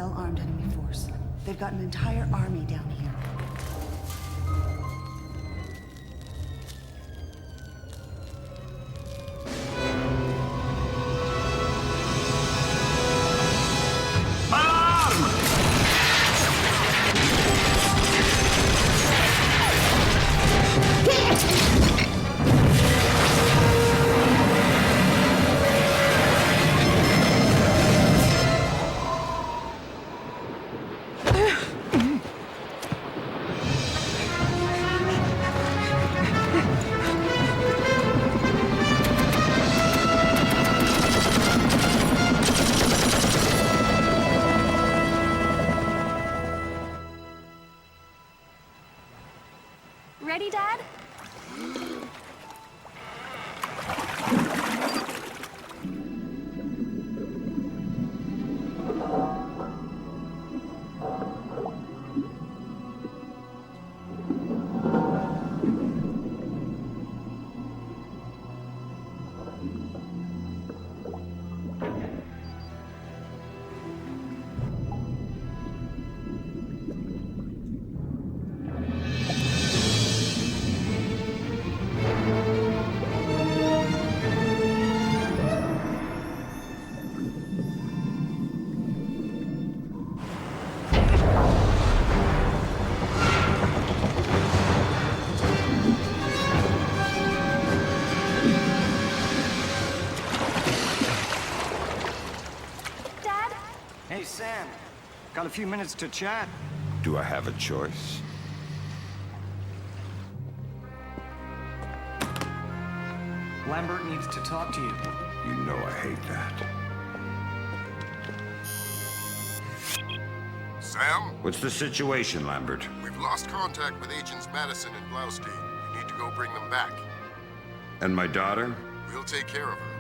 well-armed enemy force. They've got an entire army down here. Ready, Dad? Hey, Sam. Got a few minutes to chat? Do I have a choice? Lambert needs to talk to you. You know I hate that. Sam? What's the situation, Lambert? We've lost contact with Agents Madison and Blaustein. You need to go bring them back. And my daughter? We'll take care of her.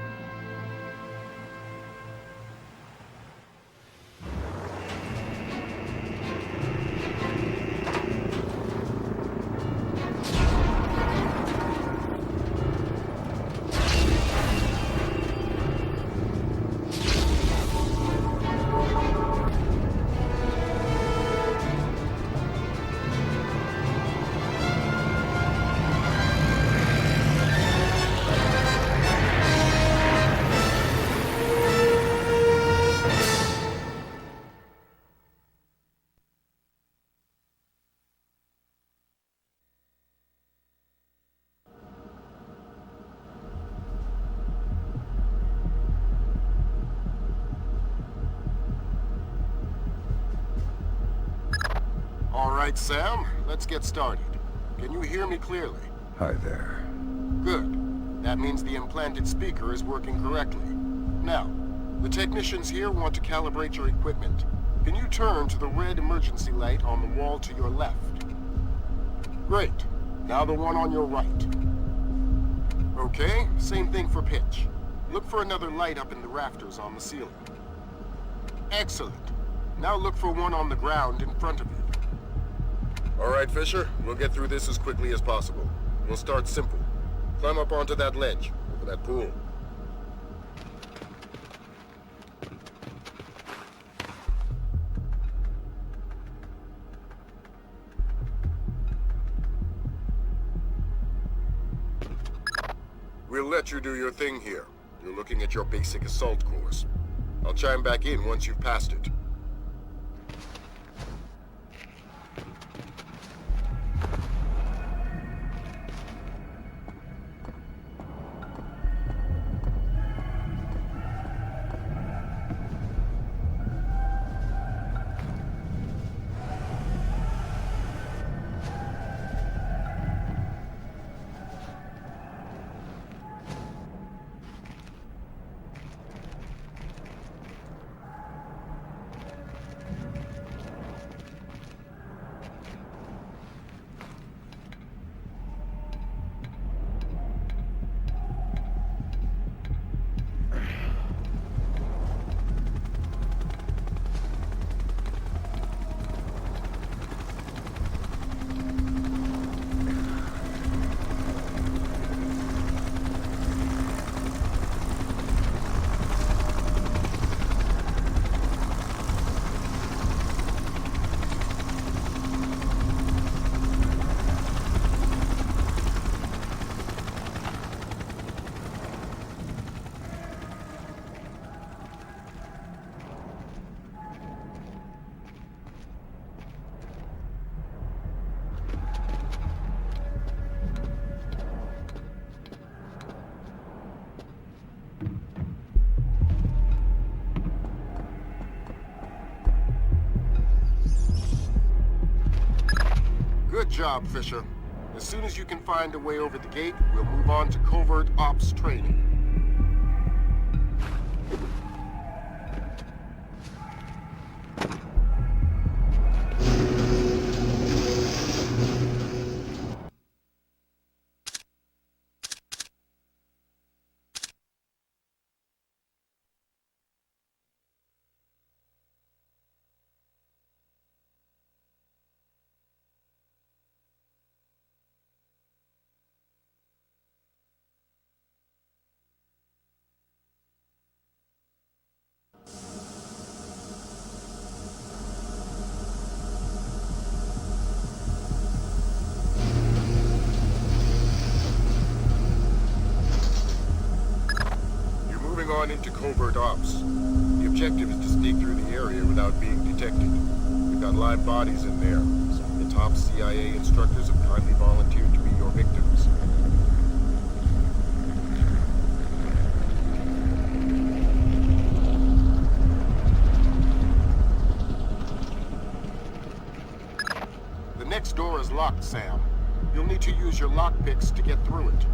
All right, Sam, let's get started. Can you hear me clearly? Hi there. Good. That means the implanted speaker is working correctly. Now, the technicians here want to calibrate your equipment. Can you turn to the red emergency light on the wall to your left? Great. Now the one on your right. Okay, same thing for pitch. Look for another light up in the rafters on the ceiling. Excellent. Now look for one on the ground in front of you. All right, Fisher, we'll get through this as quickly as possible. We'll start simple. Climb up onto that ledge, over that pool. We'll let you do your thing here. You're looking at your basic assault course. I'll chime back in once you've passed it. Good job, Fisher. As soon as you can find a way over the gate, we'll move on to covert ops training. On into covert ops. The objective is to sneak through the area without being detected. We've got live bodies in there. Some of the top CIA instructors have kindly volunteered to be your victims. The next door is locked, Sam. You'll need to use your lockpicks to get through it.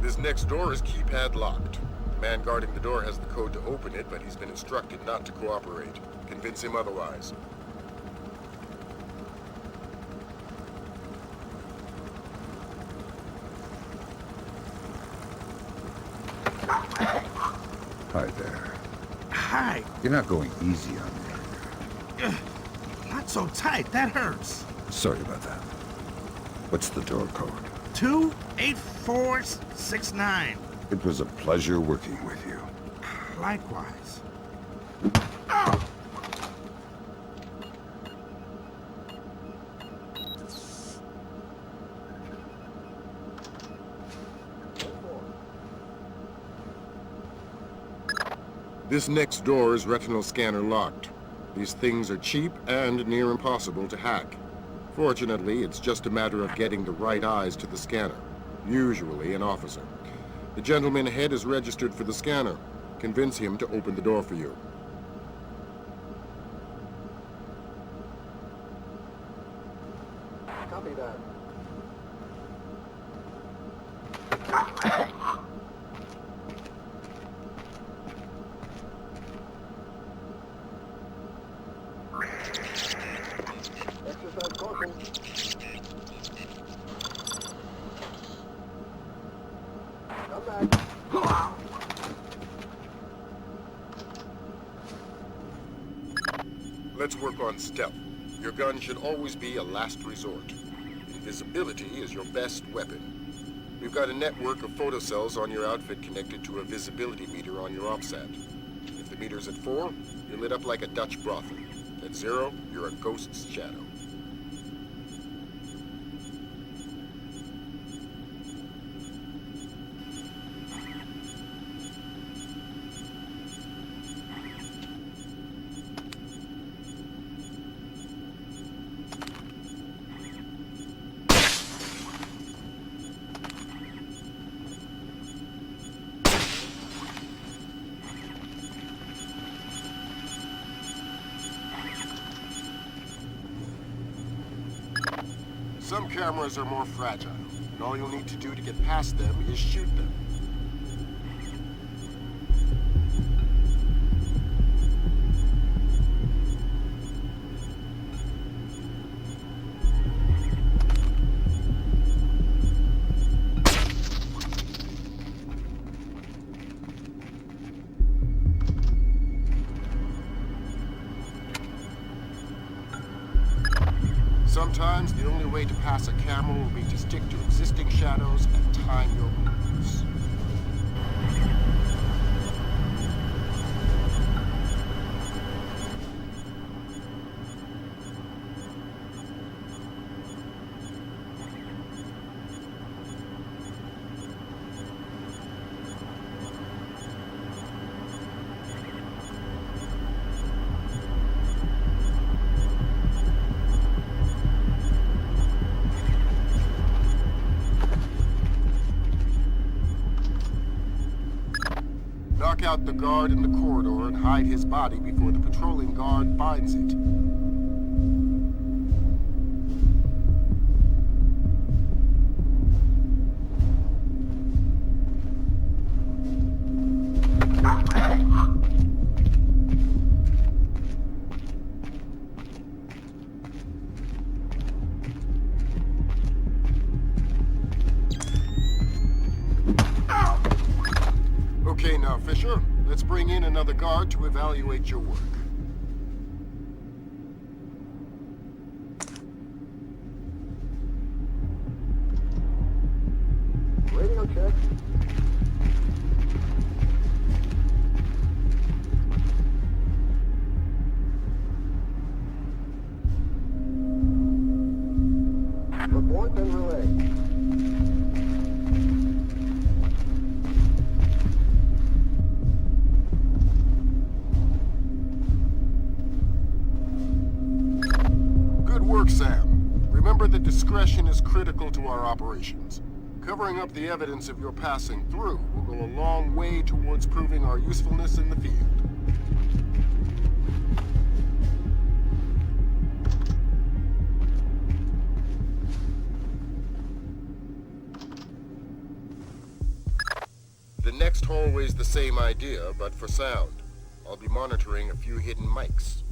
This next door is keypad locked. The man guarding the door has the code to open it, but he's been instructed not to cooperate. Convince him otherwise. Hi there. Hi. You're not going easy on me, are you? Not so tight. That hurts. Sorry about that. What's the door code? 28469. It was a pleasure working with you. Likewise. This next door is retinal scanner locked. These things are cheap and near impossible to hack. Fortunately, it's just a matter of getting the right eyes to the scanner, usually an officer. The gentleman ahead is registered for the scanner. Convince him to open the door for you. Copy that. Exercise caution. Come back. Let's work on stealth. Your gun should always be a last resort. Invisibility is your best weapon. We've got a network of photocells on your outfit connected to a visibility meter on your OPSAT. If the meter's at 4, you're lit up like a Dutch brothel. At 0, you're a ghost's shadow. Some cameras are more fragile, and all you'll need to do to get past them is shoot them. Sometimes the only way to pass a camera will be to stick to existing shadows and time your moves. knock out the guard in the corridor and hide his body before the patrolling guard finds it. Okay now, Fisher. Let's bring in another guard to evaluate your work. Radio check. Report and relay. Good work, Sam. Remember that discretion is critical to our operations. Covering up the evidence of your passing through will go a long way towards proving our usefulness in the field. The next hallway's the same idea, but for sound. I'll be monitoring a few hidden mics.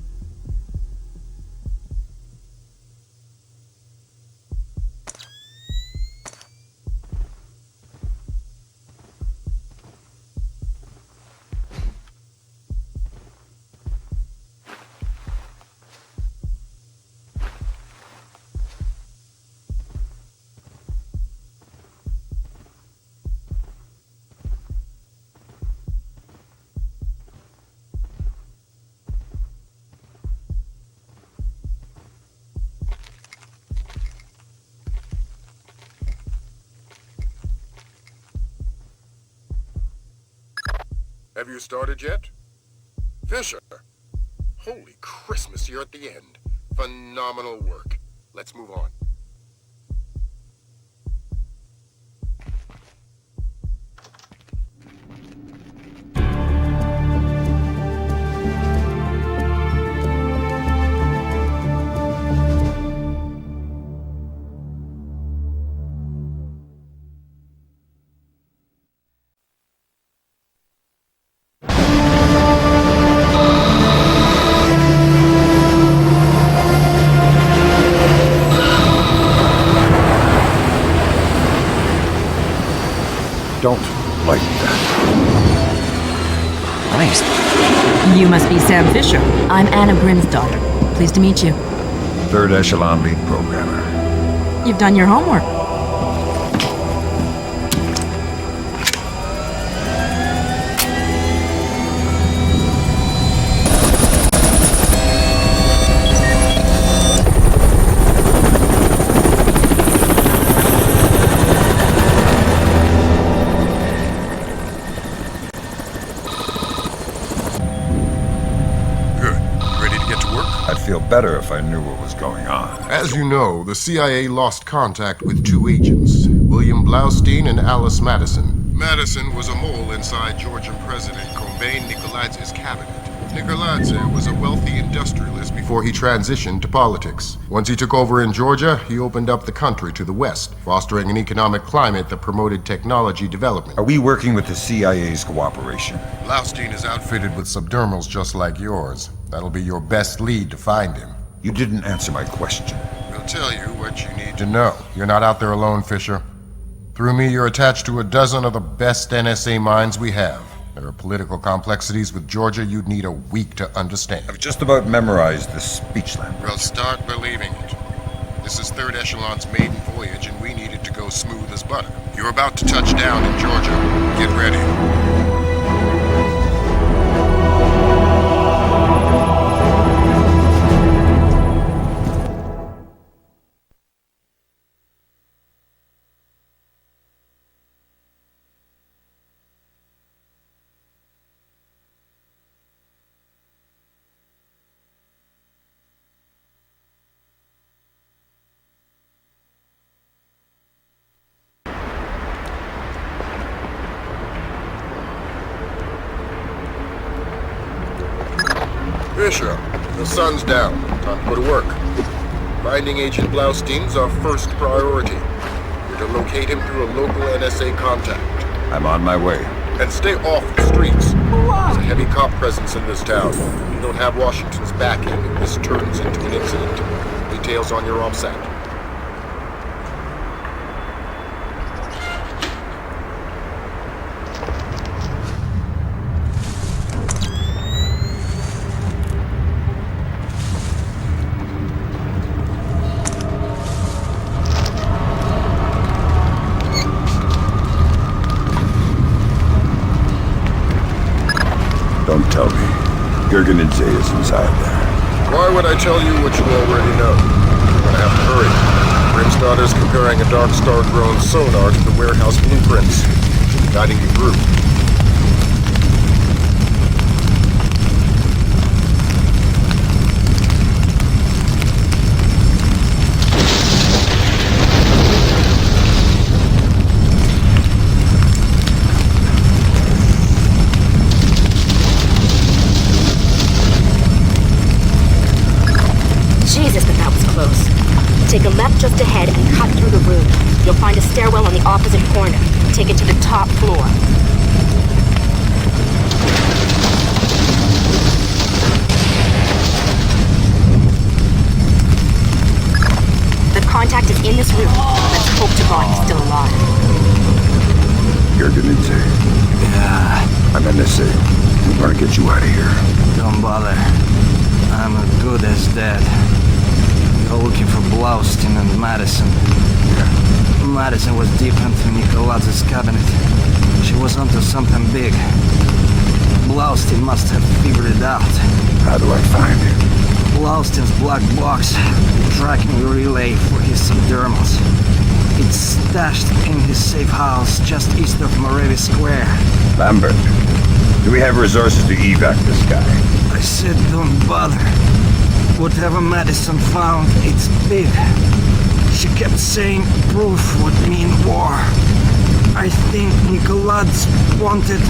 Have you started yet? Fisher! Holy Christmas, you're at the end. Phenomenal work. Let's move on. Don't like that. Nice. You must be Sam Fisher. I'm Anna Grimm's daughter. Pleased to meet you. Third echelon lead programmer. You've done your homework. I'd feel better if I knew what was going on. As you know, the CIA lost contact with two agents, William Blaustein and Alice Madison. Madison was a mole inside Georgian President Kombain Nikolaidze's cabinet. Nikolaidze was a wealthy industrialist before he transitioned to politics. Once he took over in Georgia, he opened up the country to the West, fostering an economic climate that promoted technology development. Are we working with the CIA's cooperation? Blaustein is outfitted with subdermals just like yours. That'll be your best lead to find him. You didn't answer my question. We'll tell you what you need to know. You're not out there alone, Fisher. Through me, you're attached to a dozen of the best NSA minds we have. There are political complexities with Georgia you'd need a week to understand. I've just about memorized the speech language. Well, start believing it. This is Third Echelon's maiden voyage, and we need it to go smooth as butter. You're about to touch down in Georgia. Get ready. Fisher, the sun's down. Time to go to work. Finding Agent Blaustein's our first priority. We're to locate him through a local NSA contact. I'm on my way. And stay off the streets. There's a heavy cop presence in this town. You don't have Washington's backing if this turns into an incident. Details on your OPSAT. Don't tell me. Gergenidze is inside there. Why would I tell you what you already know? You're gonna have to hurry. Grim's daughter's comparing a Dark Star drone sonar to the warehouse blueprints. She'll be guiding you through. Jesus, but that was close. Take a left just ahead and cut through the room. You'll find a stairwell on the opposite corner. Take it to the top floor. The contact is in this room. Let's hope to God he's still alive. Gergenidze. Yeah, I'm NSA. We want to get you out of here. don't bother. I'm as good as dead. You're looking for Blaustein and Madison. Madison was deep into Nikolaz's cabinet. She was onto something big. Blaustein must have figured it out. How do I find him? Blaustein's black box, tracking relay for his subdermals. It's stashed in his safe house just east of Morevi Square. Lambert, do we have resources to evac this guy? I said don't bother. Whatever Madison found, it's big. She kept saying proof would mean war. I think Nikolaz wanted...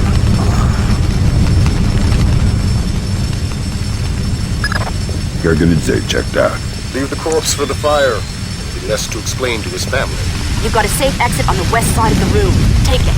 Gergenidze checked out. Leave the corpse for the fire. There'll be less to explain to his family. You've got a safe exit on the west side of the room. Take it.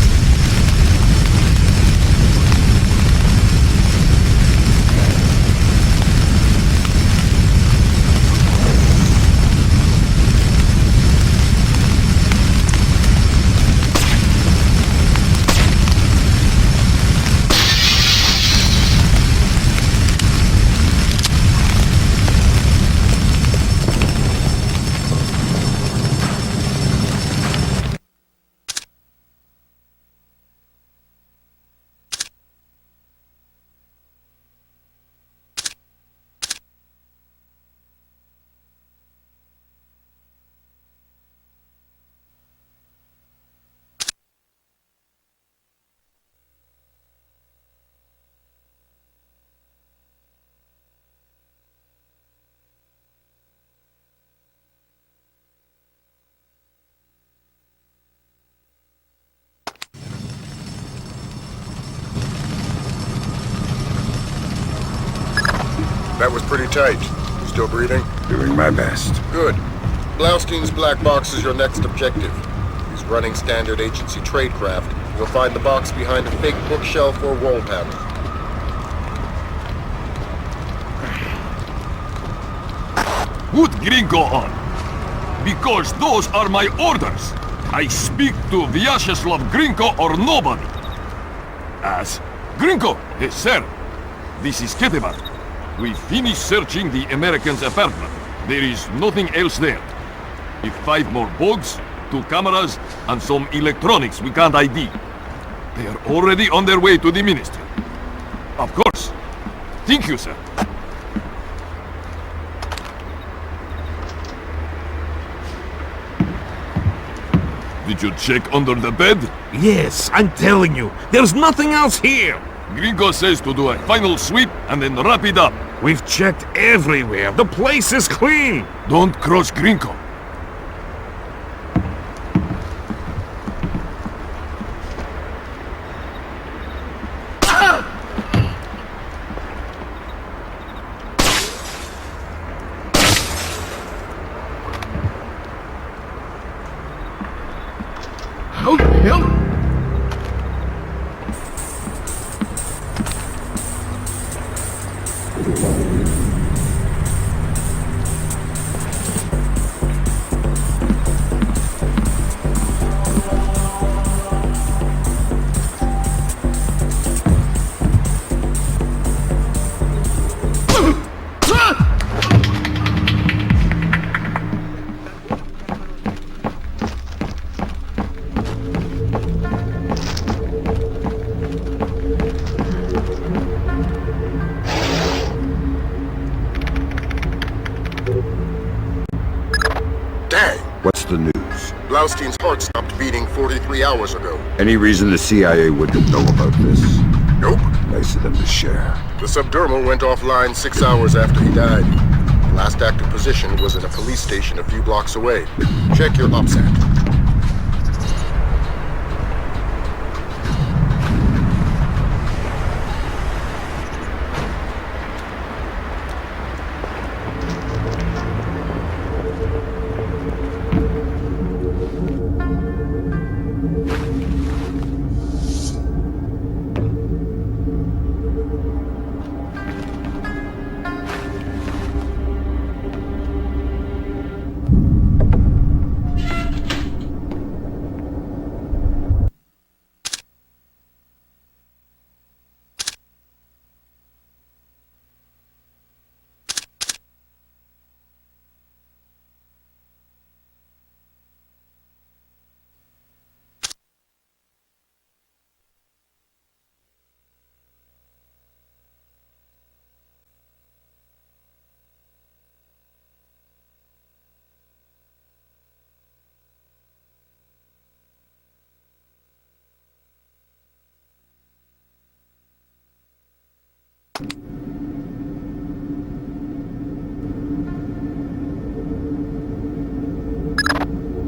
That was pretty tight. Still breathing? Doing my best. Good. Blaustein's black box is your next objective. He's running standard agency tradecraft. You'll find the box behind a fake bookshelf or wall panel. Put Gringo on, because those are my orders. I speak to Vyacheslav Gringo or nobody. As Gringo, yes, sir. This is Ketevan. We finished searching the American's apartment. There is nothing else there. If 5 more bugs, 2 cameras, and some electronics we can't ID. They are already on their way to the ministry. Of course. Thank you, sir. Did you check under the bed? Yes, I'm telling you, there's nothing else here. Gringo says to do a final sweep and then wrap it up. We've checked everywhere. The place is clean. Don't cross Gringo. Hey! What's the news? Blaustein's heart stopped beating 43 hours ago. Any reason the CIA wouldn't know about this? Nope. Nice of them to share. The subdermal went offline 6 hours after he died. The last active position was in a police station a few blocks away. Check your OPSAT.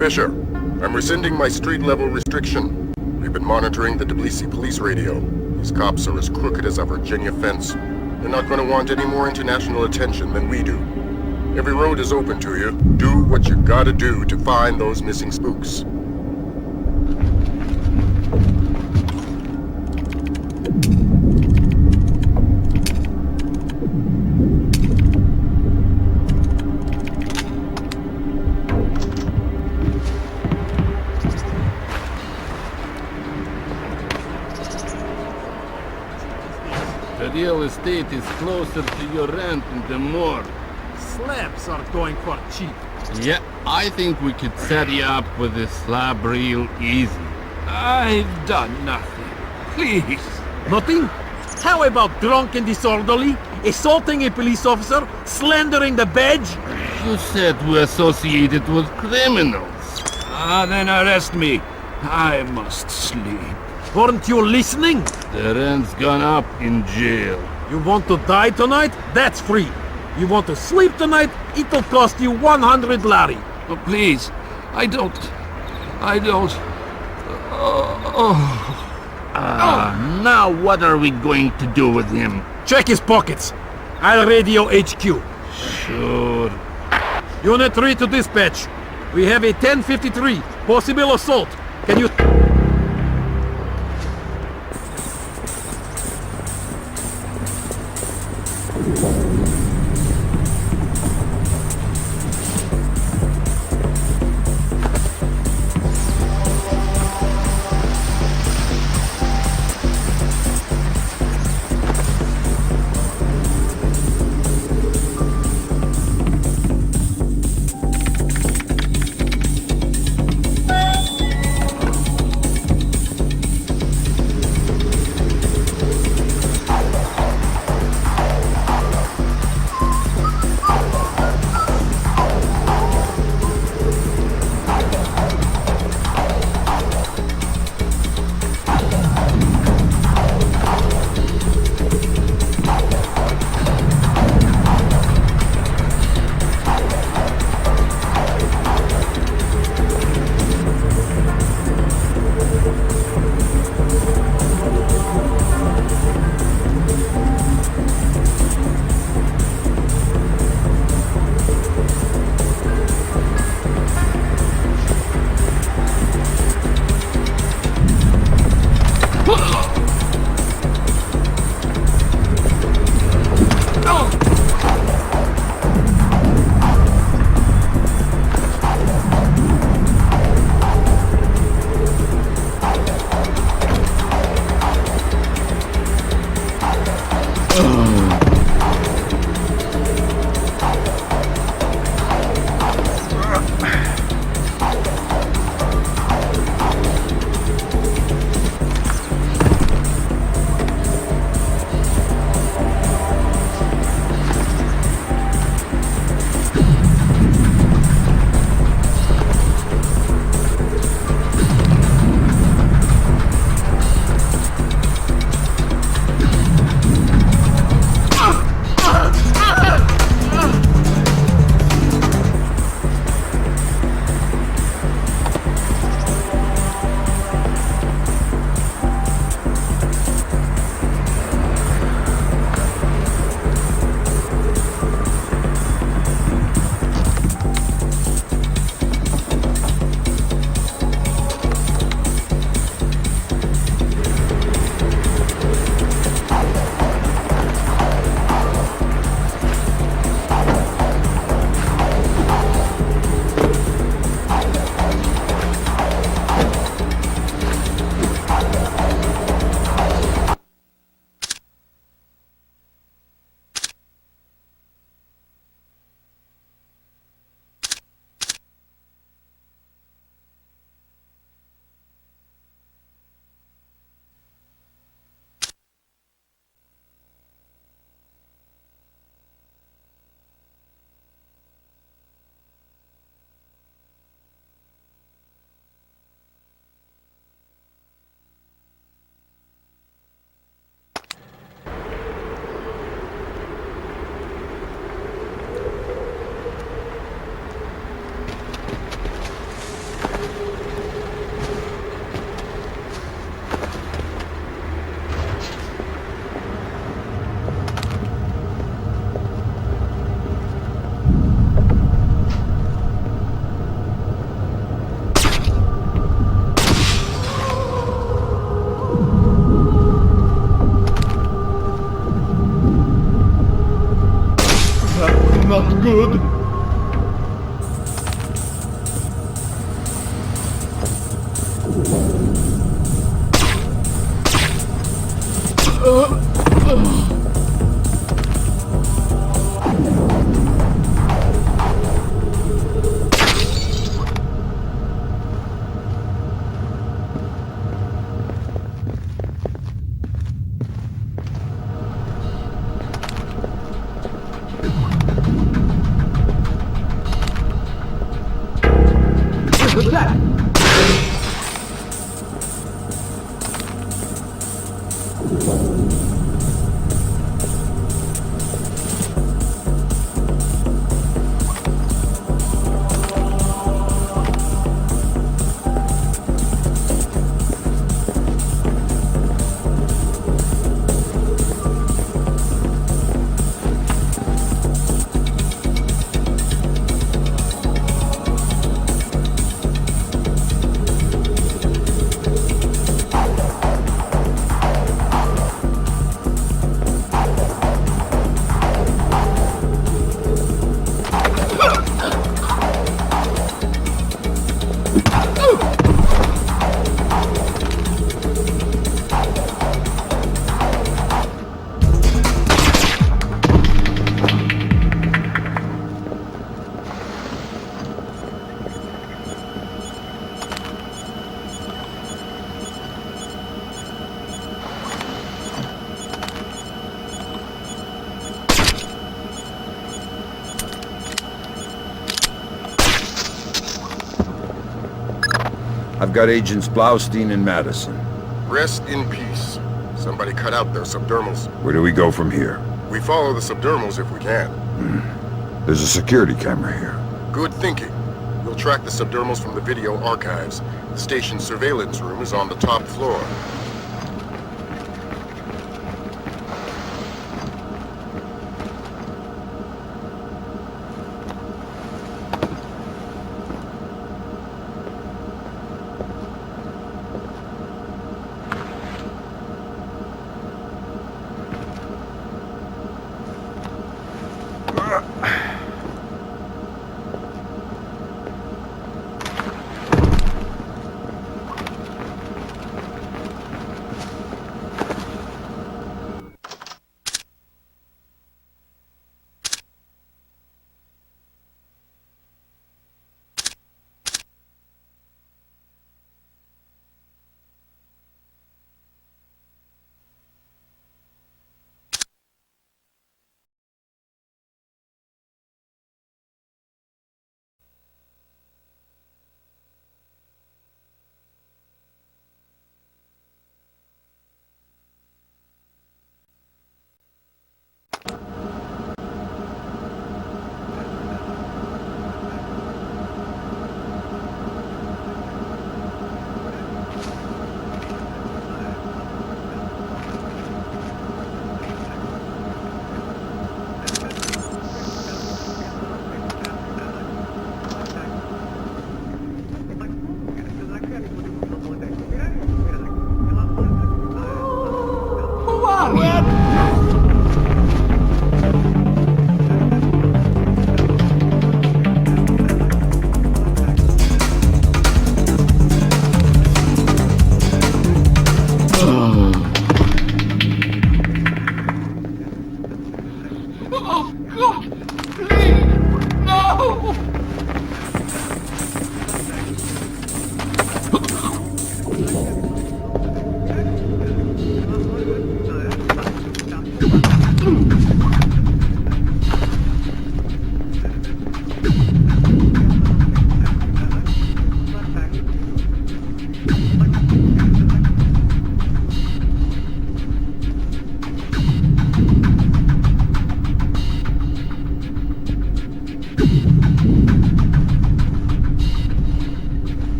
Fisher, I'm rescinding my street-level restriction. We've been monitoring the Tbilisi police radio. These cops are as crooked as a Virginia fence. They're not going to want any more international attention than we do. Every road is open to you. Do what you gotta do to find those missing spooks. The real estate is closer to your rent in the morgue. Slabs are going for cheap. Yeah, I think we could set you up with this slab real easy. I've done nothing. Please. Nothing? How about drunk and disorderly, assaulting a police officer, slandering the badge? You said we associated with criminals. Then arrest me. I must sleep. Weren't you listening? The rent's gone up in jail. You want to die tonight? That's free. You want to sleep tonight? It'll cost you 100 lari. Oh, please. I don't. Now what are we going to do with him? Check his pockets. I'll radio HQ. Sure. Unit 3 to dispatch. We have a 1053. Possible assault. Can you... I've got Agents Blaustein and Madison. Rest in peace. Somebody cut out their subdermals. Where do we go from here? We follow the subdermals if we can. There's a security camera here. Good thinking. We'll track the subdermals from the video archives. The station's surveillance room is on the top floor.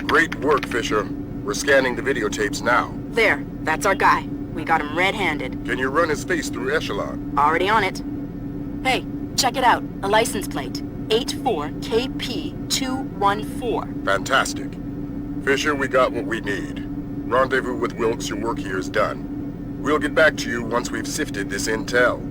Great work, Fisher. We're scanning the videotapes now. There, that's our guy. We got him red-handed. Can you run his face through Echelon? Already on it. Hey, check it out. A license plate. 84KP214. Fantastic. Fisher, we got what we need. Rendezvous with Wilkes, your work here is done. We'll get back to you once we've sifted this intel.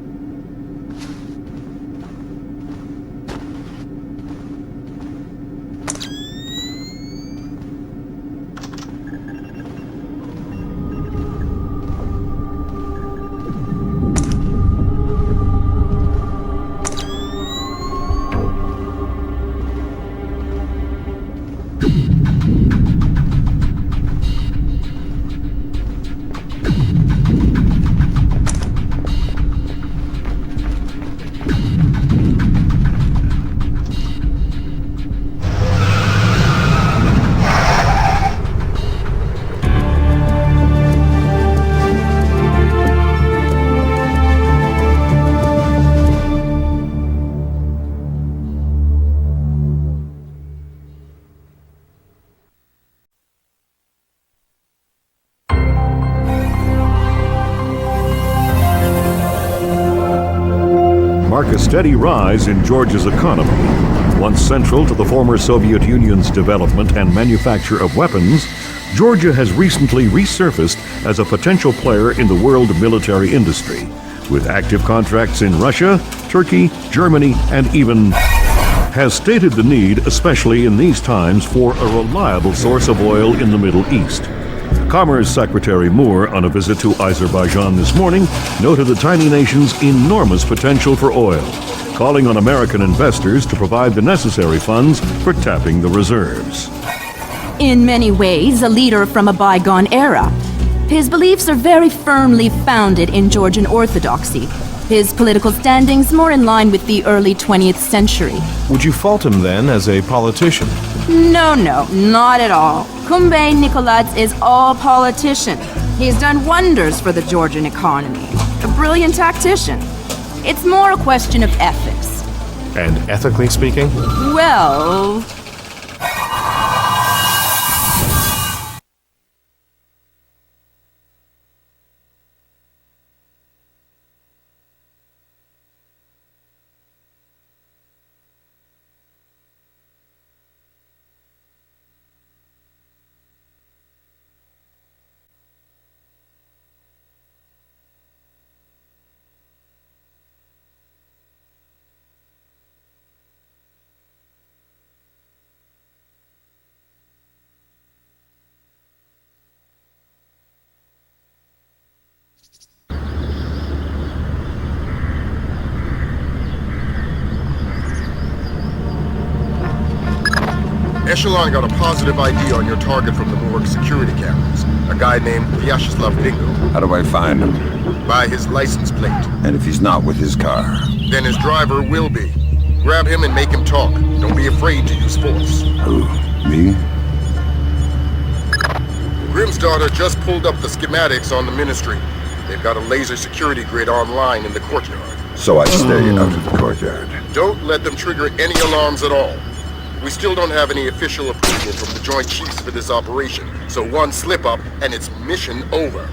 Mark a steady rise in Georgia's economy. Once central to the former Soviet Union's development and manufacture of weapons, Georgia has recently resurfaced as a potential player in the world military industry, with active contracts in Russia, Turkey, Germany, and even has stated the need, especially in these times, for a reliable source of oil in the Middle East. Commerce Secretary Moore, on a visit to Azerbaijan this morning, noted the tiny nation's enormous potential for oil, calling on American investors to provide the necessary funds for tapping the reserves. In many ways, a leader from a bygone era. His beliefs are very firmly founded in Georgian orthodoxy. His political standings more in line with the early 20th century. Would you fault him then as a politician? No, not at all. Kumbay Nikolads is all politician. He's done wonders for the Georgian economy. A brilliant tactician. It's more a question of ethics. And ethically speaking? Well... Echelon got a positive ID on your target from the Newark security cameras. A guy named Vyacheslav Gringo. How do I find him? By his license plate. And if he's not with his car? Then his driver will be. Grab him and make him talk. Don't be afraid to use force. Who? Me? Grimm's daughter just pulled up the schematics on the ministry. They've got a laser security grid online in the courtyard. So I stay out of the courtyard. Don't let them trigger any alarms at all. We still don't have any official approval from the Joint Chiefs for this operation, so one slip-up and it's mission over.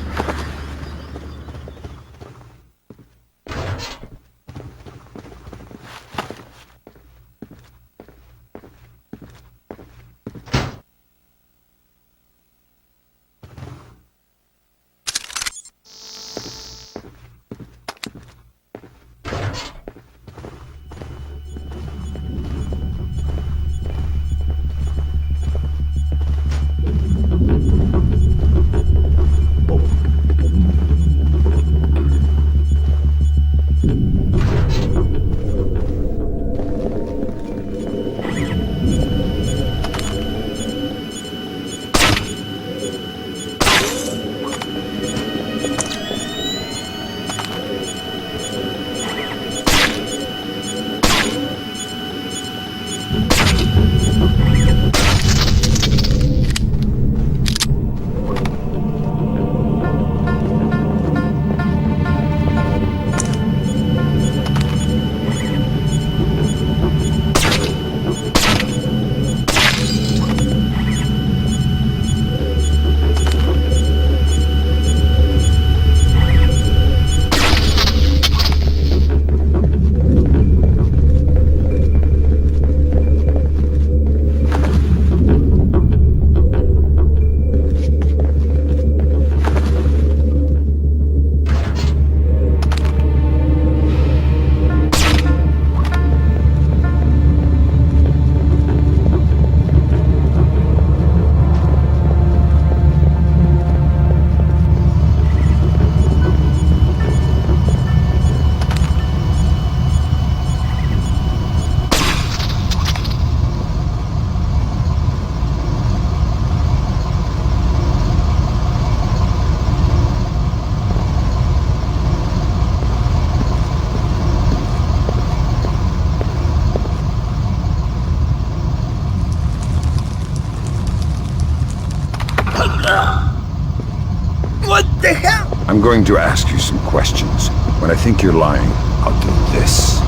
What the hell? I'm going to ask you some questions. When I think you're lying, I'll do this.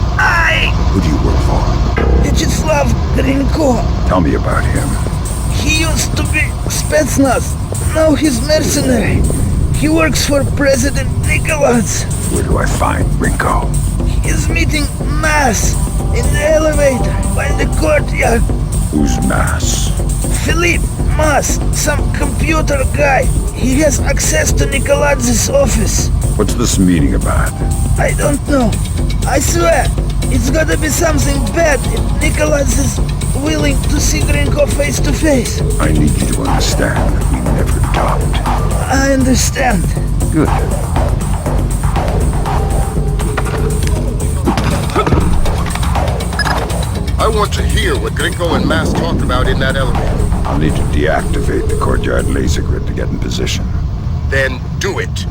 Who do you work for? Vyacheslav Gringo. Tell me about him. He used to be Spetsnaz. Now he's mercenary. He works for President Nikolads. Where do I find Gringo? He's meeting Mass in the elevator by the courtyard. Who's Mass? Philippe Mass, some computer guy. He has access to Nikolads' office. What's this meeting about? I don't know. I swear, It's gotta be something bad if Nicholas is willing to see Gringo face to face. I need you to understand that we never talked. I understand. Good. I want to hear what Gringo and Mass talked about in that elevator. I'll need to deactivate the courtyard laser grid to get in position. Then do it.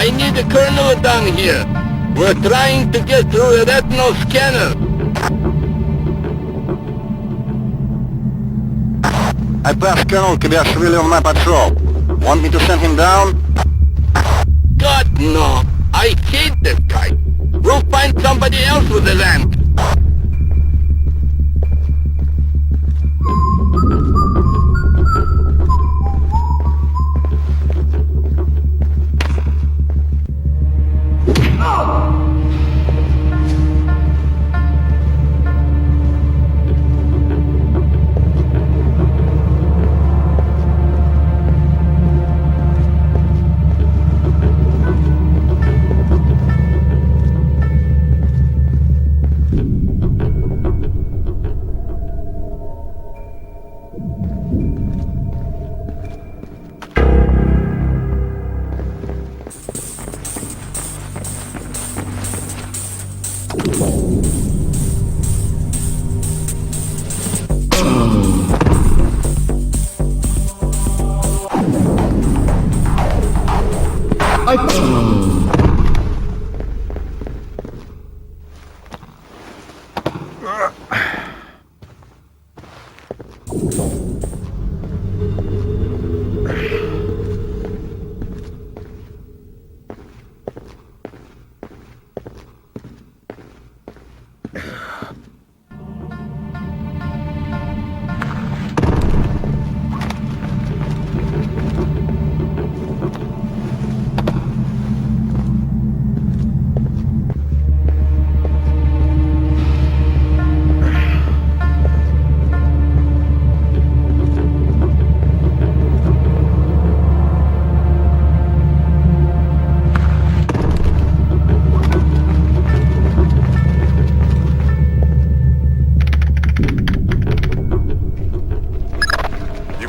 I need a colonel down here. We're trying to get through a retinal scanner. I passed Colonel Kibashvili on my patrol. Want me to send him down? God, no. I hate this guy. We'll find somebody else with the land.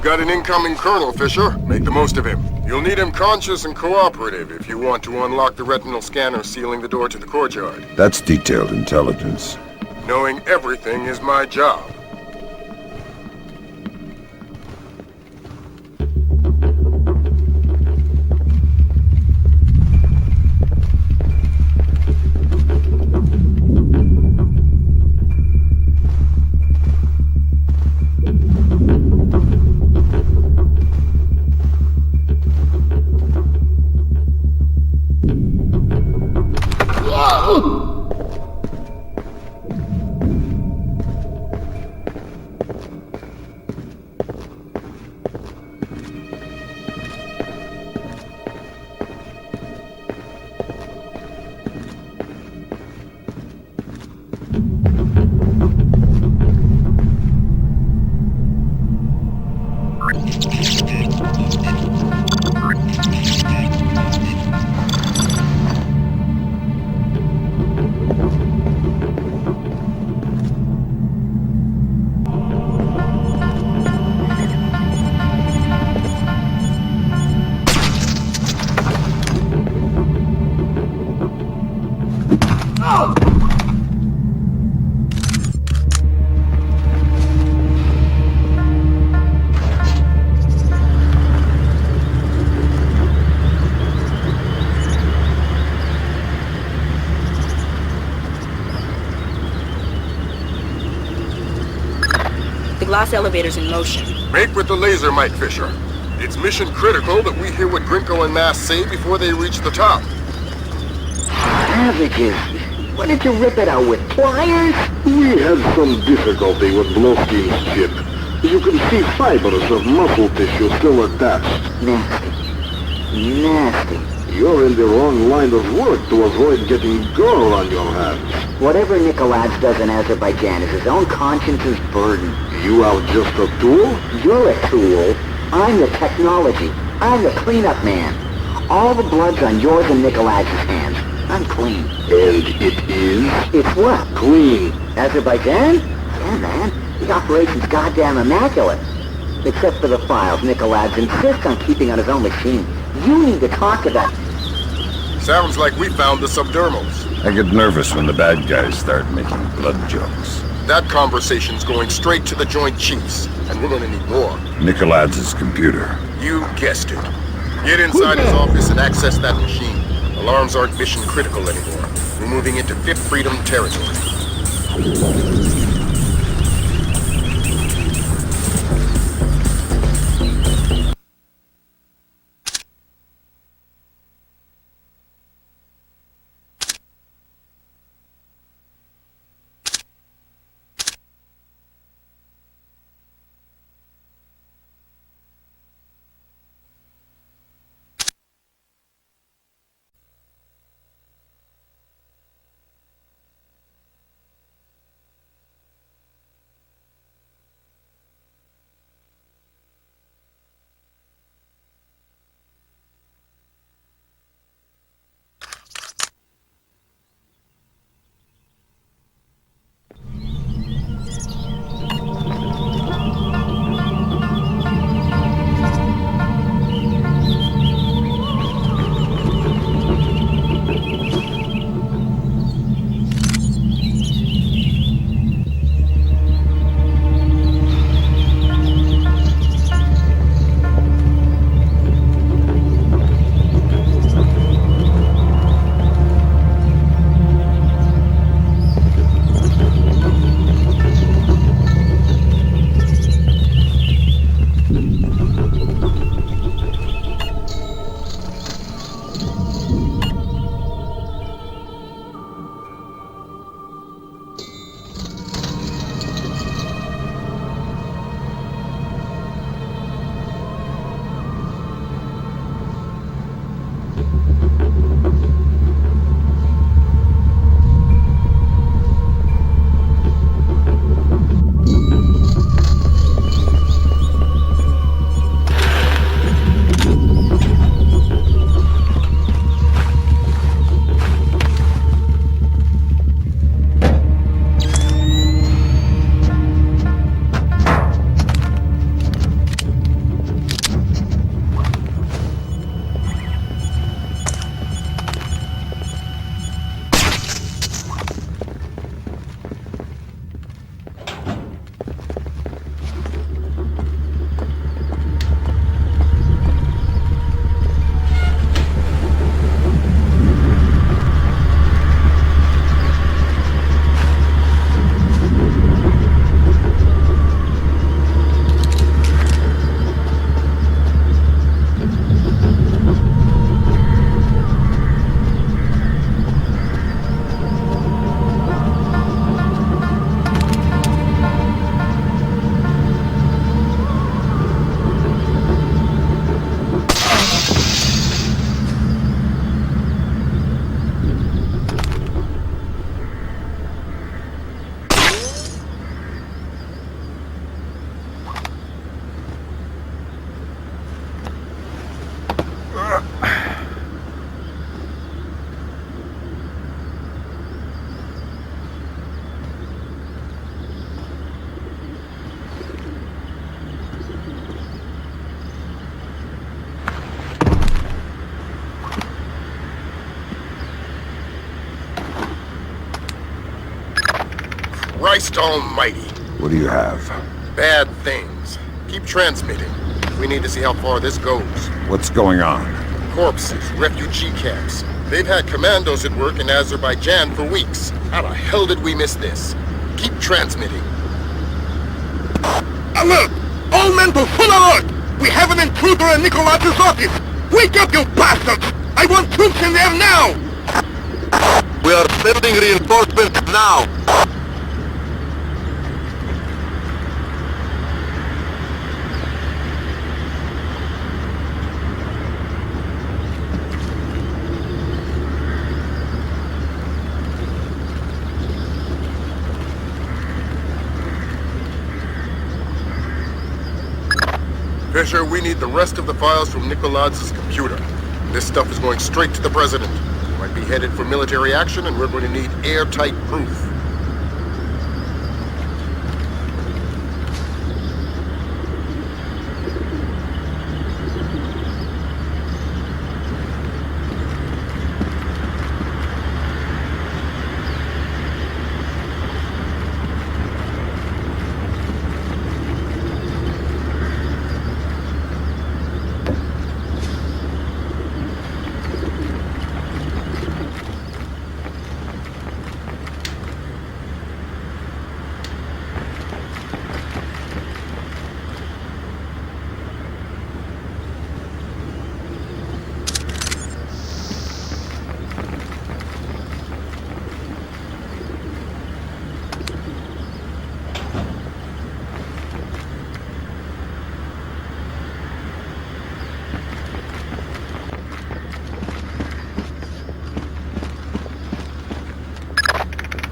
Got an incoming Colonel, Fisher. Make the most of him. You'll need him conscious and cooperative if you want to unlock the retinal scanner sealing the door to the courtyard. That's detailed intelligence. Knowing everything is my job. Glass elevator's in motion. Make with the laser, Mike Fisher. It's mission critical that we hear what Grinko and Mass say before they reach the top. Savages! Why didn't you rip it out with pliers? We had some difficulty with Bloskin's chip. You can see fibers of muscle tissue still attached. Nasty. Nasty. You're in the wrong line of work to avoid getting gore on your hands. Whatever Nikolaj does in Azerbaijan is his own conscience's burden. You are just a tool? You're a tool. I'm the technology. I'm the cleanup man. All the blood's on yours and Nikolaj's hands. I'm clean. And it is? It's what? Clean. Azerbaijan? Yeah, man. The operation's goddamn immaculate. Except for the files Nikolaj insists on keeping on his own machine. You need to talk to that. Sounds like we found the subdermals. I get nervous when the bad guys start making blood jokes. That conversation's going straight to the Joint Chiefs, and we're gonna need more. Nikolaj's computer. You guessed it. Get inside his office and access that machine. Alarms aren't mission critical anymore. We're moving into Fifth Freedom territory. Christ almighty. What do you have? Bad things. Keep transmitting. We need to see how far this goes. What's going on? Corpses, refugee camps. They've had commandos at work in Azerbaijan for weeks. How the hell did we miss this? Keep transmitting. Alert! All men to full alert! We have an intruder in Nikolaz's office! Wake up, you bastards! I want troops in there now! We are sending reinforcements now! Fisher, we need the rest of the files from Nikolaz's computer. This stuff is going straight to the president. We might be headed for military action, and we're going to need airtight proof.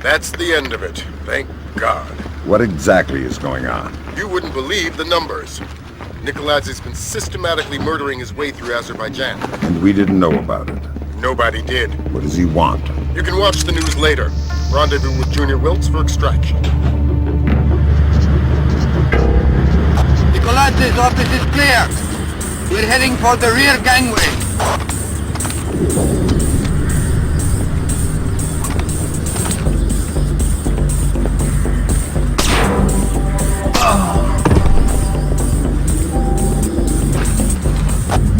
That's the end of it. Thank God. What exactly is going on? You wouldn't believe the numbers. Nikolaz has been systematically murdering his way through Azerbaijan. And we didn't know about it. Nobody did. What does he want? You can watch the news later. Rendezvous with Junior Wilkes for extraction. Nikolaz's office is clear. We're heading for the rear gangway.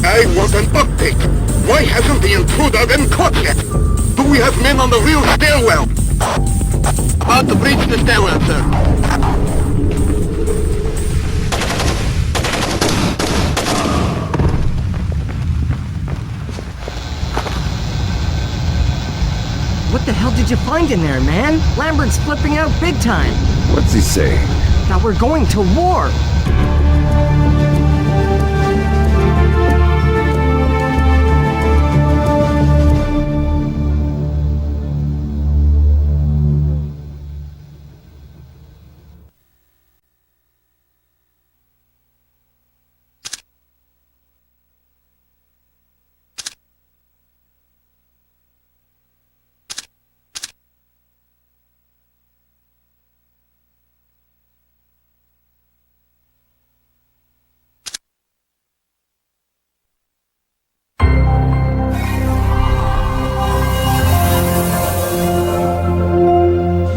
I want an update. Why hasn't the intruder been caught yet? Do we have men on the rear stairwell? About to breach the stairwell, sir. What the hell did you find in there, man? Lambert's flipping out big time. What's he saying? That we're going to war.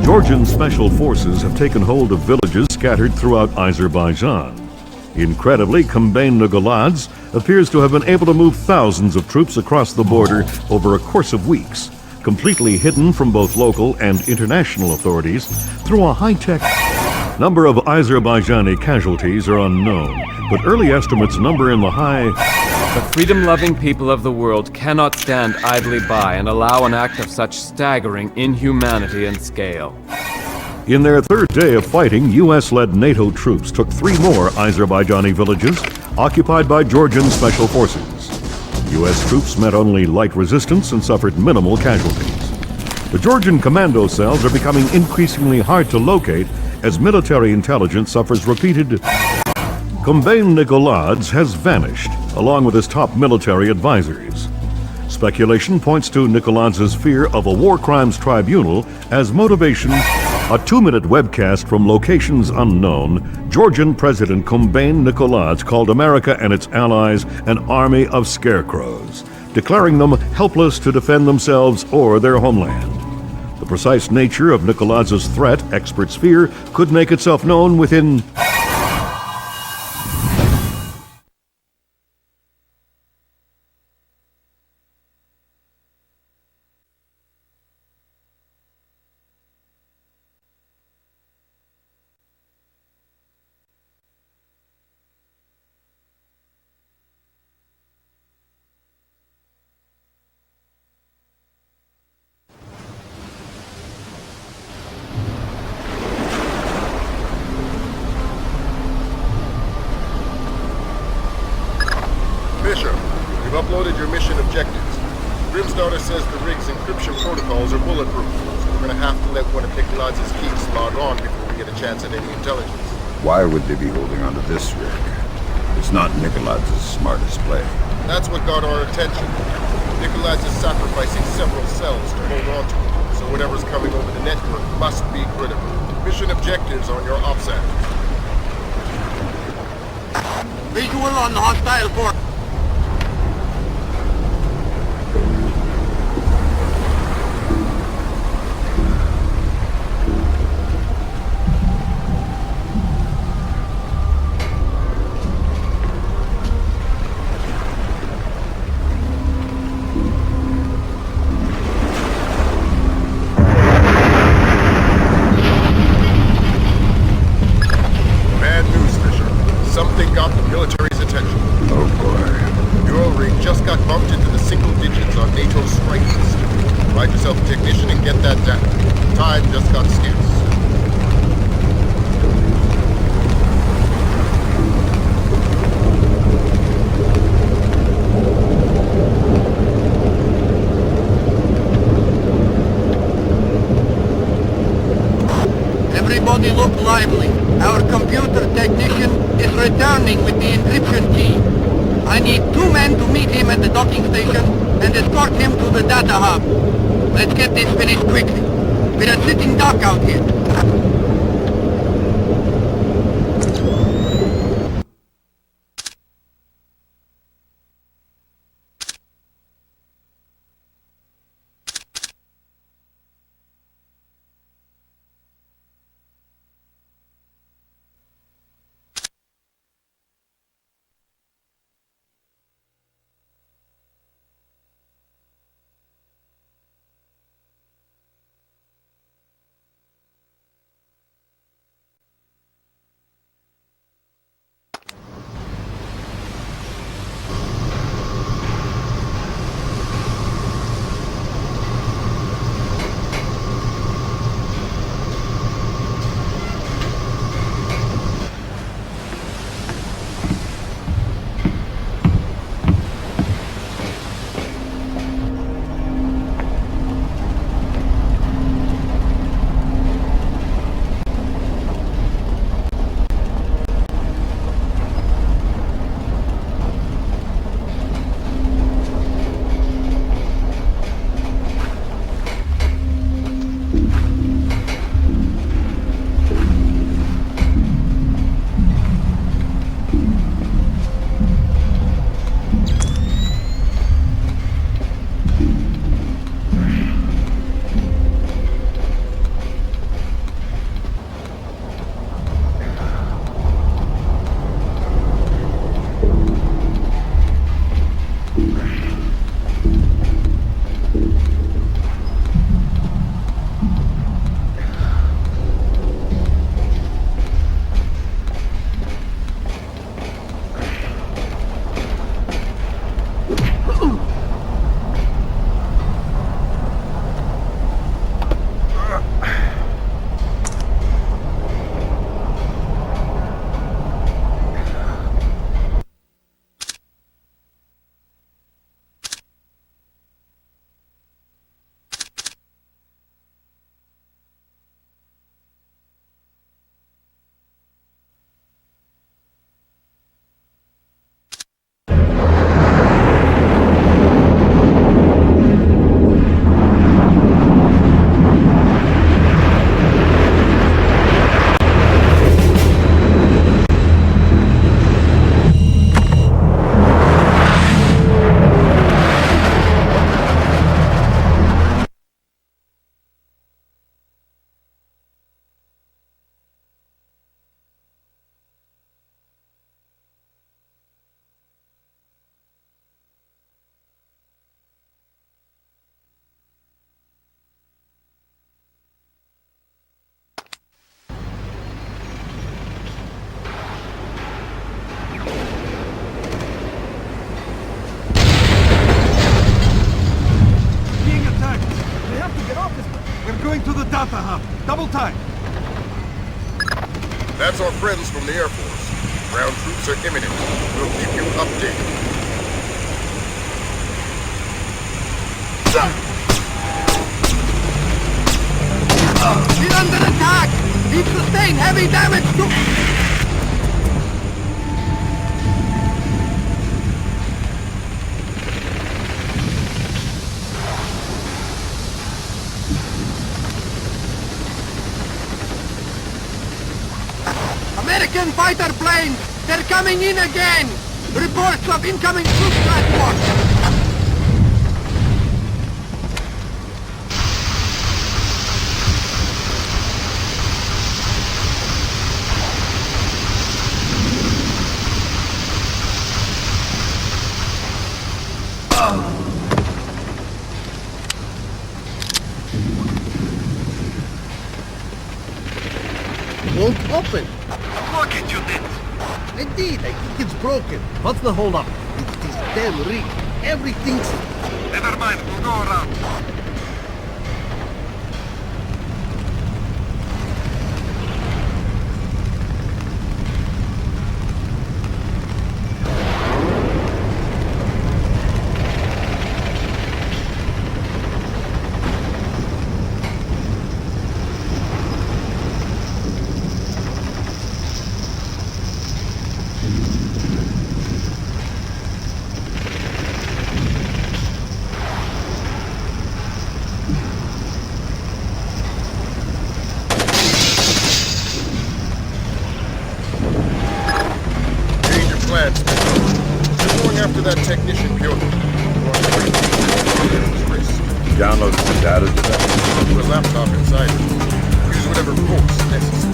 Georgian special forces have taken hold of villages scattered throughout Azerbaijan. Incredibly, Kombain Nikolaz appears to have been able to move thousands of troops across the border over a course of weeks, completely hidden from both local and international authorities through a high-tech. Number of Azerbaijani casualties are unknown, but early estimates number in the high. The freedom-loving people of the world cannot stand idly by and allow an act of such staggering inhumanity and scale. In their third day of fighting, U.S.-led NATO troops took 3 more Azerbaijani villages occupied by Georgian special forces. U.S. troops met only light resistance and suffered minimal casualties. The Georgian commando cells are becoming increasingly hard to locate as military intelligence suffers repeated. Kombain Nikolaz has vanished, along with his top military advisors. Speculation points to Nikolaz's fear of a war crimes tribunal as motivation. A 2-minute webcast from locations unknown, Georgian President Kombain Nikolaz called America and its allies an army of scarecrows, declaring them helpless to defend themselves or their homeland. The precise nature of Nikolaz's threat, experts fear, could make itself known within... Fisher, we've uploaded your mission objectives. Grimstarter says the rig's encryption protocols are bulletproof, so we're gonna have to let one of Nikolaz's keys log on before we get a chance at any intelligence. Why would they be holding onto this rig? It's not Nikolaz's smartest play. That's what got our attention. Nikolaz is sacrificing several cells to hold on to it, so whatever's coming over the network must be critical. Mission objectives on your OPSAT. Visual on hostile force. Bad news, Fisher. Something got the military's attention. Oh boy. Your rig just got bumped into the single digits on NATO's strike list. Find yourself a technician and get that data. Time just got scarce. Everybody look lively. Our computer technician is returning with the encryption key. I need 2 men to meet him at the docking station and escort him to the data hub. Let's get this finished quickly. We're a sitting duck out here. time. That's our friends from the Air Force. Ground troops are imminent. We'll keep you updated. He's under attack! He's sustained heavy damage to... American fighter planes! They're coming in again! Reports of incoming troop transport! Won't open. Look at you, did. I did. I think it's broken. What's the holdup? It's this damn rig. Everything's... Never mind, we'll go around. After that technician purely. Download the data to that. To a laptop inside it. Use whatever force necessary.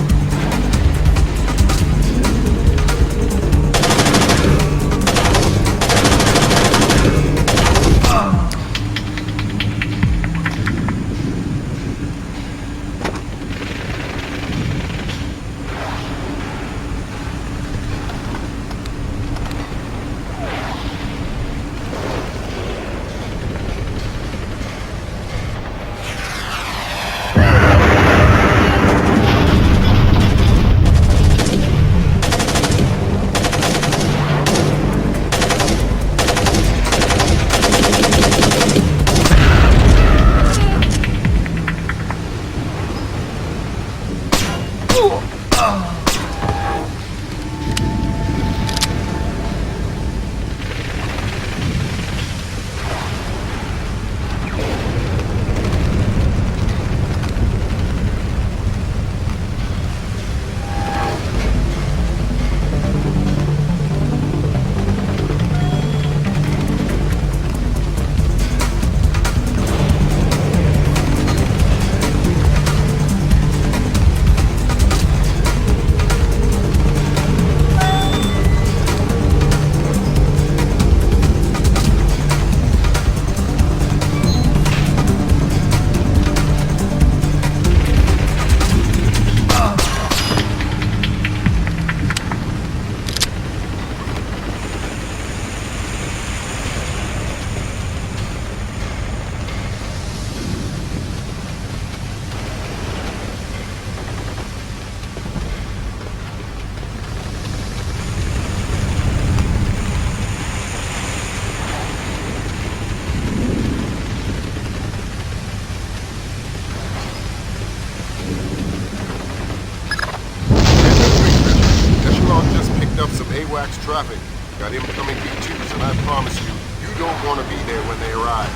Traffic. Got incoming B2s, and I promise you, you don't want to be there when they arrive.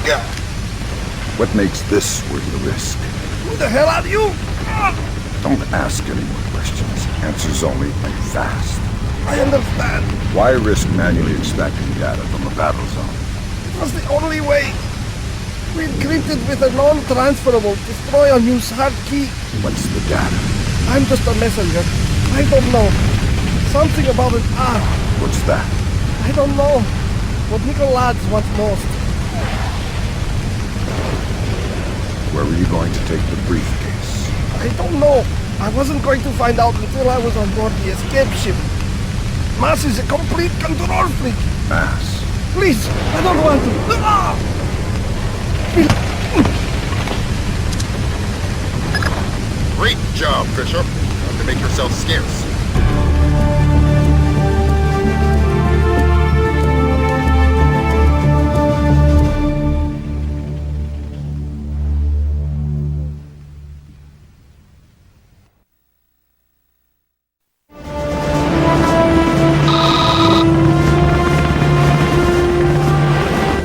Yeah. What makes this worth the risk? Who the hell are you? Don't ask any more questions. Answers only, and fast. I understand. Why risk manually extracting data from a battle zone? It was the only way. We encrypted with a non-transferable destroy or use hard key. What's the data? I'm just a messenger. I don't know. Something about an arm. What's that? I don't know. What Nicolas wants most. Where were you going to take the briefcase? I don't know. I wasn't going to find out until I was on board the escape ship. Mass is a complete control freak. Mass. Please, I don't want to. Great job, Fisher. Time to make yourself scarce.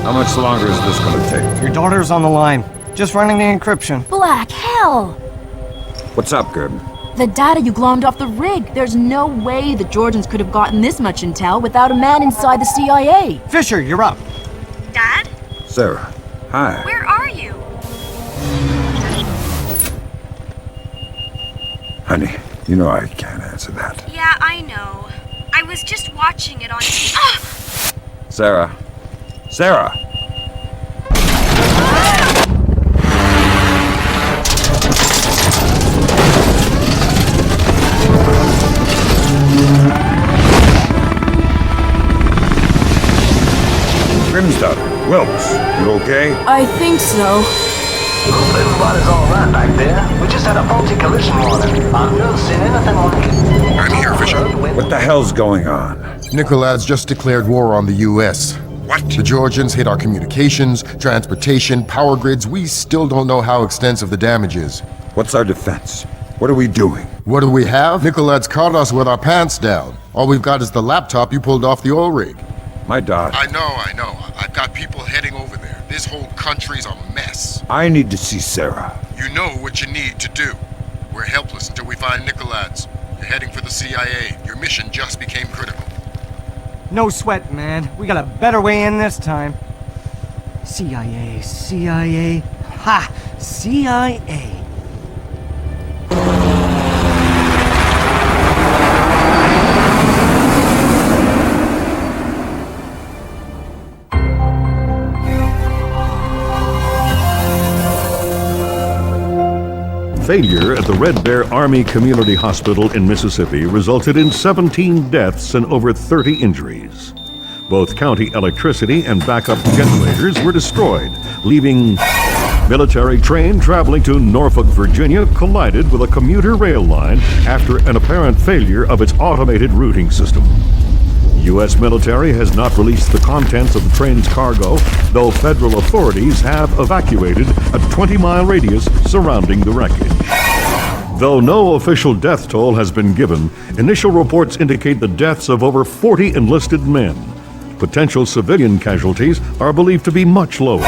How much longer is this gonna take? Your daughter's on the line. Just running the encryption. Black hell! What's up, Gordon? The data you glommed off the rig. There's no way the Georgians could have gotten this much intel without a man inside the CIA. Fisher, you're up. Dad? Sarah. Hi. Where are you? Honey, you know I can't answer that. Yeah, I know. I was just watching it on TV. Sarah. Sarah! Grimsdottir, Wilkes, you okay? I think so. Hope everybody's alright back there. We just had a faulty collision warning. I've never seen anything like it. I'm here, Fisher. What the hell's going on? Nicolad's just declared war on the U.S. What? The Georgians hit our communications, transportation, power grids. We still don't know how extensive the damage is. What's our defense? What are we doing? What do we have? Nicolad's caught us with our pants down. All we've got is the laptop you pulled off the oil rig. My daughter. I know. I've got people heading over there. This whole country's a mess. I need to see Sarah. You know what you need to do. We're helpless until we find Nicolad's. You're heading for the CIA. Your mission just became critical. No sweat, man. We got a better way in this time. CIA. Ha! CIA. Failure at the Red Bear Army Community Hospital in Mississippi resulted in 17 deaths and over 30 injuries. Both county electricity and backup generators were destroyed, leaving military train traveling to Norfolk, Virginia collided with a commuter rail line after an apparent failure of its automated routing system. U.S. military has not released the contents of the train's cargo, though federal authorities have evacuated a 20-mile radius surrounding the wreckage. Though no official death toll has been given, initial reports indicate the deaths of over 40 enlisted men. Potential civilian casualties are believed to be much lower.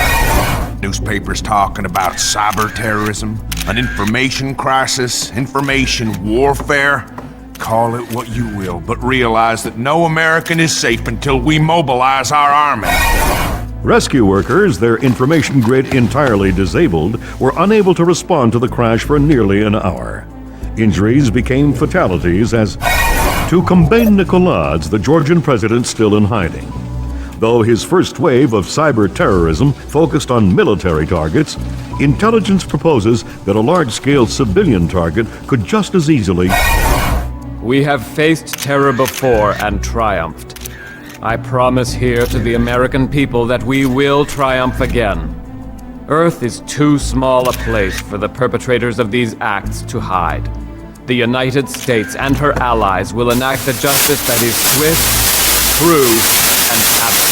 Newspapers talking about cyber terrorism, an information crisis, information warfare. Call it what you will, but realize that no American is safe until we mobilize our army. Rescue workers, their information grid entirely disabled, were unable to respond to the crash for nearly an hour. Injuries became fatalities as, to combat Nicolad's, the Georgian president still in hiding. Though his first wave of cyber terrorism focused on military targets, intelligence proposes that a large-scale civilian target could just as easily... We have faced terror before and triumphed. I promise here to the American people that we will triumph again. Earth is too small a place for the perpetrators of these acts to hide. The United States and her allies will enact a justice that is swift, true, and absolute.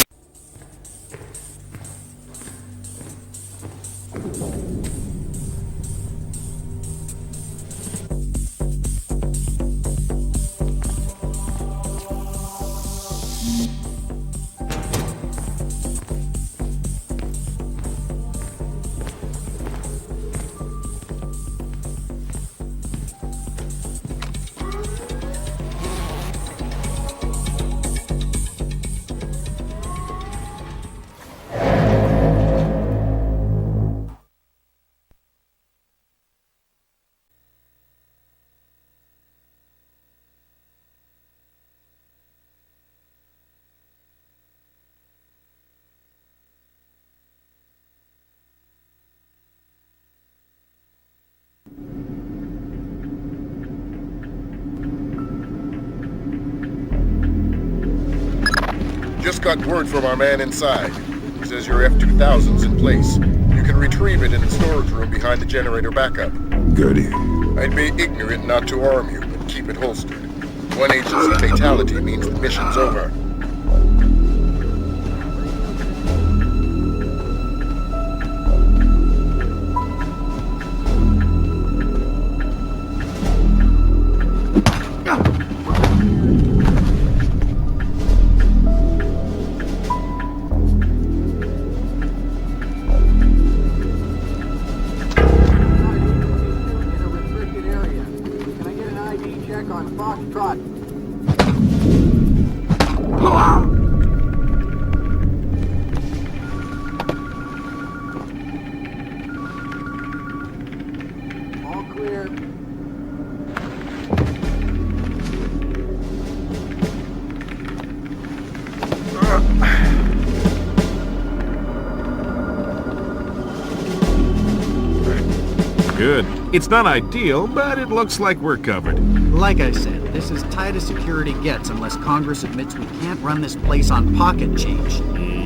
Just got word from our man inside. He says your F-2000's in place. You can retrieve it in the storage room behind the generator backup. Goody. I'd be ignorant not to arm you, but keep it holstered. One agency fatality means the mission's over. Good. It's not ideal, but it looks like we're covered. Like I said, this is tight as security gets unless Congress admits we can't run this place on pocket change.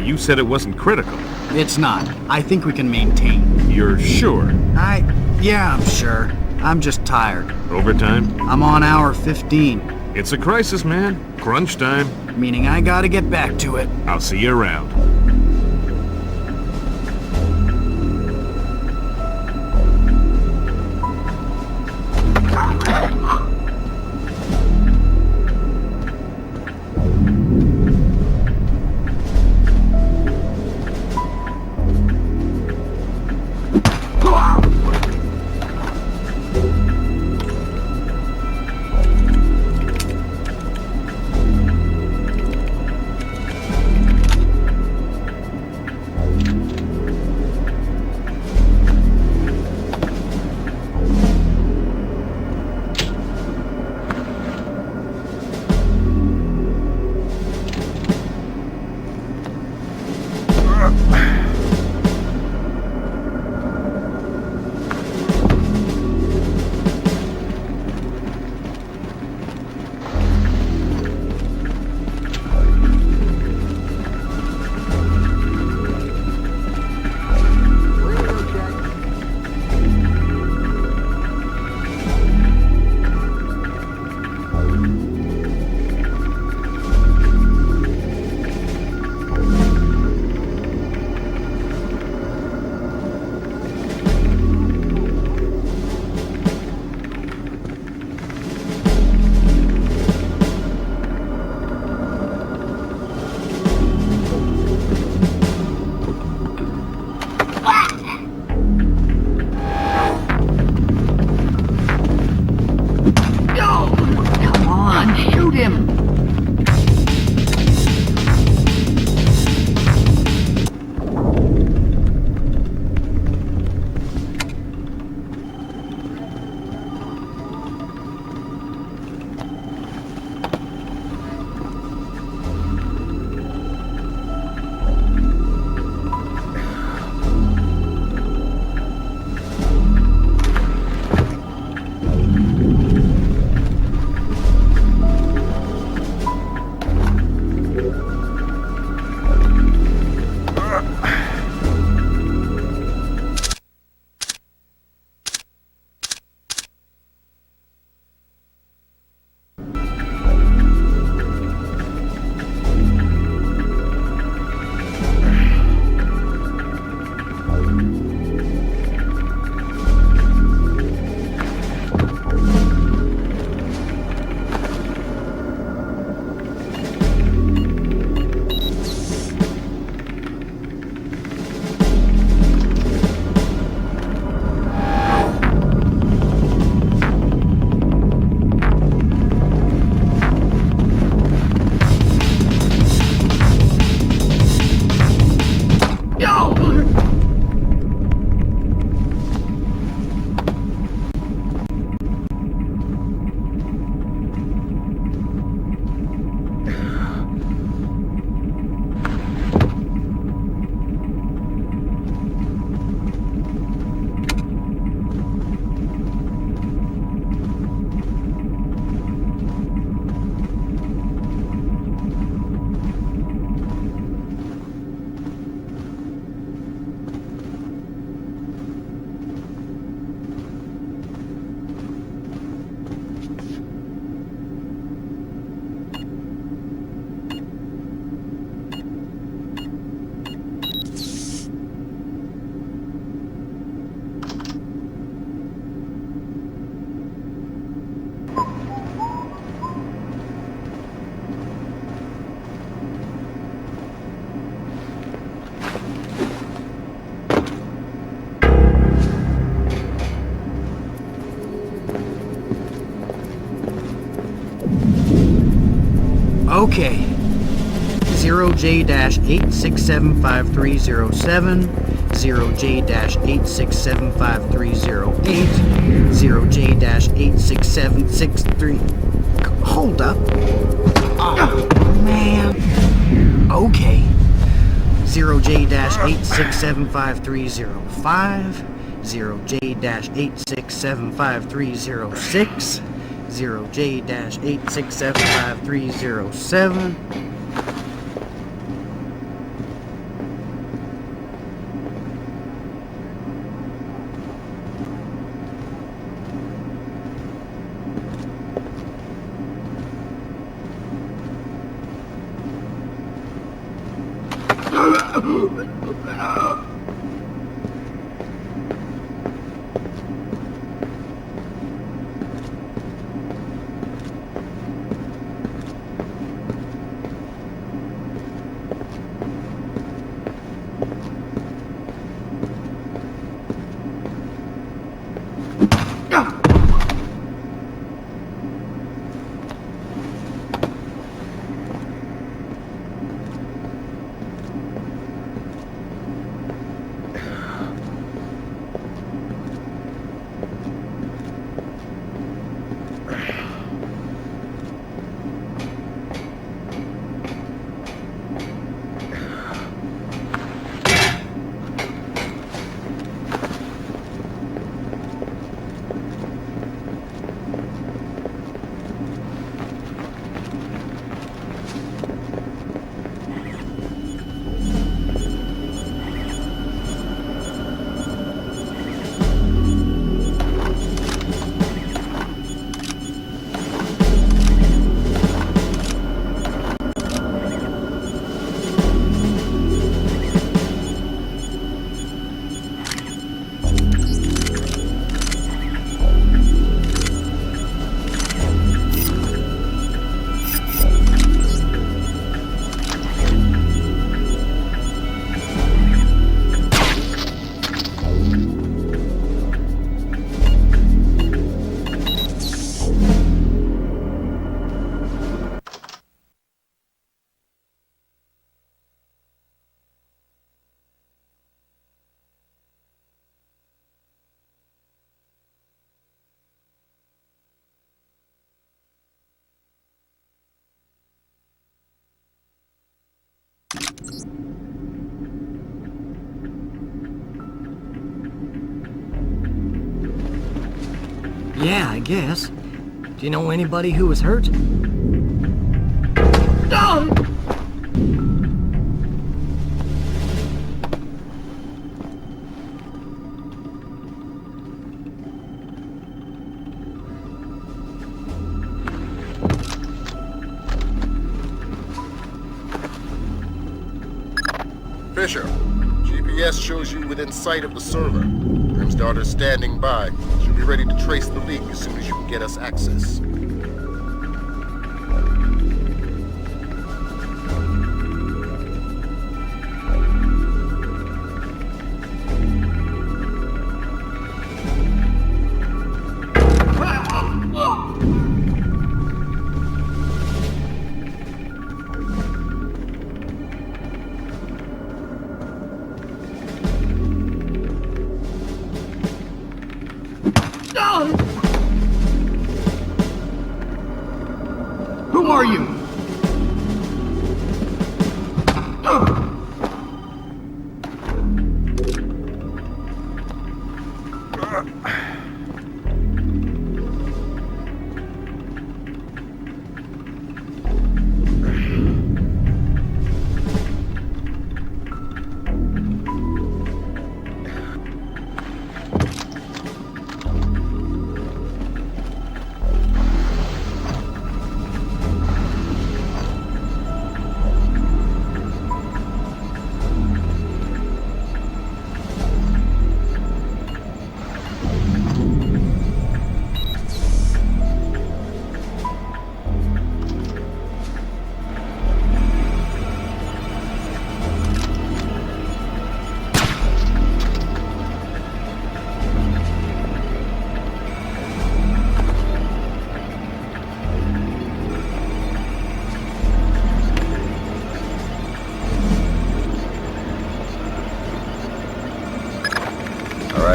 You said it wasn't critical. It's not. I think we can maintain. You're sure? Yeah, I'm sure. I'm just tired. Overtime? I'm on hour 15. It's a crisis, man. Crunch time. Meaning I gotta get back to it. I'll see you around. Okay. 0J-8675307, 0J-8675308, 0J-86763... Hold up. Oh, man. Okay. 0J-8675305, 0J-8675306, 0J-8675307... Yeah, I guess. Do you know anybody who was hurt? Oh! Fisher, GPS shows you within sight of the server. Grim's daughter's standing by. She'll be ready to trace the leak as soon as you can get us access.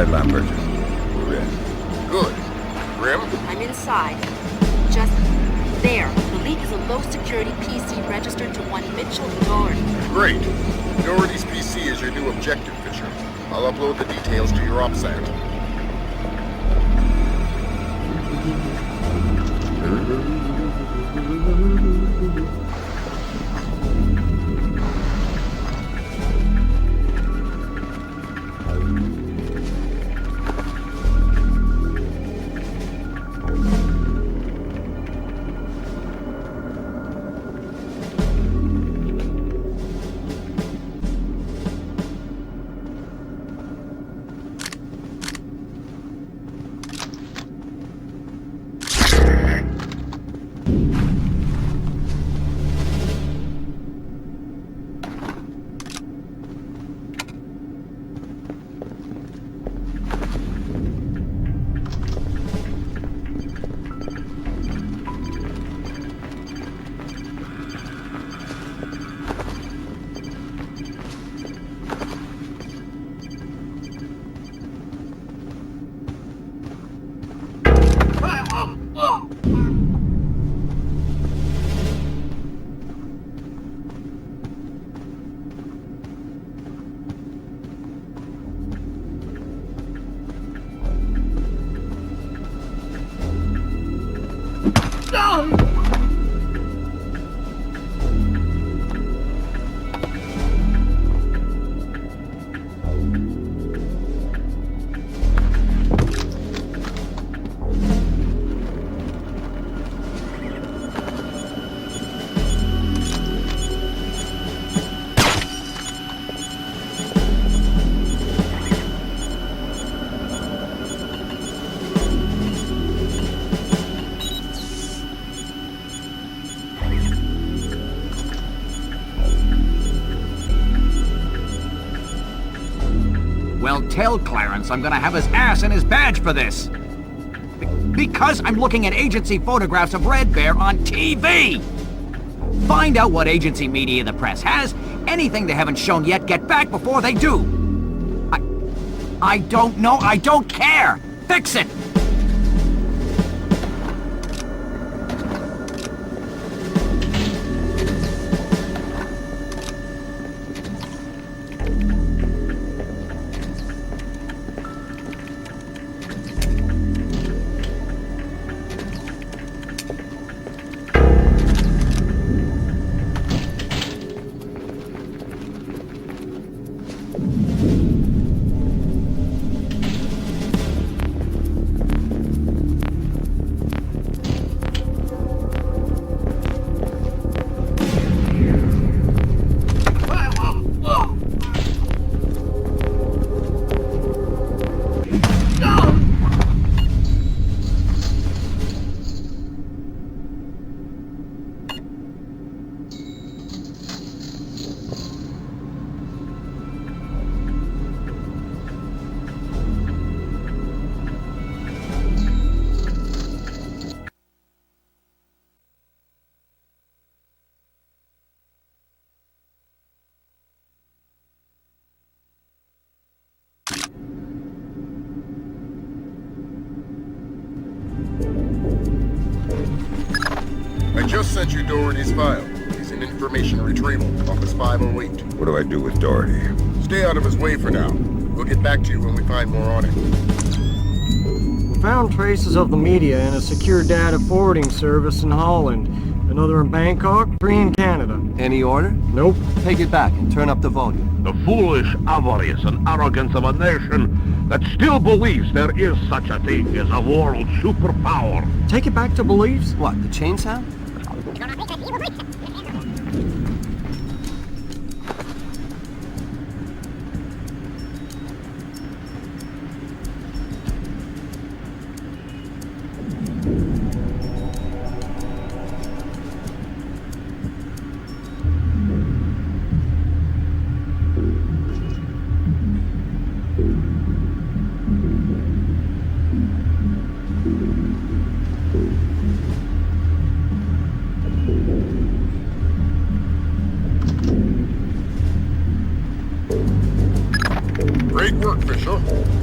inside, Lambert. We're in. Good. Grim? I'm inside. Just there. The leak is a low-security PC registered to one Mitchell Doherty. Great. Doherty's PC is your new objective, Fisher. I'll upload the details to your OPSAT. Well, tell Clarence I'm gonna have his ass and his badge for this. Because I'm looking at agency photographs of Red Bear on TV! Find out what agency media the press has. Anything they haven't shown yet, get back before they do. I don't know. I don't care. Fix it! I just sent you Doherty's file. He's in information retrieval, Office 508. What do I do with Doherty? Stay out of his way for now. We'll get back to you when we find more on him. We found traces of the media in a secure data forwarding service in Holland. Another in Bangkok, 3 in Canada. Any order? Nope. Take it back and turn up the volume. The foolish avarice and arrogance of a nation that still believes there is such a thing as a world superpower. Take it back to beliefs? What, the chain sound? Great work, Fisher.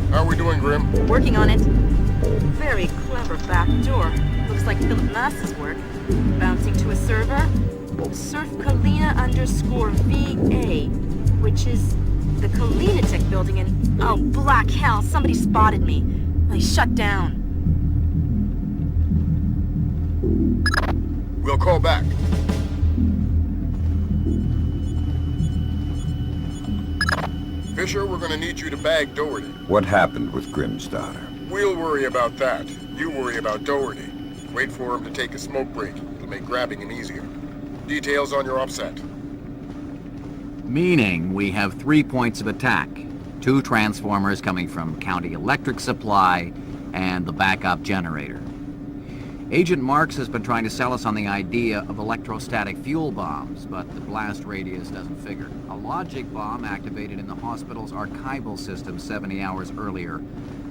How are we doing, Grim? Working on it. Very clever back door. Looks like Philip Mass's work. Bouncing to a server. Surf Kalina _VA, which is the Kalinatek building in... Oh, black hell, somebody spotted me. I shut down. We'll call back. Fisher, we're gonna need you to bag Doherty. What happened with Grimm's daughter? We'll worry about that. You worry about Doherty. Wait for him to take a smoke break. It'll make grabbing him easier. Details on your offset. Meaning we have 3 points of attack. 2 transformers coming from County Electric Supply and the backup generator. Agent Marks has been trying to sell us on the idea of electrostatic fuel bombs, but the blast radius doesn't figure. A logic bomb activated in the hospital's archival system 70 hours earlier,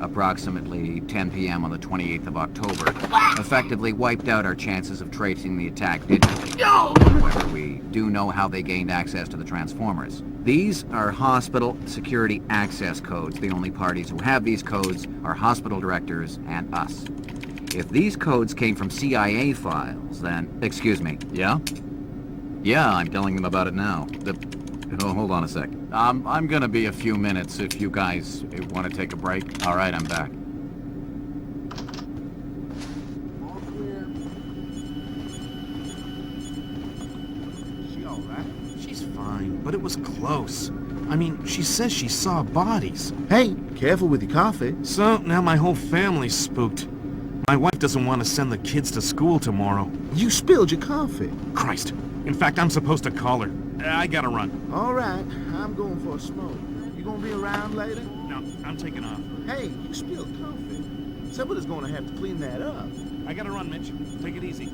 approximately 10 p.m. on the 28th of October, effectively wiped out our chances of tracing the attack digitally. However, we do know how they gained access to the transformers. These are hospital security access codes. The only parties who have these codes are hospital directors and us. If these codes came from CIA files, then... Excuse me, yeah? Yeah, I'm telling them about it now. Oh, hold on a sec. I'm gonna be a few minutes if you guys want to take a break. All right, I'm back. She all right? She's fine, but it was close. I mean, she says she saw bodies. Hey, careful with your coffee. So, now my whole family's spooked. My wife doesn't want to send the kids to school tomorrow. You spilled your coffee. Christ. In fact, I'm supposed to call her. I gotta run. All right, I'm going for a smoke. You gonna be around later? No, I'm taking off. Hey, you spilled coffee. Somebody's gonna have to clean that up. I gotta run, Mitch. Take it easy.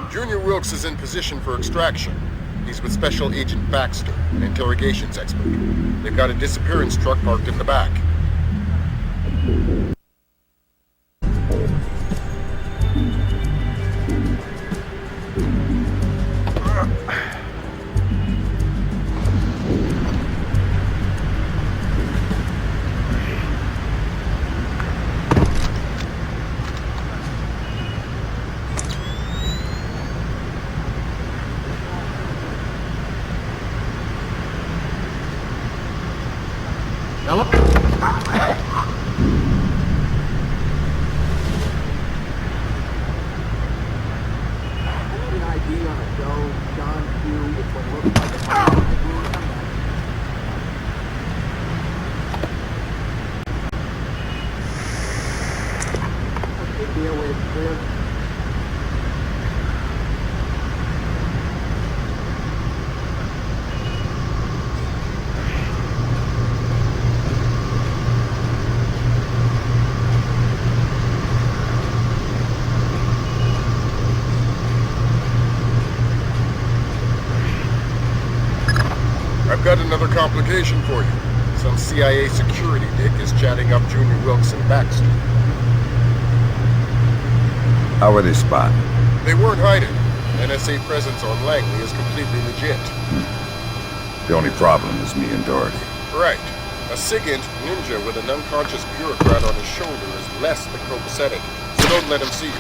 Junior Wilkes is in position for extraction. He's with Special Agent Baxter, an interrogations expert. They've got a disappearance truck parked in the back. I've got another complication for you. Some CIA security dick is chatting up Junior Wilkes and Baxter. How were they spotted? They weren't hiding. NSA presence on Langley is completely legit. The only problem is me and Doherty. Right. A SIGINT ninja with an unconscious bureaucrat on his shoulder is less than copacetic, so don't let him see you.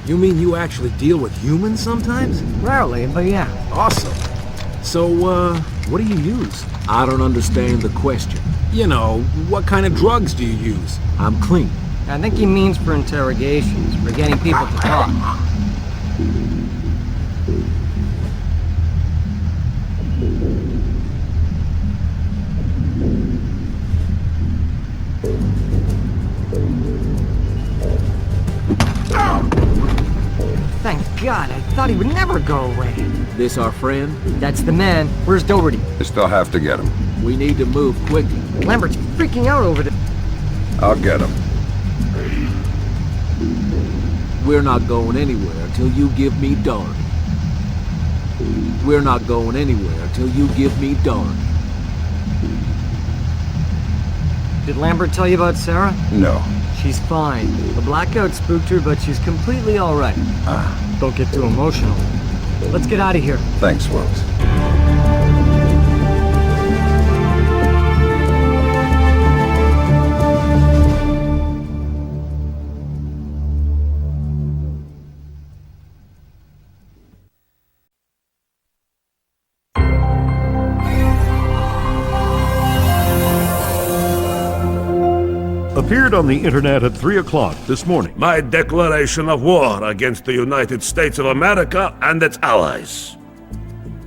You mean you actually deal with humans sometimes? Rarely, but yeah. Awesome. So, what do you use? I don't understand the question. You know, what kind of drugs do you use? I'm clean. I think he means for interrogations, for getting people to talk. Thank God, I thought he would never go away. This our friend? That's the man. Where's Doherty? I still have to get him. We need to move quickly. Lambert's freaking out over this. I'll get him. We're not going anywhere until you give me Doherty. We're not going anywhere until you give me Doherty. Did Lambert tell you about Sarah? No. She's fine. The blackout spooked her, but she's completely all right. Don't get too emotional. Let's get out of here. Thanks, Wilkes. appeared on the internet at 3 o'clock this morning. My declaration of war against the United States of America and its allies.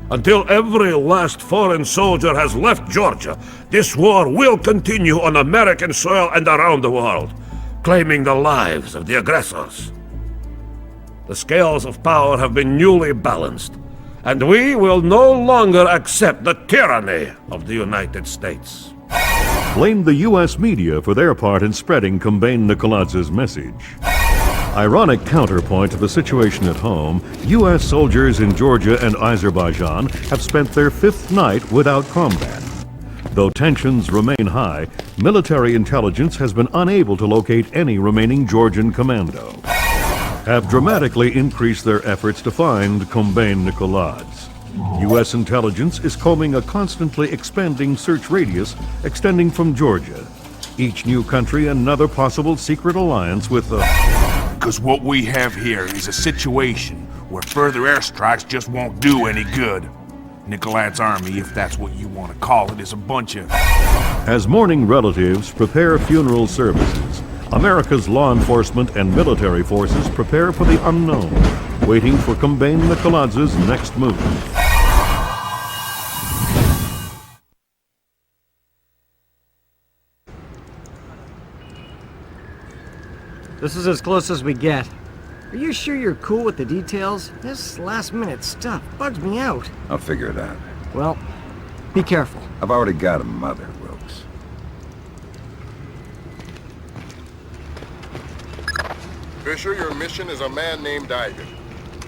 Until every last foreign soldier has left Georgia, this war will continue on American soil and around the world, claiming the lives of the aggressors. The scales of power have been newly balanced, and we will no longer accept the tyranny of the United States. Blamed the U.S. media for their part in spreading Kombain Nikoladz's message. Ironic counterpoint to the situation at home, U.S. soldiers in Georgia and Azerbaijan have spent their 5th night without combat. Though tensions remain high, military intelligence has been unable to locate any remaining Georgian commando. Have dramatically increased their efforts to find Kombain Nikoladze. U.S. intelligence is combing a constantly expanding search radius extending from Georgia. Each new country another possible secret alliance with the... Because what we have here is a situation where further airstrikes just won't do any good. Nikoladze's army, if that's what you want to call it, is a bunch of... As mourning relatives prepare funeral services, America's law enforcement and military forces prepare for the unknown, waiting for Kombain Nikoladze's next move. This is as close as we get. Are you sure you're cool with the details? This last-minute stuff bugs me out. I'll figure it out. Well, be careful. I've already got a mother, Wilkes. Fisher, your mission is a man named Ivan.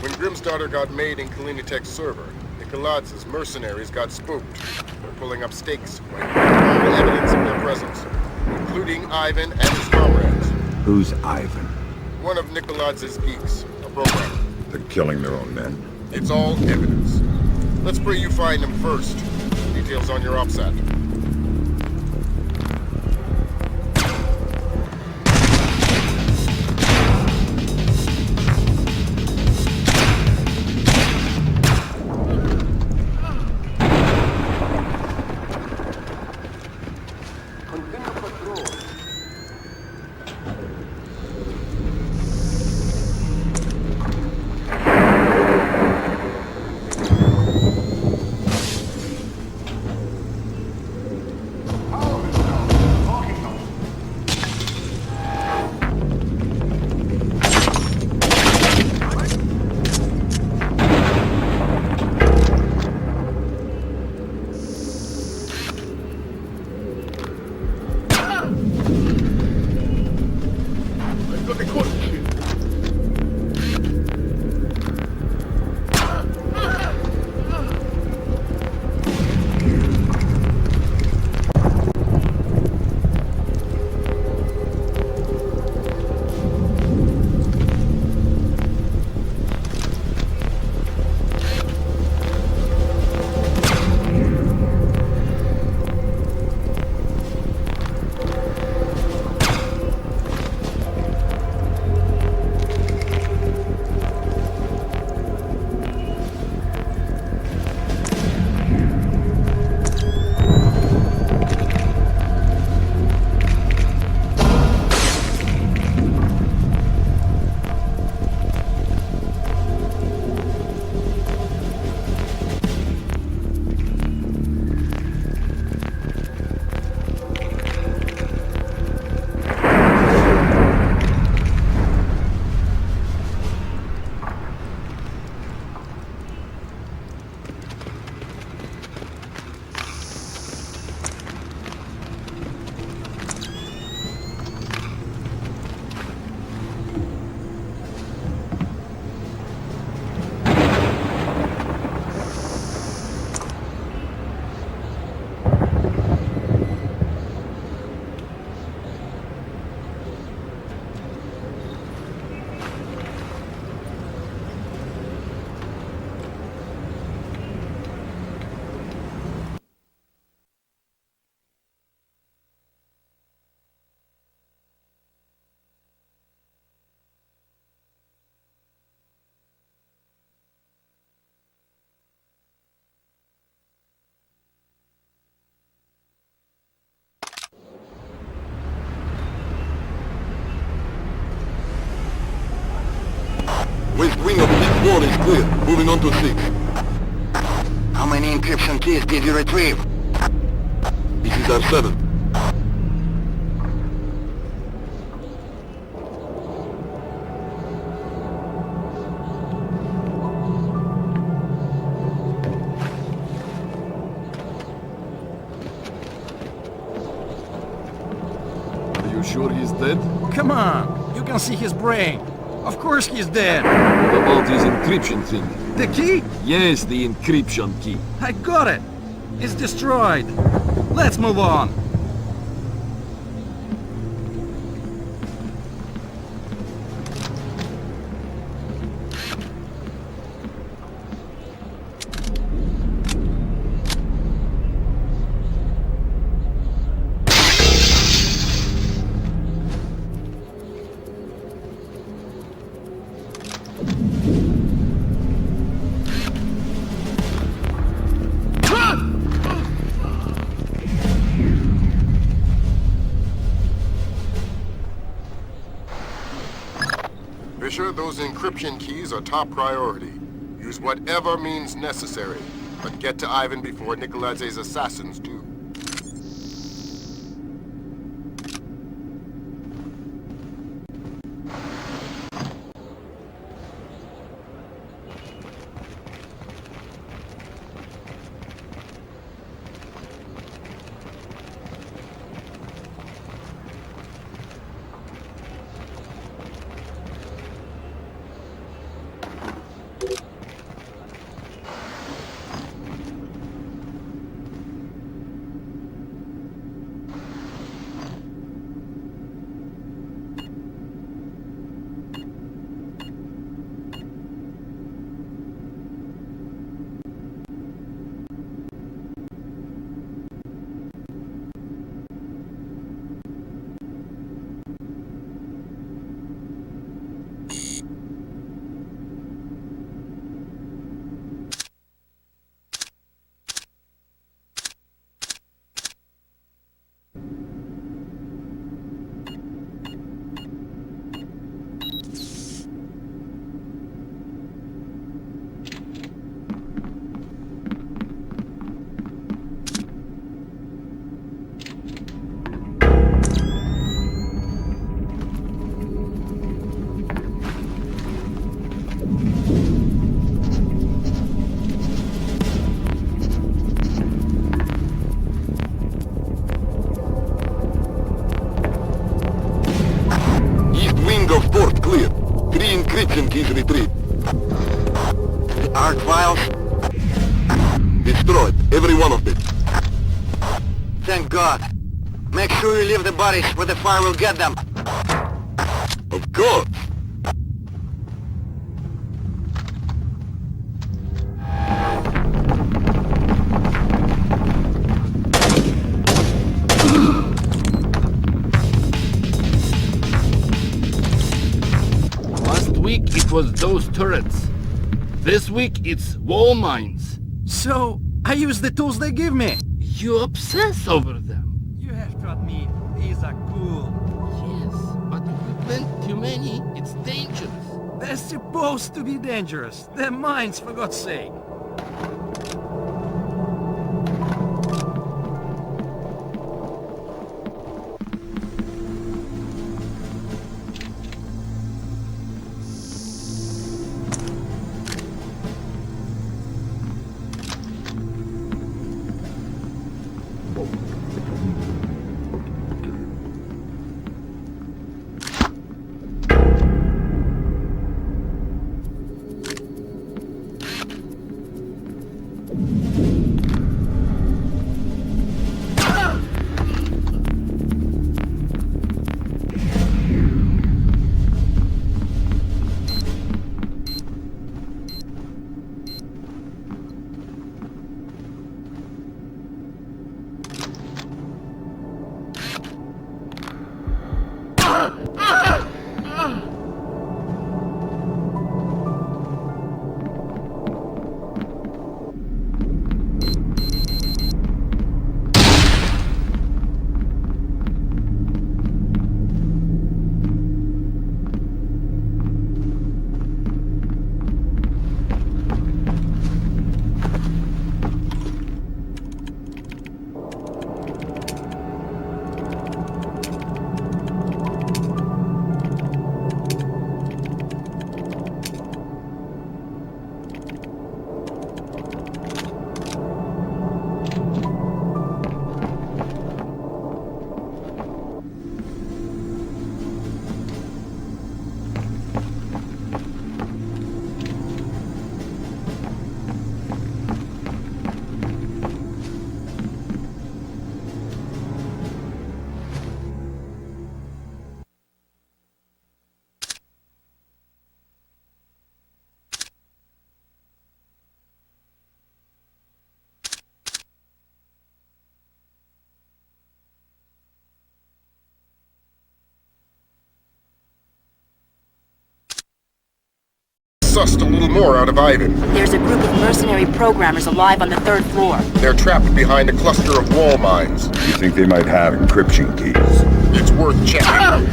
When Grimm's daughter got made in Kalinitek's server, Nikoladze's mercenaries got spooked. They're pulling up stakes, right? All evidence of their presence, including Ivan and his comrades. Who's Ivan? One of Nikoladze's geeks, a programmer. They're killing their own men. It's all evidence. Let's pray you find him first. Details on your OPSAT. clear. Moving on to 6. How many encryption keys did you retrieve? This is our 7. Are you sure he's dead? Come on, you can see his brain. Of course he's dead. What about his encryption thing? The key? Yes, the encryption key. I got it. It's destroyed. Let's move on. Fisher, those encryption keys are top priority. Use whatever means necessary, but get to Ivan before Nikoladze's assassins do. Keys retrieved. The art files? Destroyed. Every one of them. Thank God. Make sure you leave the bodies where the fire will get them. Of course. It was those turrets. This week it's wall mines. So, I use the tools they give me. You obsess over them. You have to admit, these are cool. Yes, but if you plant too many, it's dangerous. They're supposed to be dangerous. They're mines, for God's sake. sussed a little more out of Ivan. There's a group of mercenary programmers alive on the 3rd floor. They're trapped behind a cluster of wall mines. You think they might have encryption keys? It's worth checking.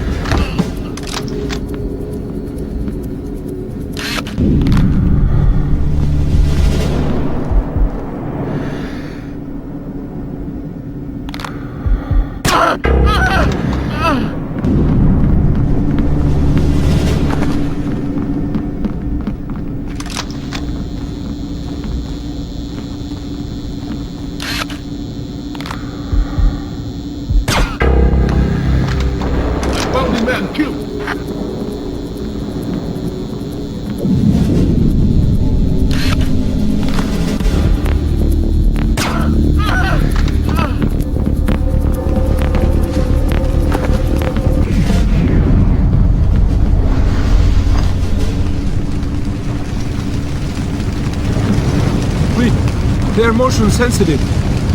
They're motion sensitive.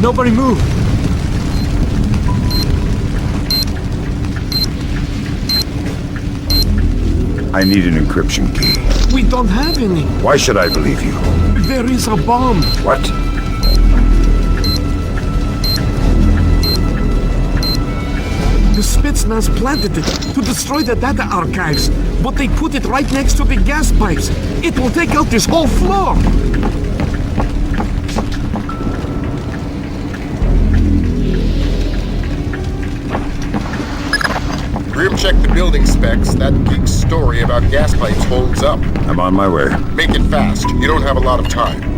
Nobody move. I need an encryption key. We don't have any. Why should I believe you? There is a bomb. What? The Spetsnaz planted it to destroy the data archives, but they put it right next to the gas pipes. It will take out this whole floor. Grim checked the building specs. That geek's story about gas pipes holds up. I'm on my way. Make it fast. You don't have a lot of time.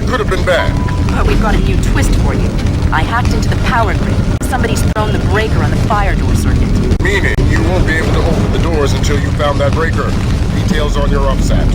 Could have been bad. But we've got a new twist for you. I hacked into the power grid. Somebody's thrown the breaker on the fire door circuit. Meaning, you won't be able to open the doors until you found that breaker. Details on your offset.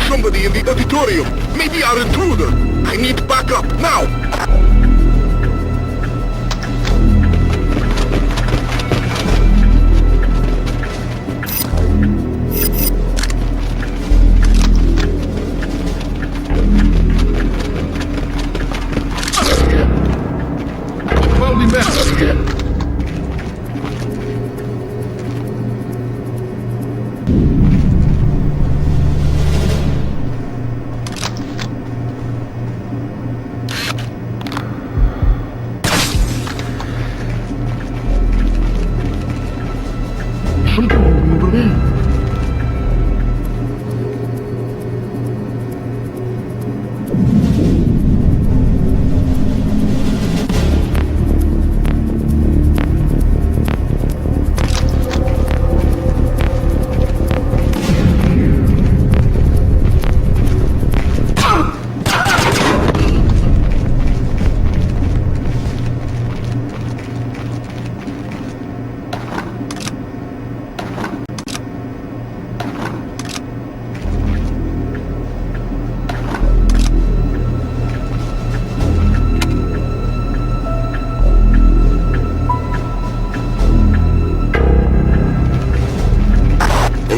Somebody in the auditorium. Maybe our intruder. I need backup now.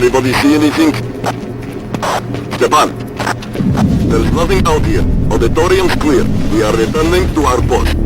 Anybody see anything? Stepan, there's nothing out here. Auditorium's clear. We are returning to our post.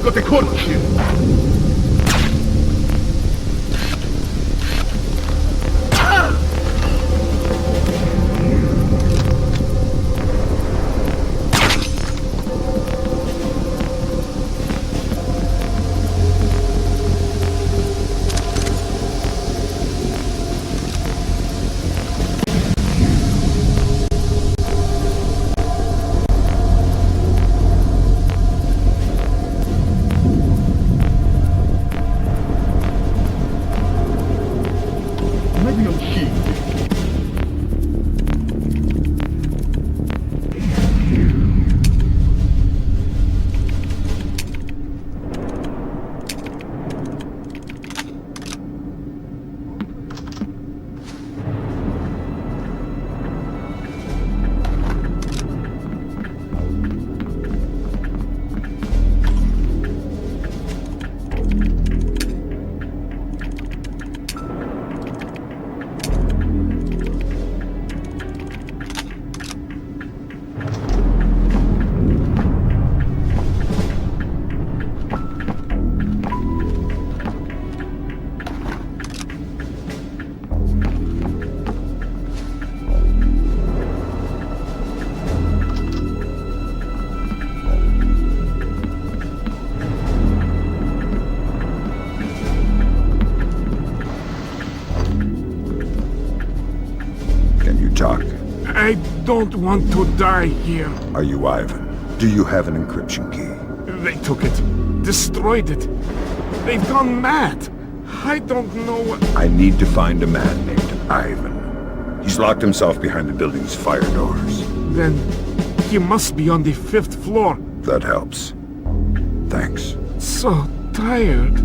Got a corner here. I don't want to die here. Are you Ivan? Do you have an encryption key? They took it. Destroyed it. They've gone mad. I don't know what... I need to find a man named Ivan. He's locked himself behind the building's fire doors. Then he must be on the 5th floor. That helps. Thanks. So tired.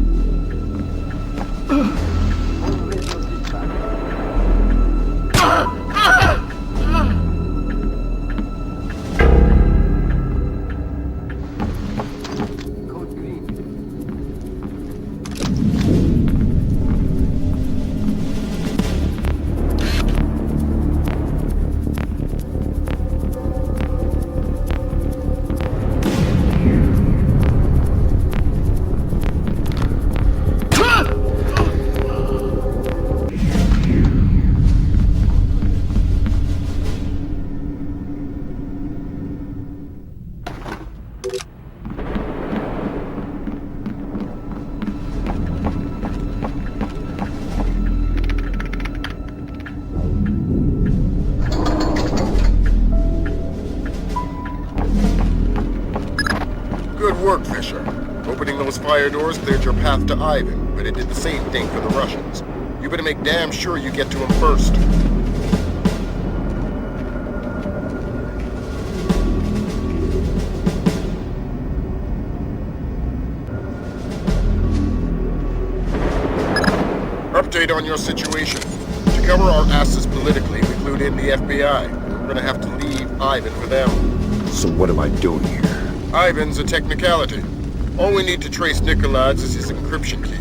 Good work, Fisher. Opening those fire doors cleared your path to Ivan, but it did the same thing for the Russians. You better make damn sure you get to him first. Update on your situation. To cover our asses politically, we clued in the FBI. We're gonna have to leave Ivan for them. So what am I doing here? Ivan's a technicality. All we need to trace Nikolad's is his encryption key.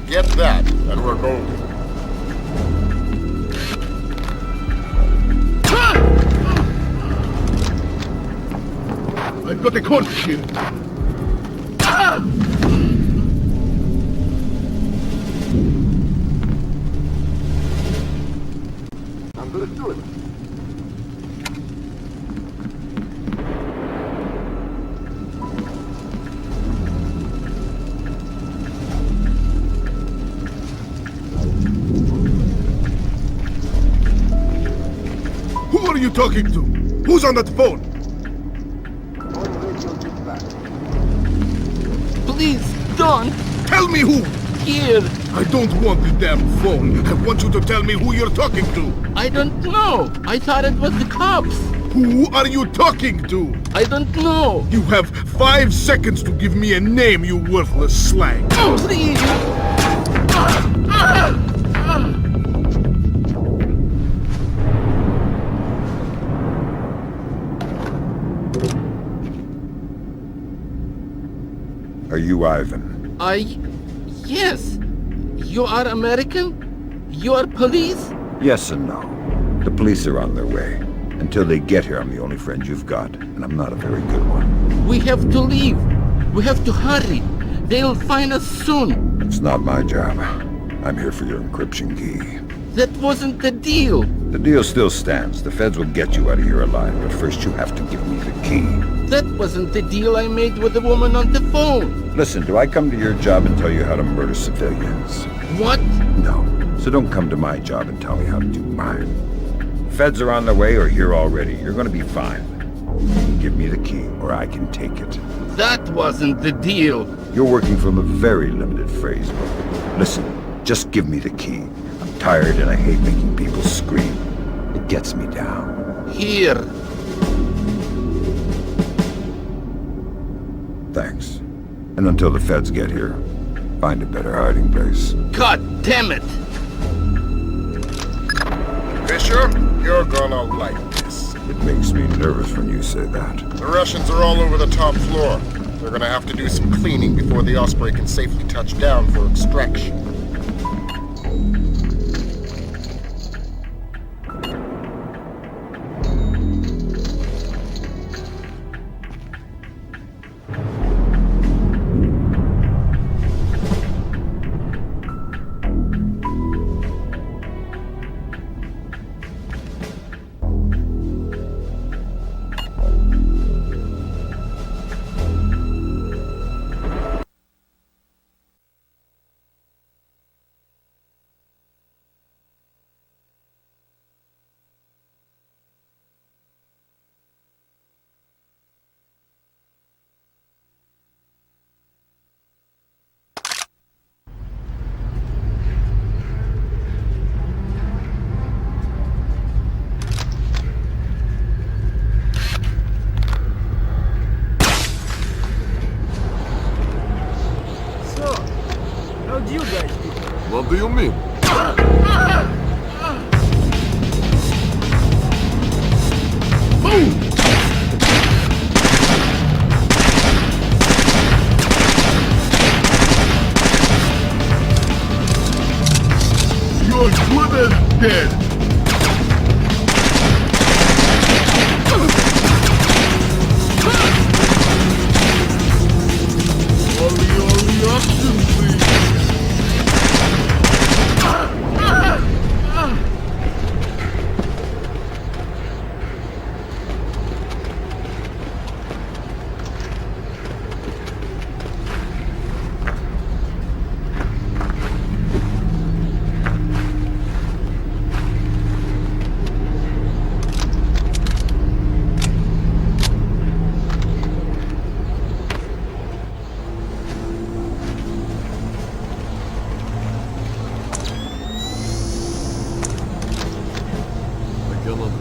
Get that, and we're golden. I've got a corpse here. I'm gonna do it. Who are you talking to? Who's on that phone? Please, don't. Tell me who. Here. I don't want the damn phone. I want you to tell me who you're talking to. I don't know. I thought it was the cops. Who are you talking to? I don't know. You have 5 seconds to give me a name, you worthless slag. Oh, please. Are you Ivan? Yes. You are American? You are police? Yes and no. The police are on their way. Until they get here, I'm the only friend you've got, and I'm not a very good one. We have to leave. We have to hurry. They'll find us soon. It's not my job. I'm here for your encryption key. That wasn't the deal. The deal still stands. The feds will get you out of here alive, but first you have to give me the key. That wasn't the deal I made with the woman on the phone. Listen, do I come to your job and tell you how to murder civilians? What? No. So don't come to my job and tell me how to do mine. Feds are on their way or here already. You're gonna be fine. Give me the key, or I can take it. That wasn't the deal. You're working from a very limited phrase book. Listen, just give me the key. I'm tired and I hate making people scream. It gets me down. Here. Thanks. And until the feds get here, find a better hiding place. God damn it! Fisher, you're gonna like this. It makes me nervous when you say that. The Russians are all over the top floor. They're gonna have to do some cleaning before the Osprey can safely touch down for extraction. do you mean? Move! You're good as dead! Only action, please!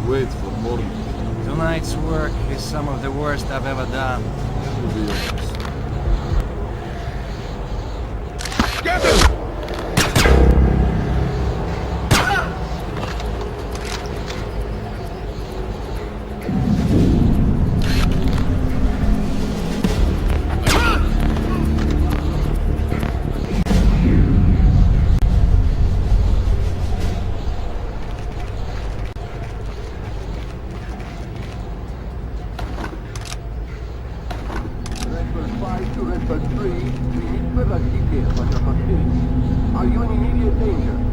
Wait for morning. Tonight's work is some of the worst I've ever done. To be honest. Get him! Are you in immediate danger?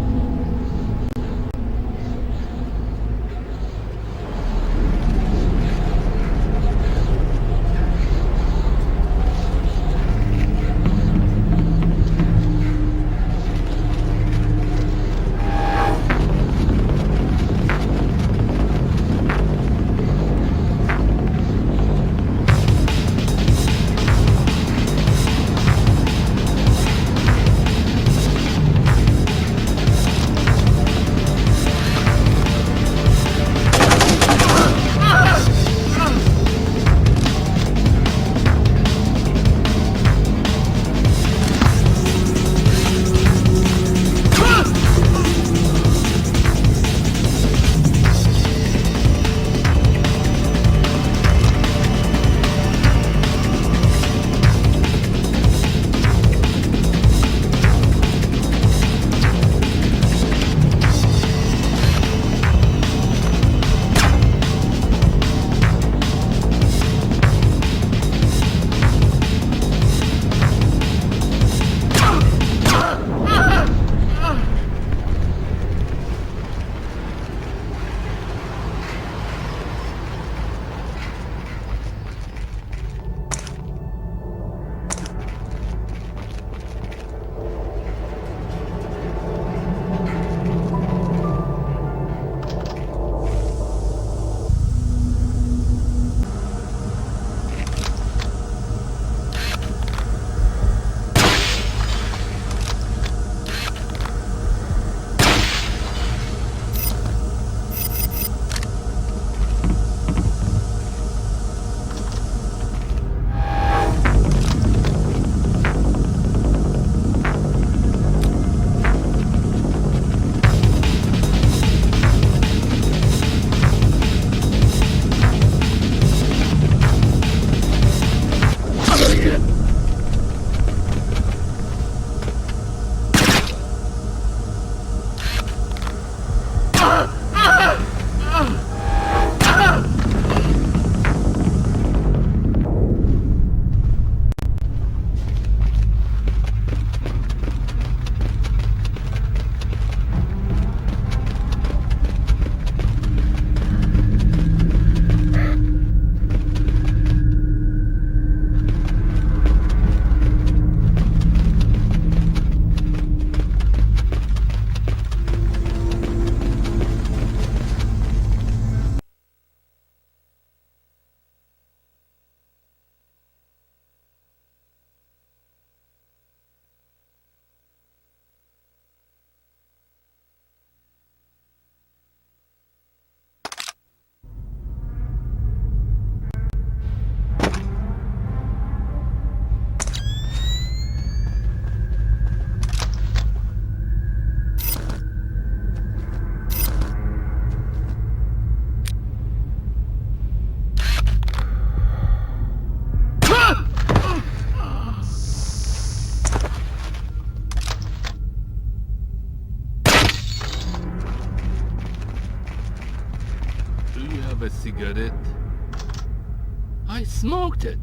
smoked it.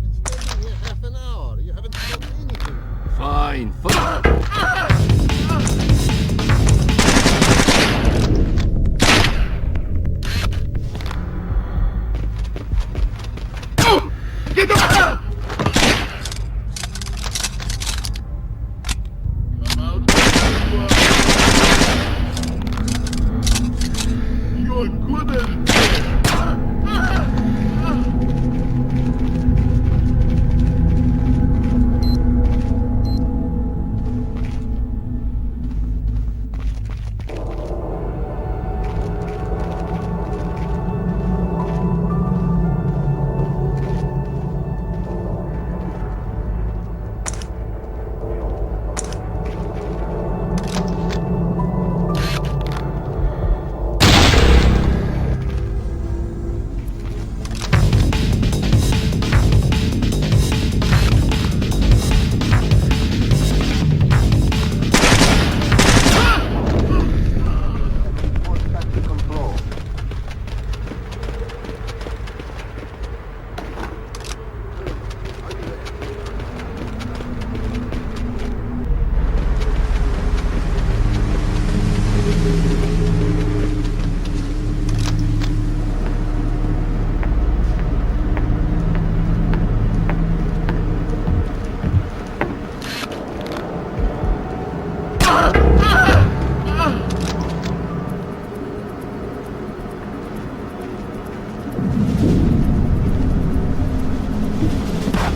It's been here half an hour. You haven't smoked anything. Fine. Get up! You're good as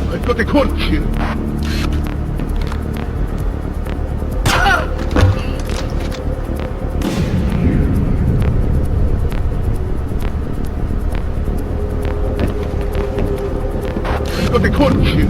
I've got a cork here. I've got a cork here.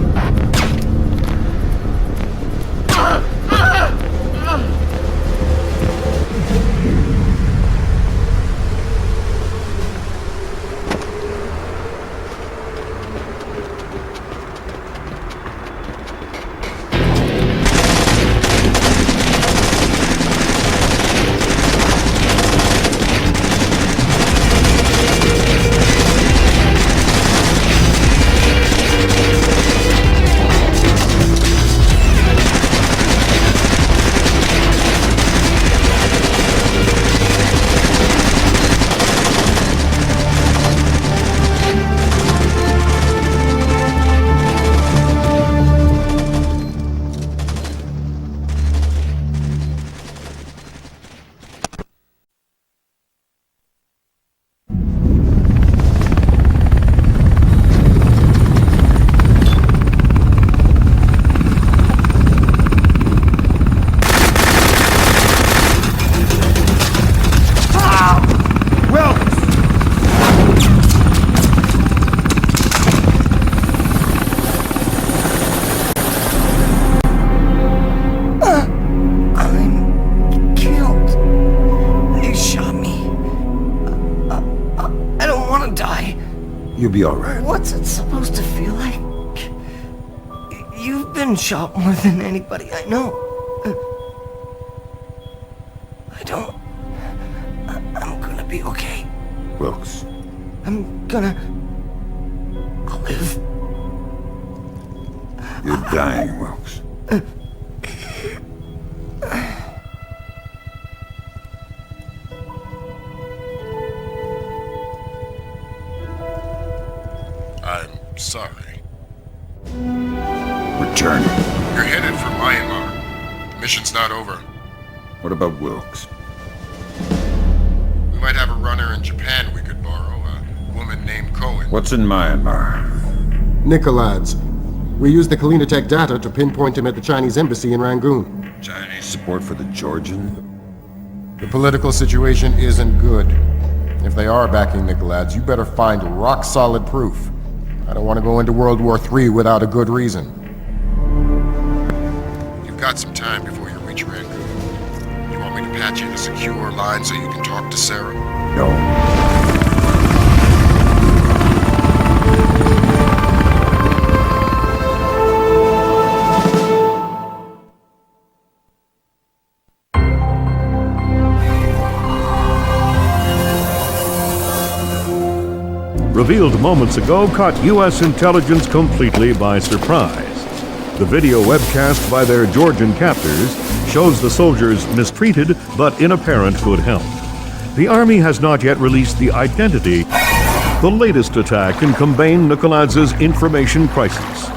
You'll be alright. What's it supposed to feel like? You've been shot more than anybody I know. I don't... I'm gonna be okay. Wilkes. I'm gonna... I'll live. You're dying, Wilkes. I'm sorry. Return. You're headed for Myanmar. The mission's not over. What about Wilkes? We might have a runner in Japan we could borrow, a woman named Cohen. What's in Myanmar? Nicolads. We used the Kalinatech data to pinpoint him at the Chinese embassy in Rangoon. Chinese support for the Georgian? The political situation isn't good. If they are backing Nicolads, you better find rock-solid proof. I don't want to go into World War III without a good reason. You've got some time before you reach Rangoon. You want me to patch in a secure line so you can talk to Sarah? No. revealed moments ago caught U.S. intelligence completely by surprise. The video webcast by their Georgian captors shows the soldiers mistreated but in apparent good health. The Army has not yet released the identity. The latest attack in Kambane Nikoladz's information crisis.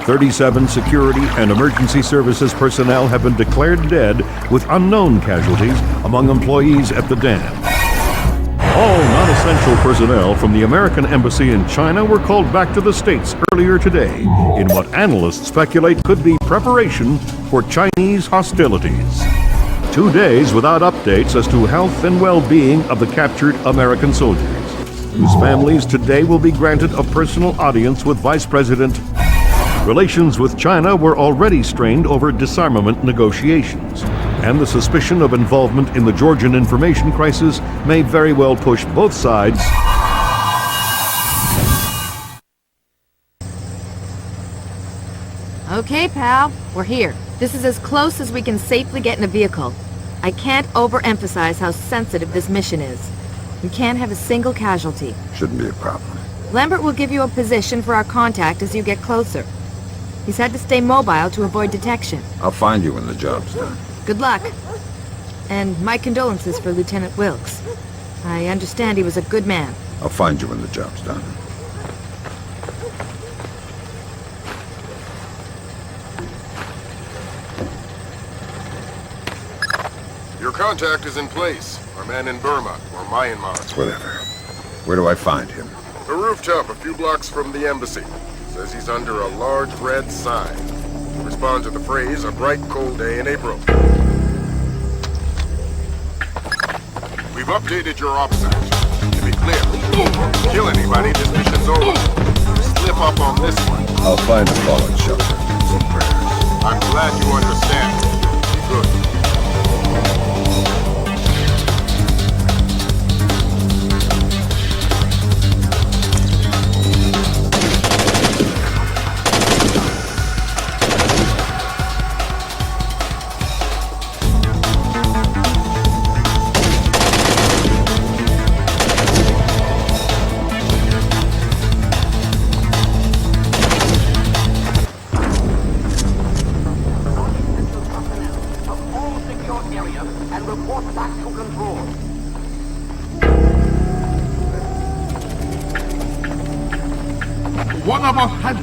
37 security and emergency services personnel have been declared dead with unknown casualties among employees at the dam. All non-essential personnel from the American Embassy in China were called back to the States earlier today in what analysts speculate could be preparation for Chinese hostilities. 2 days without updates as to health and well-being of the captured American soldiers, whose families today will be granted a personal audience with Vice President. Relations with China were already strained over disarmament negotiations, and the suspicion of involvement in the Georgian information crisis may very well push both sides. Okay, pal, we're here. This is as close as we can safely get in a vehicle. I can't overemphasize how sensitive this mission is. We can't have a single casualty. Shouldn't be a problem. Lambert will give you a position for our contact as you get closer. He's had to stay mobile to avoid detection. I'll find you when the job's done. Good luck. And my condolences for Lieutenant Wilkes. I understand he was a good man. I'll find you when the job's done. Your contact is in place. Our man in Burma, or Myanmar. It's whatever. Where do I find him? The rooftop a few blocks from the embassy. Says he's under a large red sign. Respond to the phrase, a bright cold day in April. We've updated your opposite. To be clear, kill anybody, this mission's over. Slip up on this one. I'll find a fallen shelter. Some prayers. I'm glad you understand. Be good. One of us had...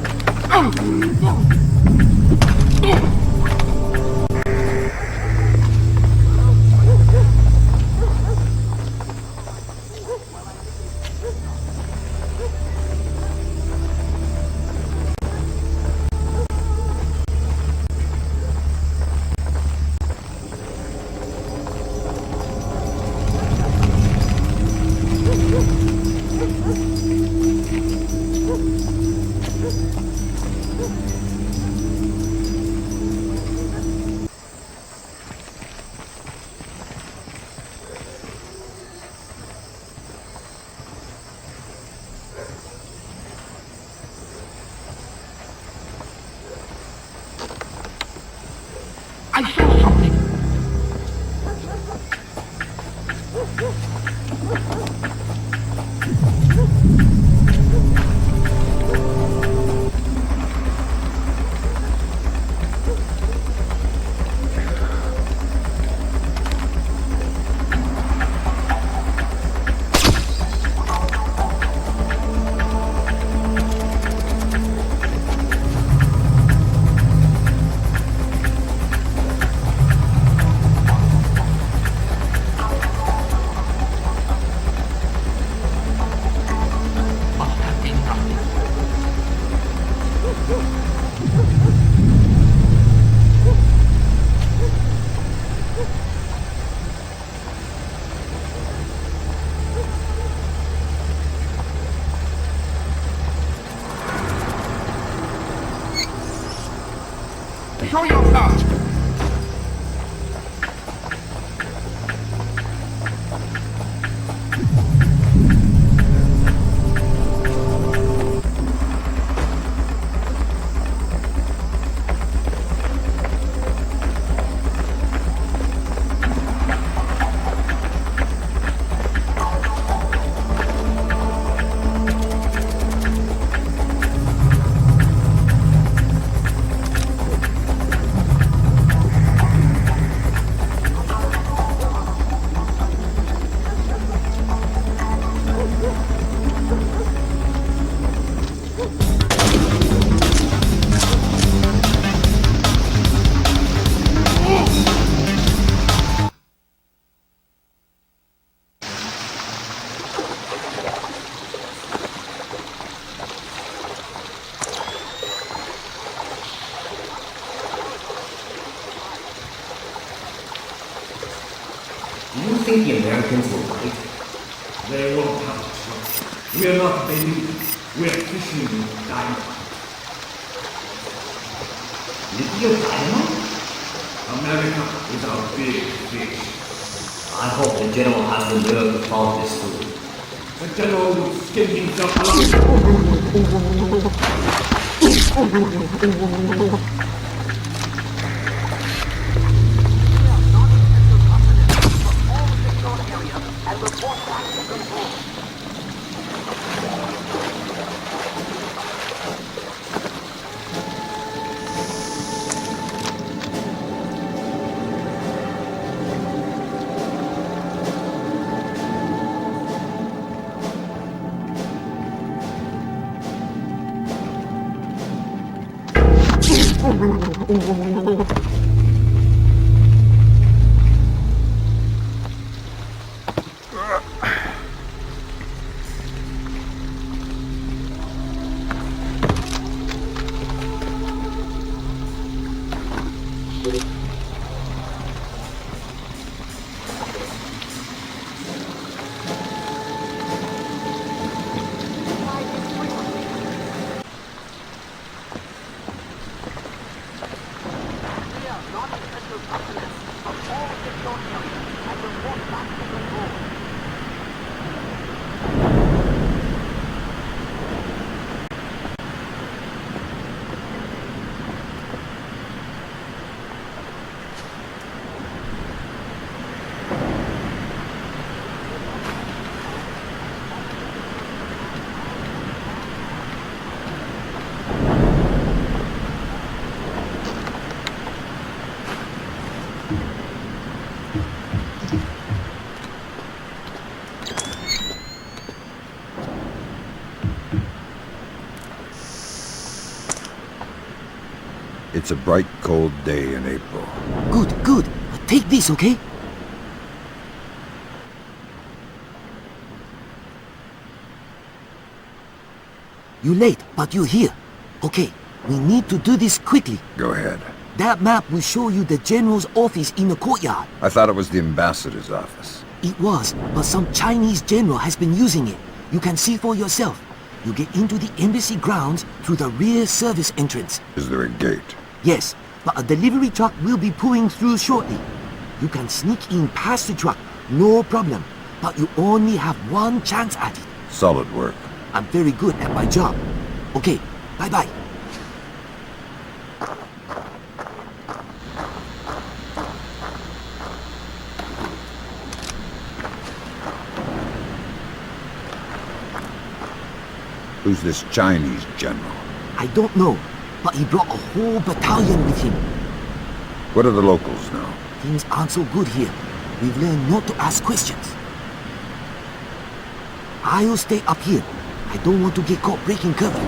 I saw something. Show yourself! Do you think the Americans were right? They won't have a choice. We are not babies. We are fishing with dynamite. Nuclear dynamite? America is our big fish. I hope the general has the nerve to follow this through. The general will skin himself alive. It's a bright, cold day in April. Good, good. Take this, okay? You're late, but you're here. Okay, we need to do this quickly. Go ahead. That map will show you the general's office in the courtyard. I thought it was the ambassador's office. It was, but some Chinese general has been using it. You can see for yourself. You get into the embassy grounds through the rear service entrance. Is there a gate? Yes, but a delivery truck will be pulling through shortly. You can sneak in past the truck, no problem. But you only have one chance at it. Solid work. I'm very good at my job. Okay, bye-bye. Who's this Chinese general? I don't know, but he brought a whole battalion with him. What do the locals know? Things aren't so good here. We've learned not to ask questions. I'll stay up here. I don't want to get caught breaking cover.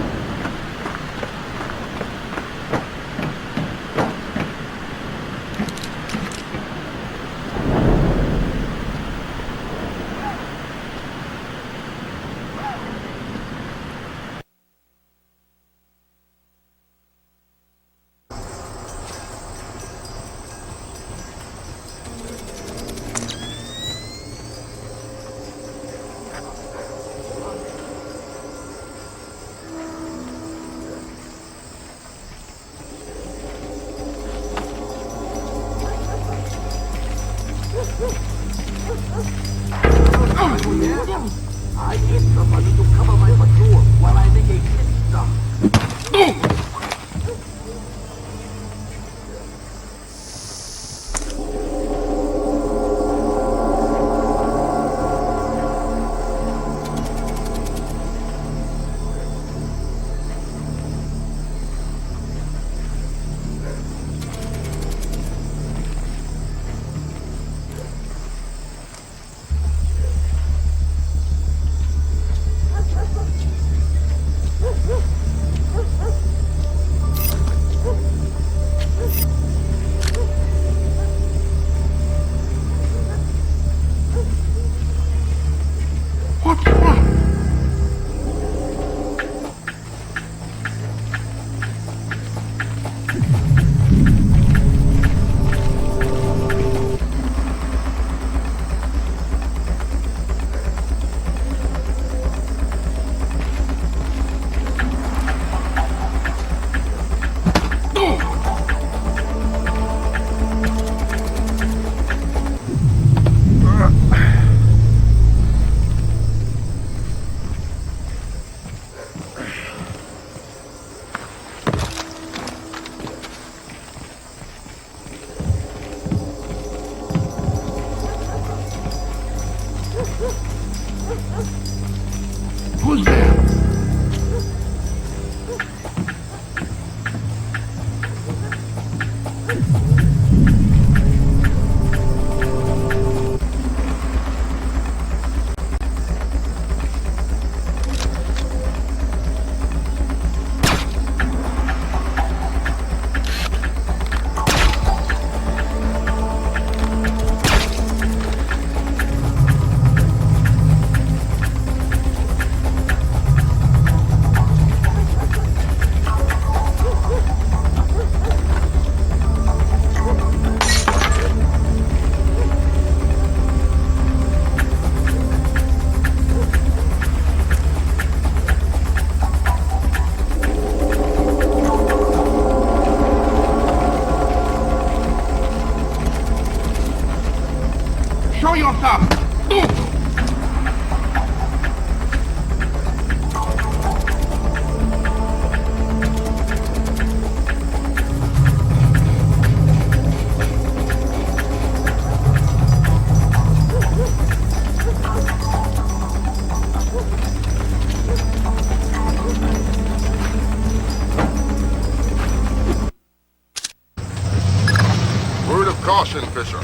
Caution, Fisher.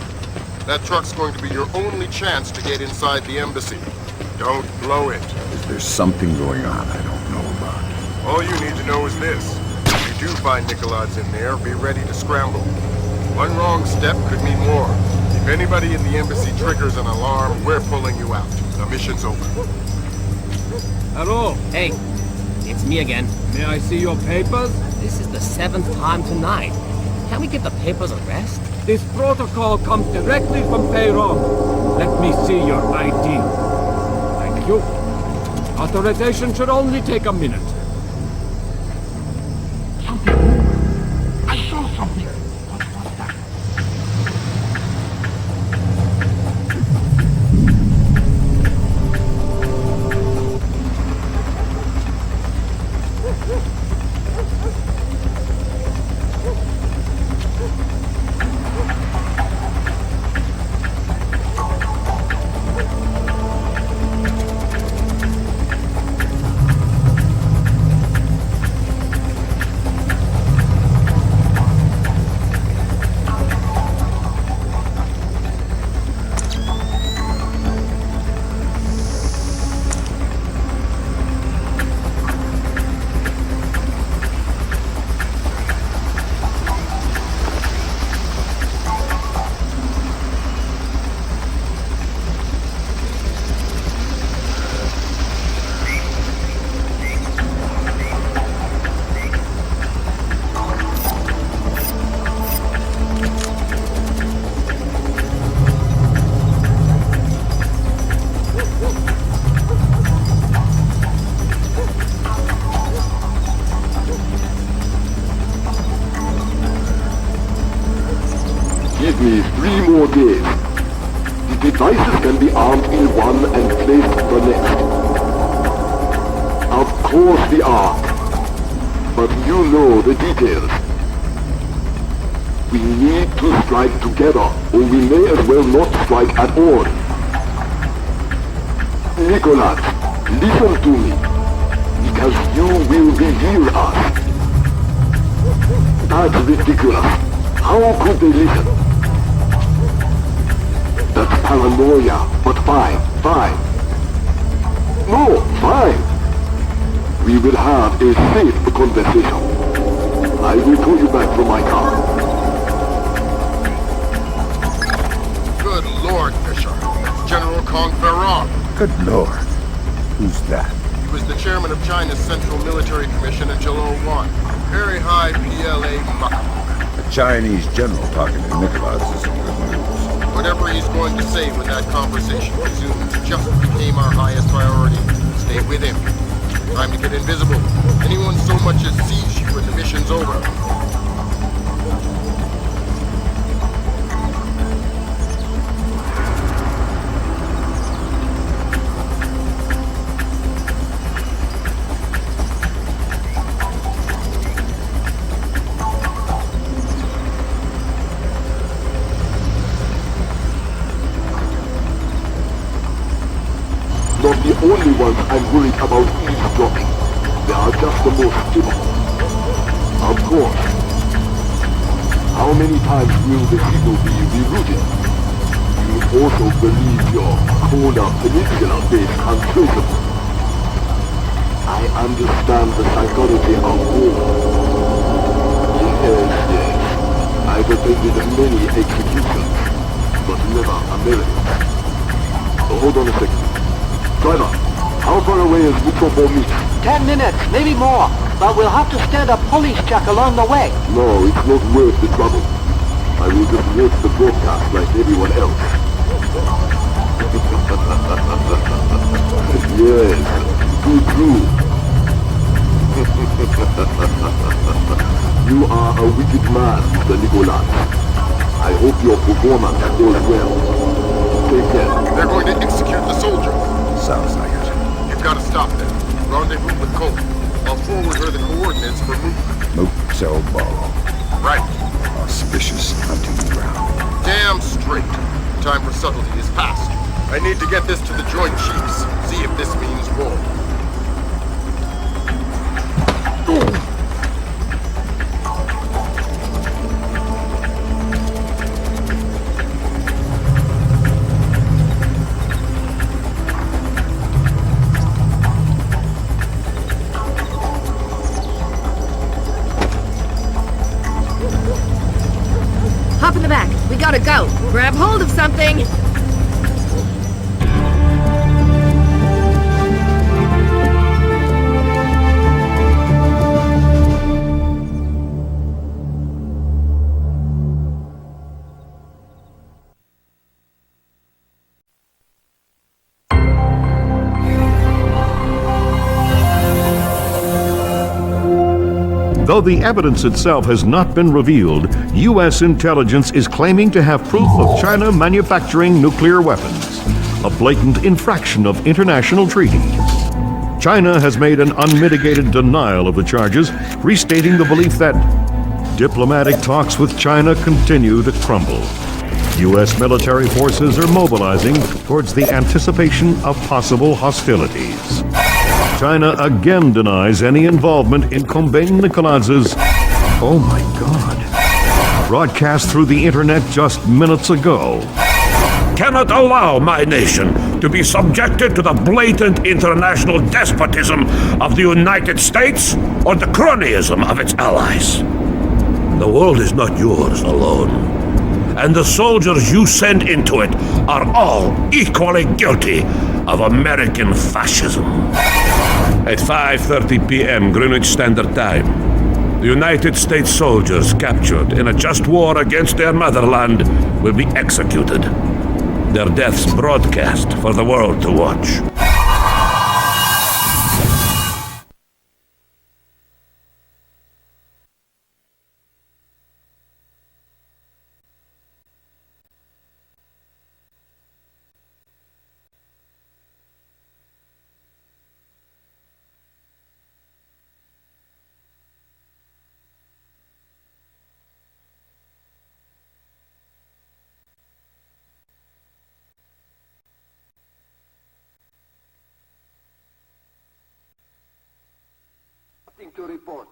That truck's going to be your only chance to get inside the embassy. Don't blow it. Is there something going on I don't know about? All you need to know is this. If you do find Nikolai's in there, be ready to scramble. One wrong step could mean war. If anybody in the embassy triggers an alarm, we're pulling you out. The mission's over. Hello. Hey, it's me again. May I see your papers? This is the 7th time tonight. Can't we give the papers a rest? This protocol comes directly from Payron. Let me see your ID. Thank you. Authorization should only take a minute. I saw something. Give me 3 more days. The devices can be armed in one and placed the next. Of course the Ark. But you know the details. We need to strike together, or we may as well not strike at all. Nicholas, listen to me. Because you will reveal us. That's ridiculous. How could they listen? That's paranoia, but fine. No, fine. We will have a safe conversation. I will call you back from my car. Good Lord, Fisher. That's General Kong Ferron. Good Lord. Who's that? He was the chairman of China's Central Military Commission until 01. Very high PLA muck. A Chinese general talking to Nicholas isn't good news. Whatever he's going to say when that conversation resumes just became our highest priority. Stay with him. Time to get invisible. Anyone so much as sees you and the mission's over. Not the only ones I'm worried about eavesdropping. They are just the most typical. Of course. How many times will the signal be rerouted? You also believe your Kona Peninsula base untraceable. I understand the psychology of war. Yes. I've attended many executions, but never Americans. Hold on a second. Driver, how far away is Metropole meet? 10 minutes, maybe more. But we'll have to stand a police check along the way. No, it's not worth the trouble. I will just watch the broadcast like everyone else. Yes, true. You are a wicked man, Mr. Nicholas. I hope your performance goes well. Take care. They're going to execute the soldier. Sounds like it. You've got to stop them. Rendezvous with Colt. I'll forward her the coordinates for movement. Motel Ball. Right. Auspicious hunting ground. Damn straight. Time for subtlety is past. I need to get this to the Joint Chiefs. See if this means war. gotta go. Grab hold of something. Though the evidence itself has not been revealed, U.S. intelligence is claiming to have proof of China manufacturing nuclear weapons, a blatant infraction of international treaties. China has made an unmitigated denial of the charges, restating the belief that diplomatic talks with China continue to crumble. U.S. military forces are mobilizing towards the anticipation of possible hostilities. China again denies any involvement in Kombain Nikoladz's, oh my God, broadcast through the internet just minutes ago. Cannot allow my nation to be subjected to the blatant international despotism of the United States or the cronyism of its allies. The world is not yours alone, and the soldiers you send into it are all equally guilty of American fascism. At 5:30 p.m. Greenwich Standard Time, the United States soldiers captured in a just war against their motherland will be executed. Their deaths broadcast for the world to watch. Nothing to report.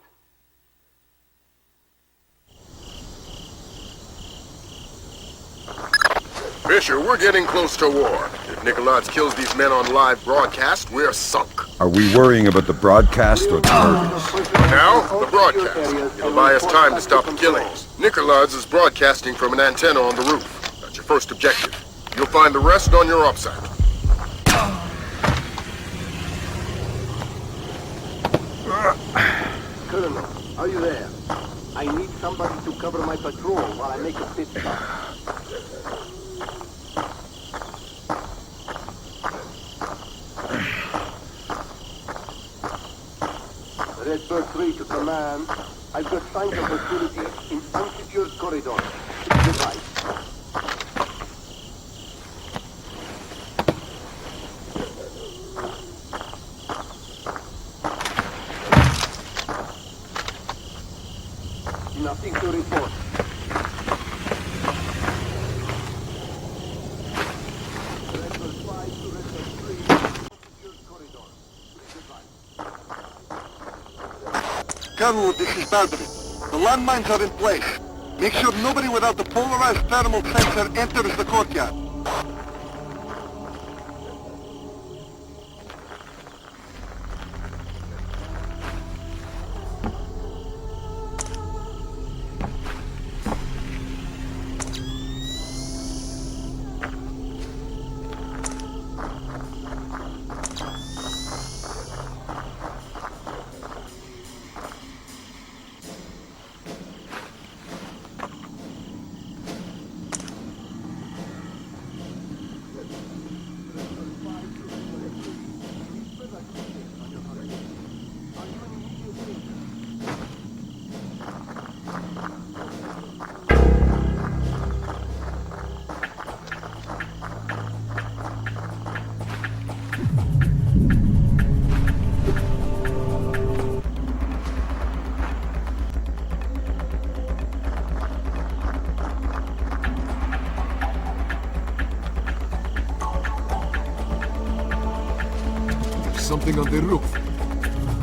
Fisher, we're getting close to war. If Nikoladz's kills these men on live broadcast, we're sunk. Are we worrying about the broadcast or the murders? For now, the broadcast. It'll buy us time to stop the killings. Nikoladz's is broadcasting from an antenna on the roof. That's your first objective. You'll find the rest on your OPSAT. Colonel, are you there? I need somebody to cover my patrol while I make a pit stop. Redbird 3 to command. I've got signs of hostility in unsecured corridors. Goodbye. Nothing to report. Redbird 5 to Redbird 3. Unsecured corridor. Goodbye. Colonel, this is Baldwin. The landmines are in place. Make sure nobody without the polarized thermal sensor enters the courtyard. Something on the roof.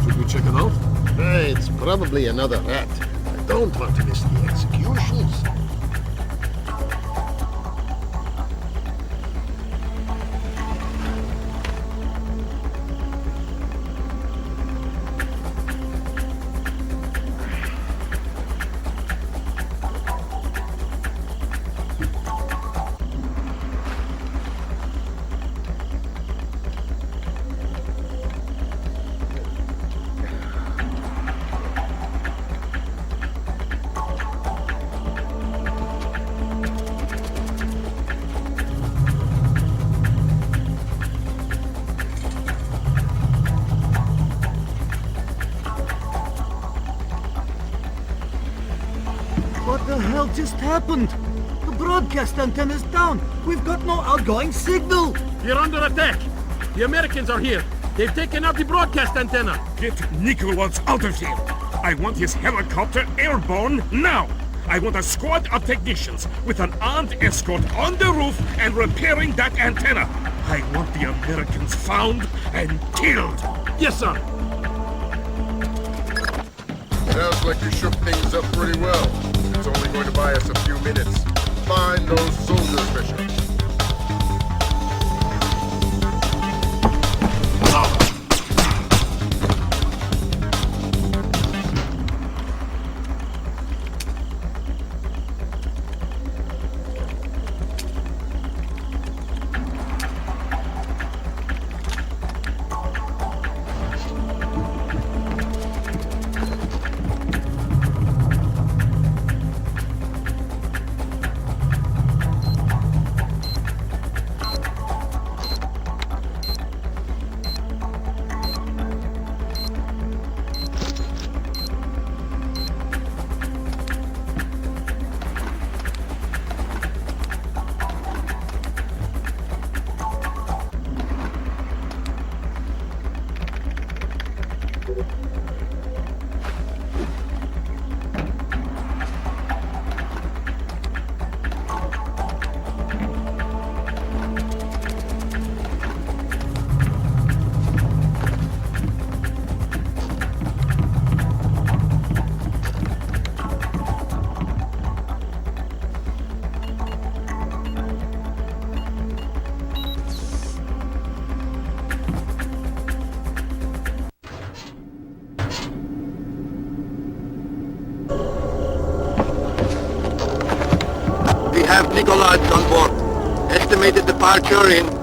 Should we check it out? It's probably another rat. I don't want to miss the executions. What the hell just happened? The broadcast antenna's down. We've got no outgoing signal. You're under attack. The Americans are here. They've taken out the broadcast antenna. Get Nicholas out of here. I want his helicopter airborne now. I want a squad of technicians with an armed escort on the roof and repairing that antenna. I want the Americans found and killed. Yes, sir. Sounds like you shook things up pretty well. It's only going to buy us a few minutes. Find those soldiers, Bishop. Have Nikolai on board. Estimated departure in...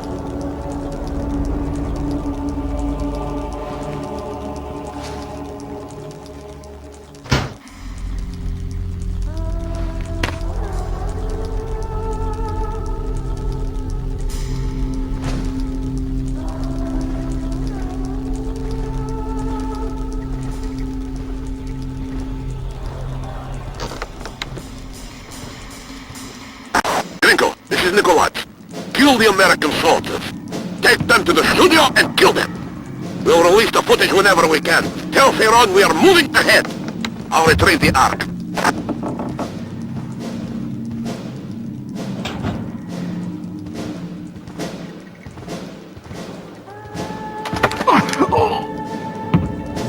Nikolai, kill the American soldiers. Take them to the studio and kill them. We'll release the footage whenever we can. Tell Theron we are moving ahead. I'll retrieve the Ark.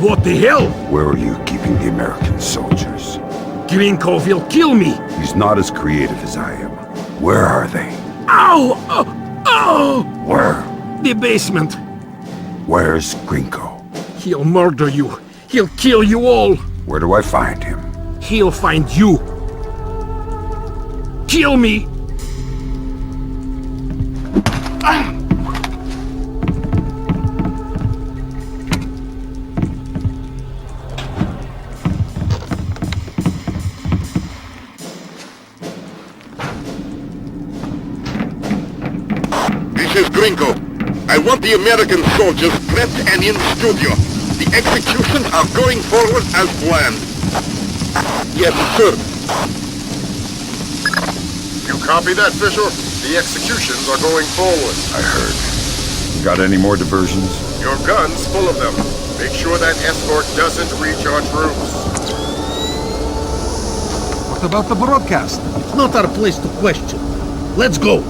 What the hell? Where are you keeping the American soldiers? Grinko will kill me. He's not as creative as I am. Where are they? Ow! Oh! Oh! Where? The basement. Where's Grinko? He'll murder you. He'll kill you all. Where do I find him? He'll find you. Kill me. This is Gringo. I want the American soldiers prepped and in studio. The executions are going forward as planned. Yes, sir. You copy that, Fisher? The executions are going forward. I heard. You got any more diversions? Your gun's full of them. Make sure that escort doesn't reach our troops. What about the broadcast? It's not our place to question. Let's go.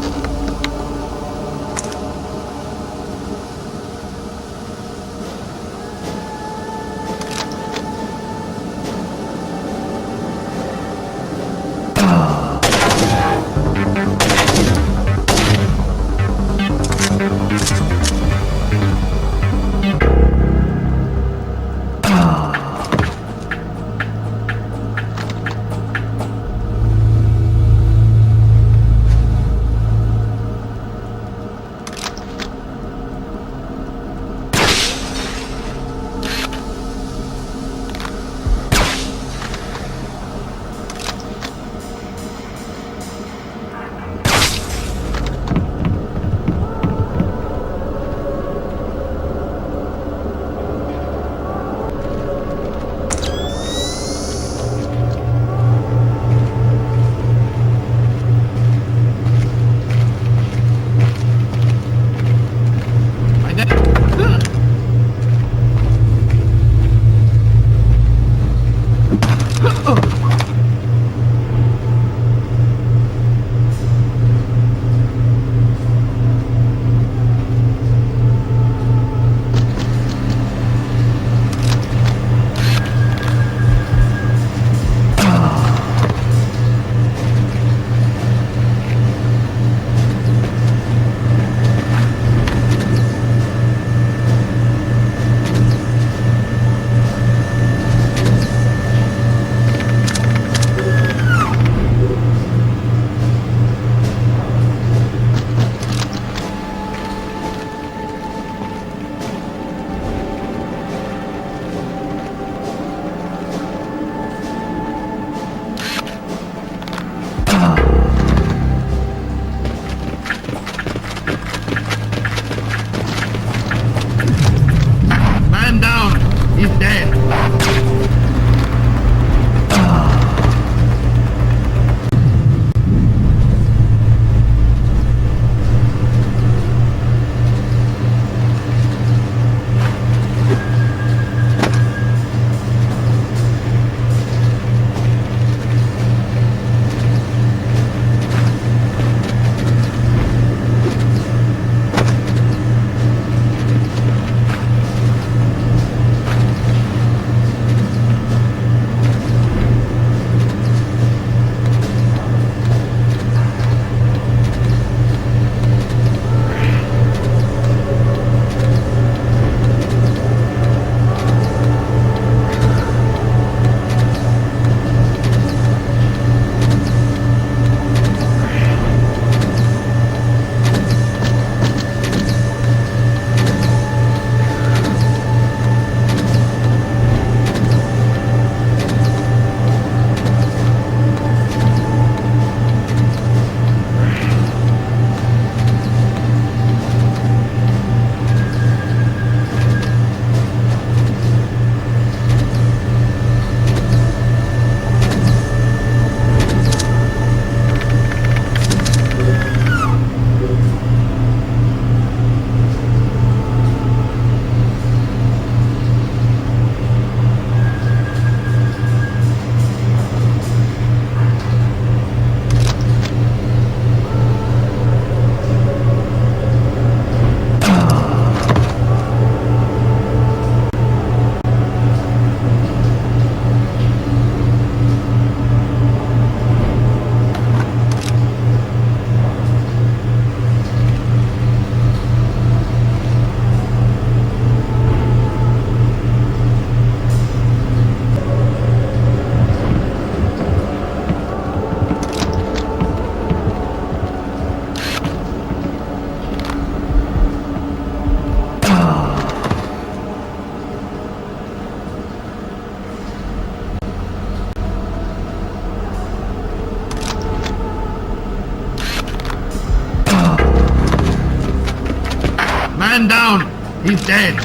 Man down! He's dead!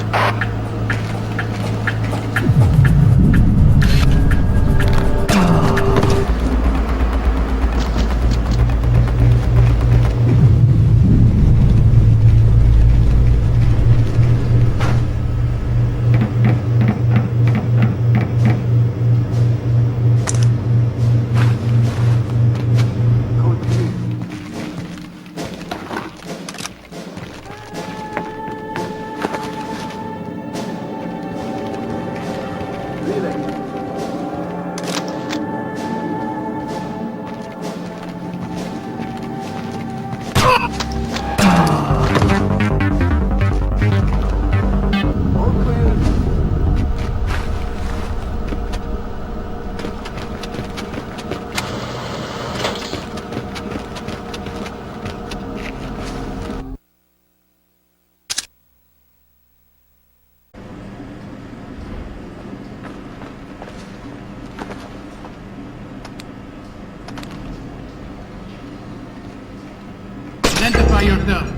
Identify yourself.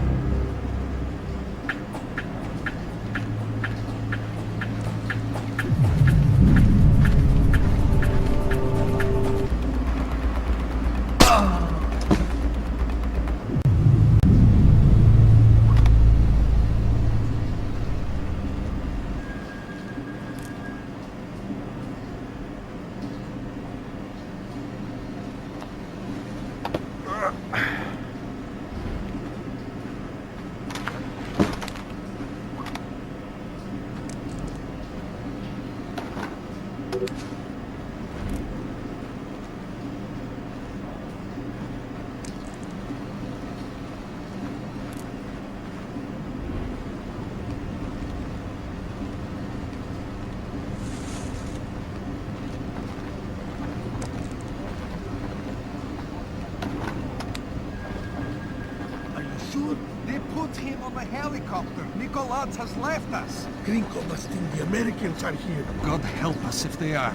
They put him on the helicopter. Nicolás has left us. Gringo must think the Americans are here. God help us if they are.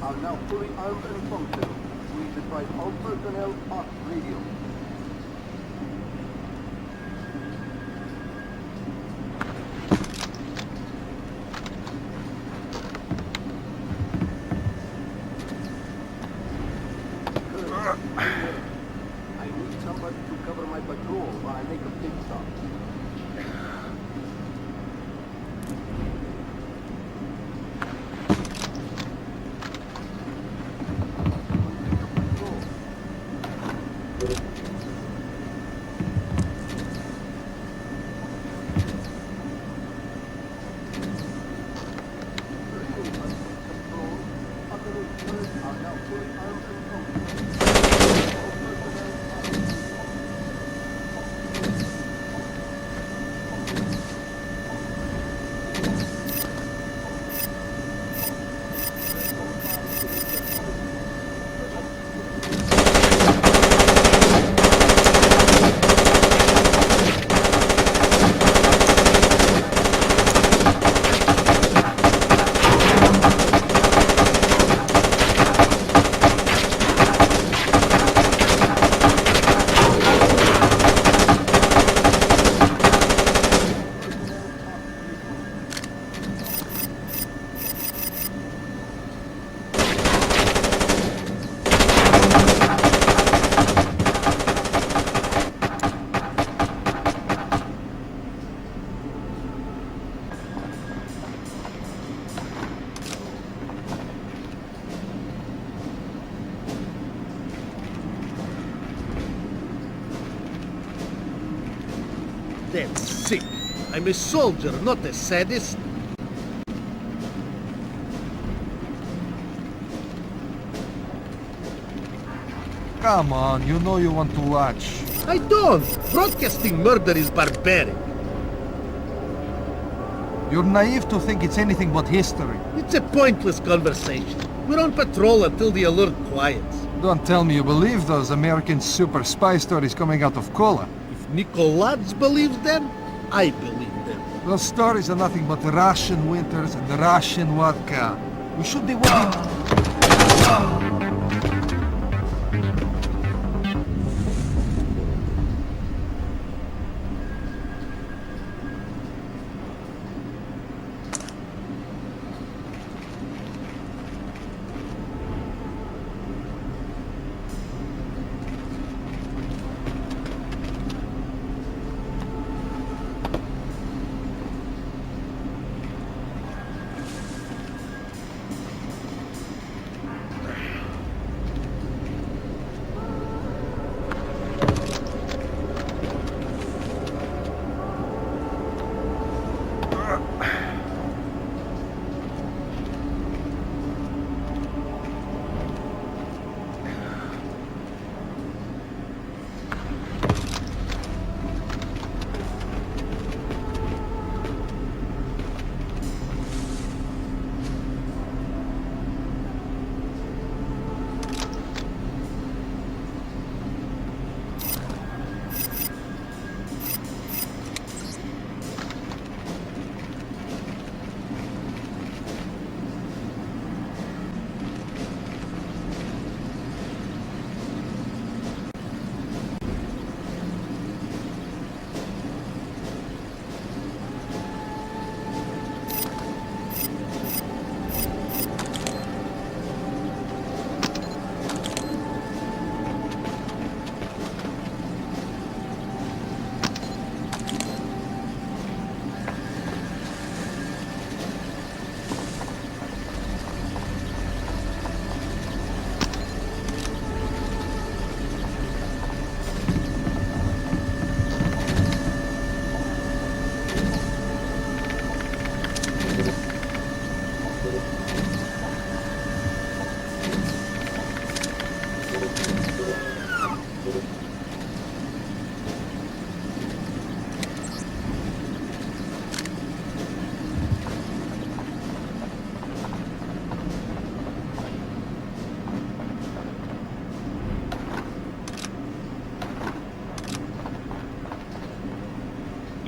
Are now fully armed and functional. Please advise all personnel off radio. I need somebody to cover my patrol while I make a pit stop. That's sick. I'm a soldier, not a sadist. Come on, you know you want to watch. I don't! Broadcasting murder is barbaric. You're naive to think it's anything but history. It's a pointless conversation. We're on patrol until the alert quiets. Don't tell me you believe those American super spy stories coming out of Kola. If Nikolaj believes them, I believe them. Those stories are nothing but Russian winters and Russian vodka. We should be worried.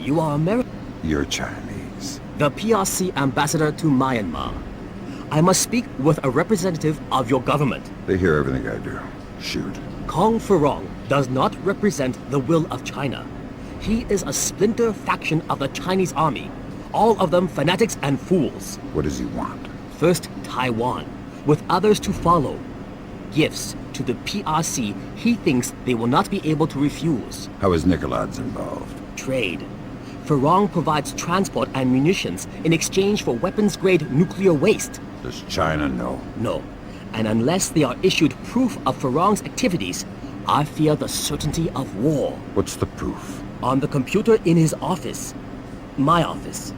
You are American? You're Chinese. The PRC ambassador to Myanmar. I must speak with a representative of your government. They hear everything I do. Shoot. Kong Furong does not represent the will of China. He is a splinter faction of the Chinese army. All of them fanatics and fools. What does he want? First, Taiwan, with others to follow. Gifts to the PRC he thinks they will not be able to refuse. How is Nikolaj involved? Trade. Furong provides transport and munitions in exchange for weapons-grade nuclear waste. Does China know? No. And unless they are issued proof of Furong's activities, I fear the certainty of war. What's the proof? On the computer in his office. My office.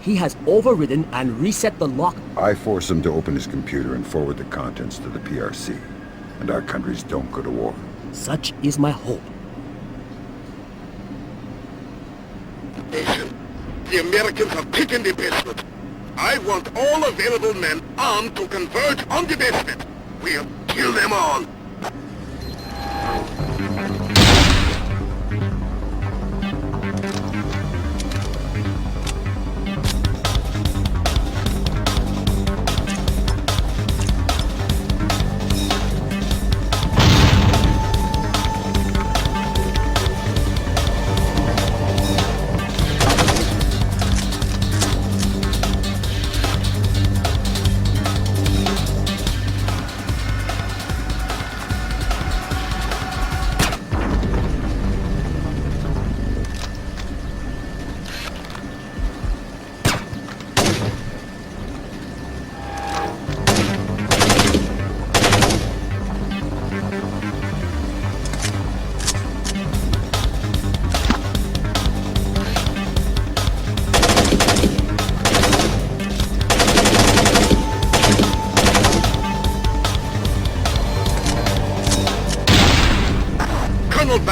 He has overridden and reset the lock. I force him to open his computer and forward the contents to the PRC. And our countries don't go to war. Such is my hope. The Americans have taken the basement. I want all available men armed to converge on the basement. We'll kill them all.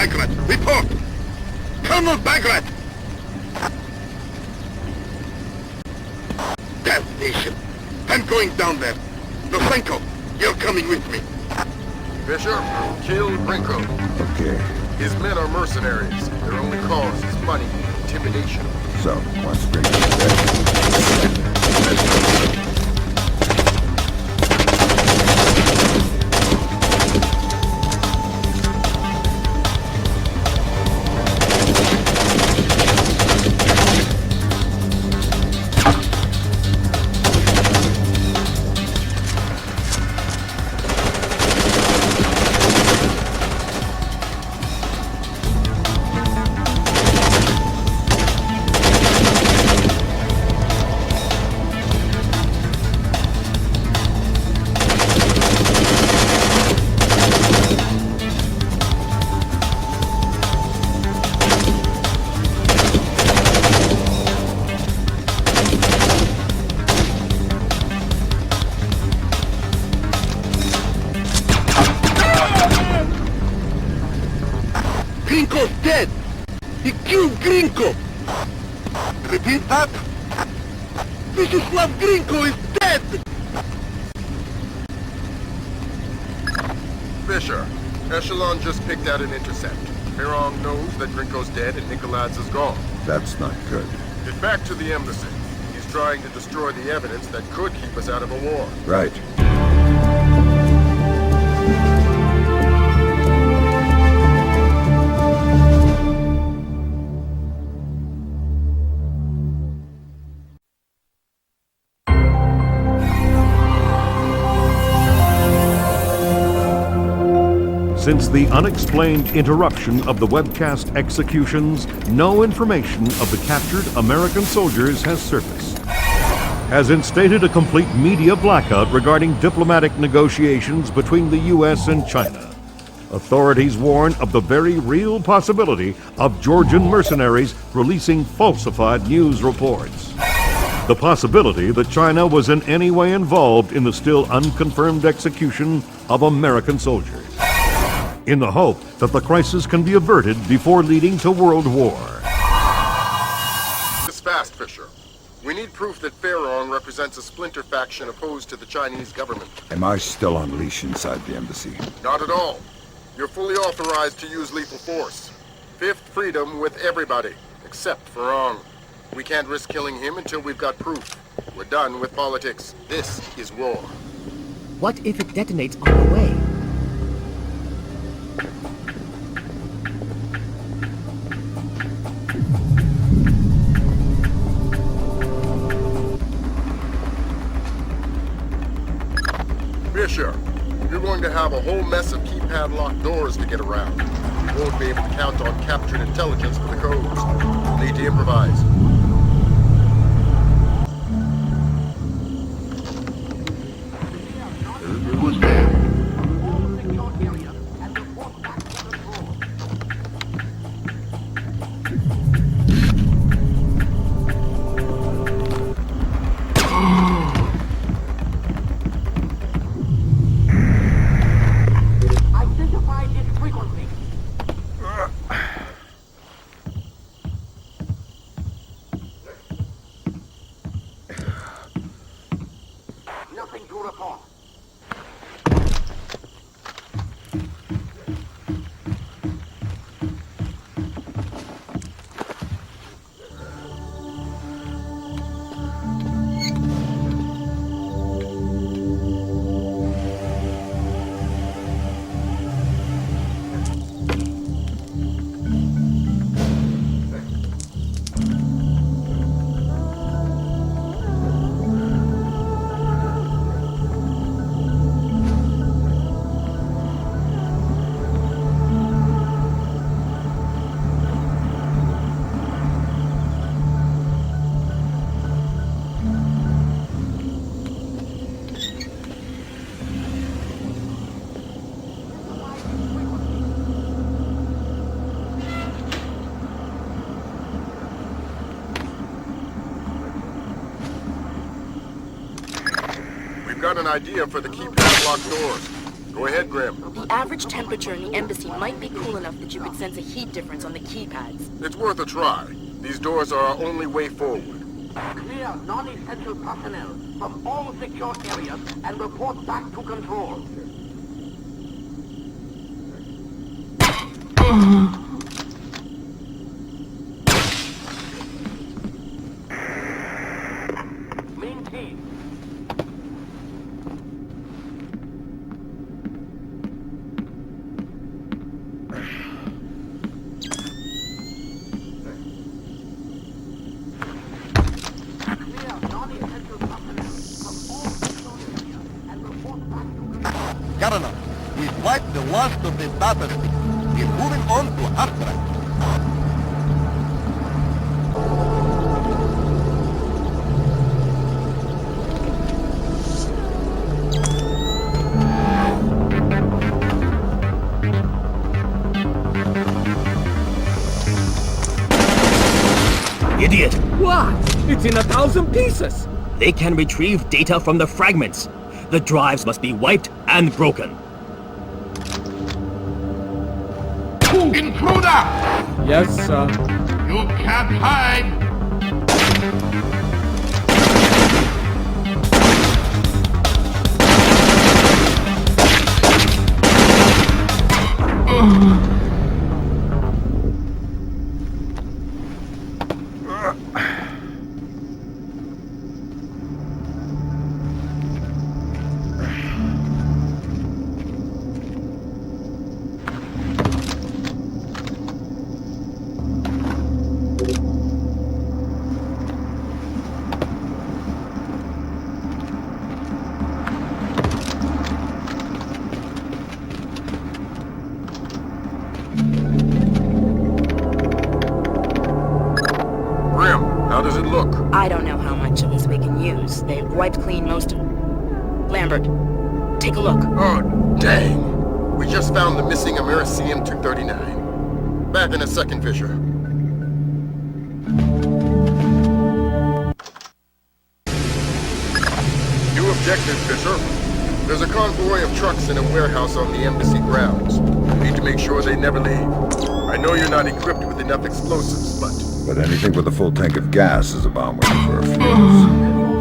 Bagrat, report! Colonel Bagrat! Damnation! I'm going down there. Nosenko, you're coming with me. Fisher, kill Grinko. Okay. His men are mercenaries. Their only cause is money, intimidation. So, once Gringo's dead... Grinko's dead! He killed Grinko! Repeat that? Vyacheslav Grinko is dead! Fisher, Echelon just picked out an intercept. Mirong knows that Grinko's dead and Nikoladze is gone. That's not good. Get back to the embassy. He's trying to destroy the evidence that could keep us out of a war. Right. Since the unexplained interruption of the webcast executions, no information of the captured American soldiers has surfaced. Has instated a complete media blackout regarding diplomatic negotiations between the U.S. and China. Authorities warn of the very real possibility of Georgian mercenaries releasing falsified news reports. The possibility that China was in any way involved in the still unconfirmed execution of American soldiers, in the hope that the crisis can be averted before leading to world war. It's fast, Fisher. We need proof that Fairong represents a splinter faction opposed to the Chinese government. Am I still on leash inside the embassy? Not at all. You're fully authorized to use lethal force. Fifth freedom with everybody, except Fairong. We can't risk killing him until we've got proof. We're done with politics. This is war. What if it detonates on the way? Fisher, you're going to have a whole mess of keypad-locked doors to get around. You won't be able to count on captured intelligence for the codes. You'll need to improvise. Who's there? Got an idea for the keypad locked doors. Go ahead, Grim. The average temperature in the embassy might be cool enough that you could sense a heat difference on the keypads. It's worth a try. These doors are our only way forward. Clear non-essential personnel from all secure areas and report back to control. Maintain. Governor, we've wiped the worst of this battle. We're moving on to Astra. Idiot! What? It's in 1,000 pieces! They can retrieve data from the fragments. The drives must be wiped and broken. Intruder! Yes, sir. You can't hide! How does it look? I don't know how much of this we can use. They've wiped clean most of it. Lambert, take a look. Oh, dang. We just found the missing Americium-239. Back in a second, Fisher. New objective, Fisher. There's a convoy of trucks in a warehouse on the embassy grounds. We need to make sure they never leave. I know you're not equipped with enough explosives, But anything with a full tank of gas is a bomb waiting for a fuse.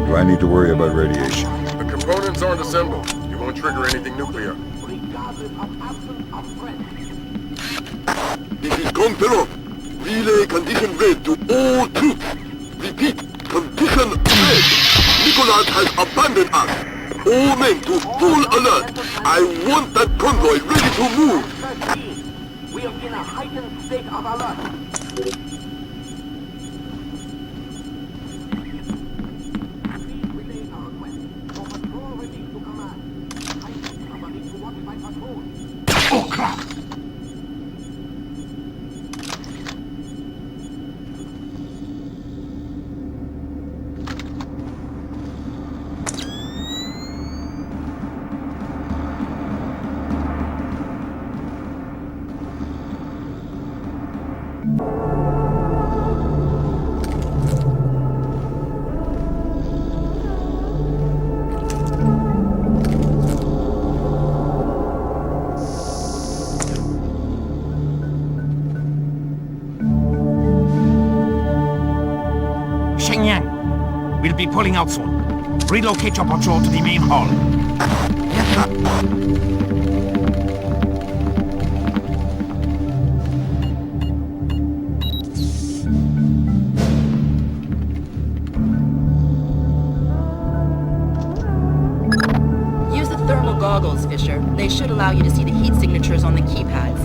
Do I need to worry about radiation? The components aren't assembled. You won't trigger anything nuclear. This is Gonzalo. Relay condition red to all troops. Repeat, condition red. Nicholas has abandoned us. All men to full alert. I want that convoy ready to move. We are in a heightened state of alert. Oh, crap! We'll be pulling out soon. Relocate your patrol to the main hall. Yes, sir. Use the thermal goggles, Fisher. They should allow you to see the heat signatures on the keypads.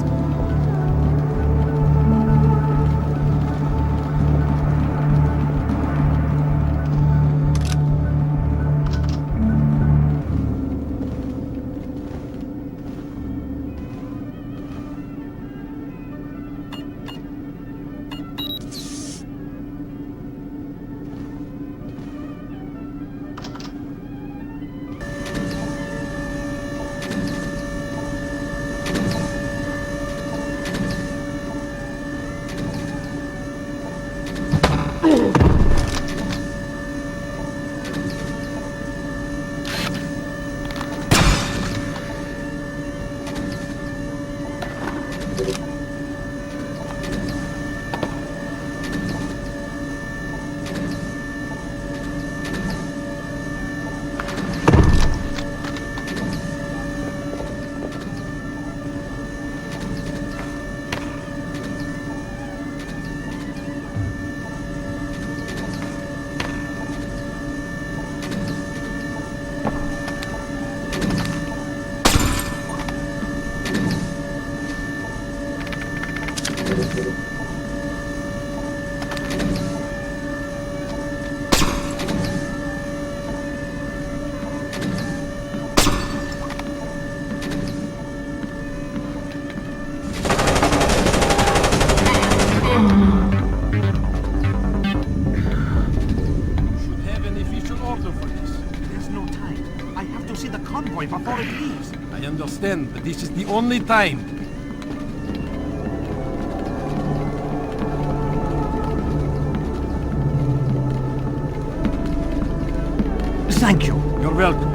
see the convoy before it leaves. I understand, but this is the only time. Thank you. You're welcome.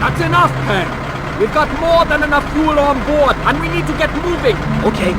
That's enough, Pen! We've got more than enough fuel on board, and we need to get moving! Okay.